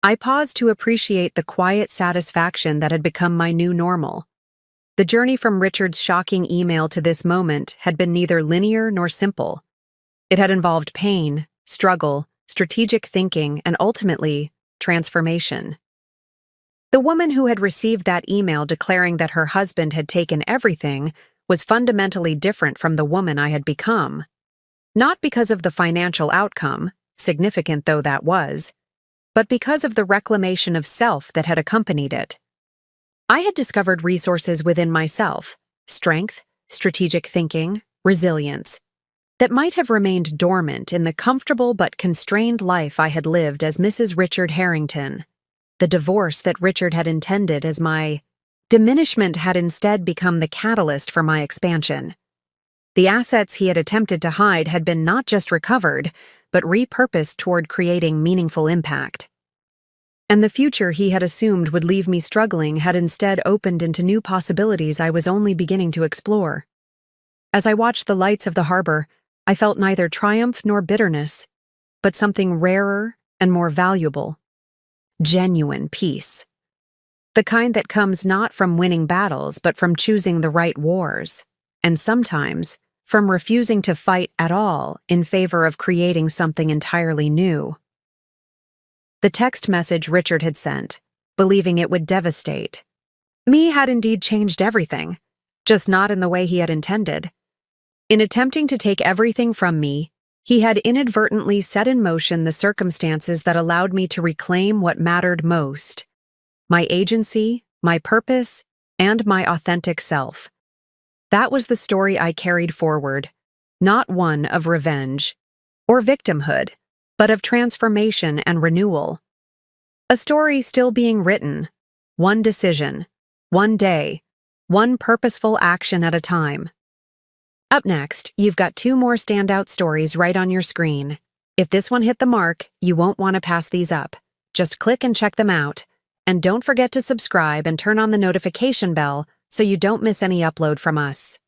A: I paused to appreciate the quiet satisfaction that had become my new normal. The journey from Richard's shocking email to this moment had been neither linear nor simple. It had involved pain, struggle, strategic thinking, and ultimately, transformation. The woman who had received that email declaring that her husband had taken everything was fundamentally different from the woman I had become. Not because of the financial outcome, significant though that was, but because of the reclamation of self that had accompanied it. I had discovered resources within myself, strength, strategic thinking, resilience, that might have remained dormant in the comfortable but constrained life I had lived as Mrs. Richard Harrington. The divorce that Richard had intended as my diminishment had instead become the catalyst for my expansion. The assets he had attempted to hide had been not just recovered, but repurposed toward creating meaningful impact. And the future he had assumed would leave me struggling had instead opened into new possibilities I was only beginning to explore. As I watched the lights of the harbor, I felt neither triumph nor bitterness, but something rarer and more valuable. Genuine peace. The kind that comes not from winning battles, but from choosing the right wars, and sometimes from refusing to fight at all in favor of creating something entirely new. The text message Richard had sent, believing it would devastate me, had indeed changed everything, just not in the way he had intended. In attempting to take everything from me, he had inadvertently set in motion the circumstances that allowed me to reclaim what mattered most: my agency, my purpose, and my authentic self. That was the story I carried forward, not one of revenge or victimhood, but of transformation and renewal. A story still being written, one decision, one day, one purposeful action at a time. Up next, you've got 2 more standout stories right on your screen. If this one hit the mark, you won't want to pass these up. Just click and check them out. And don't forget to subscribe and turn on the notification bell so you don't miss any upload from us.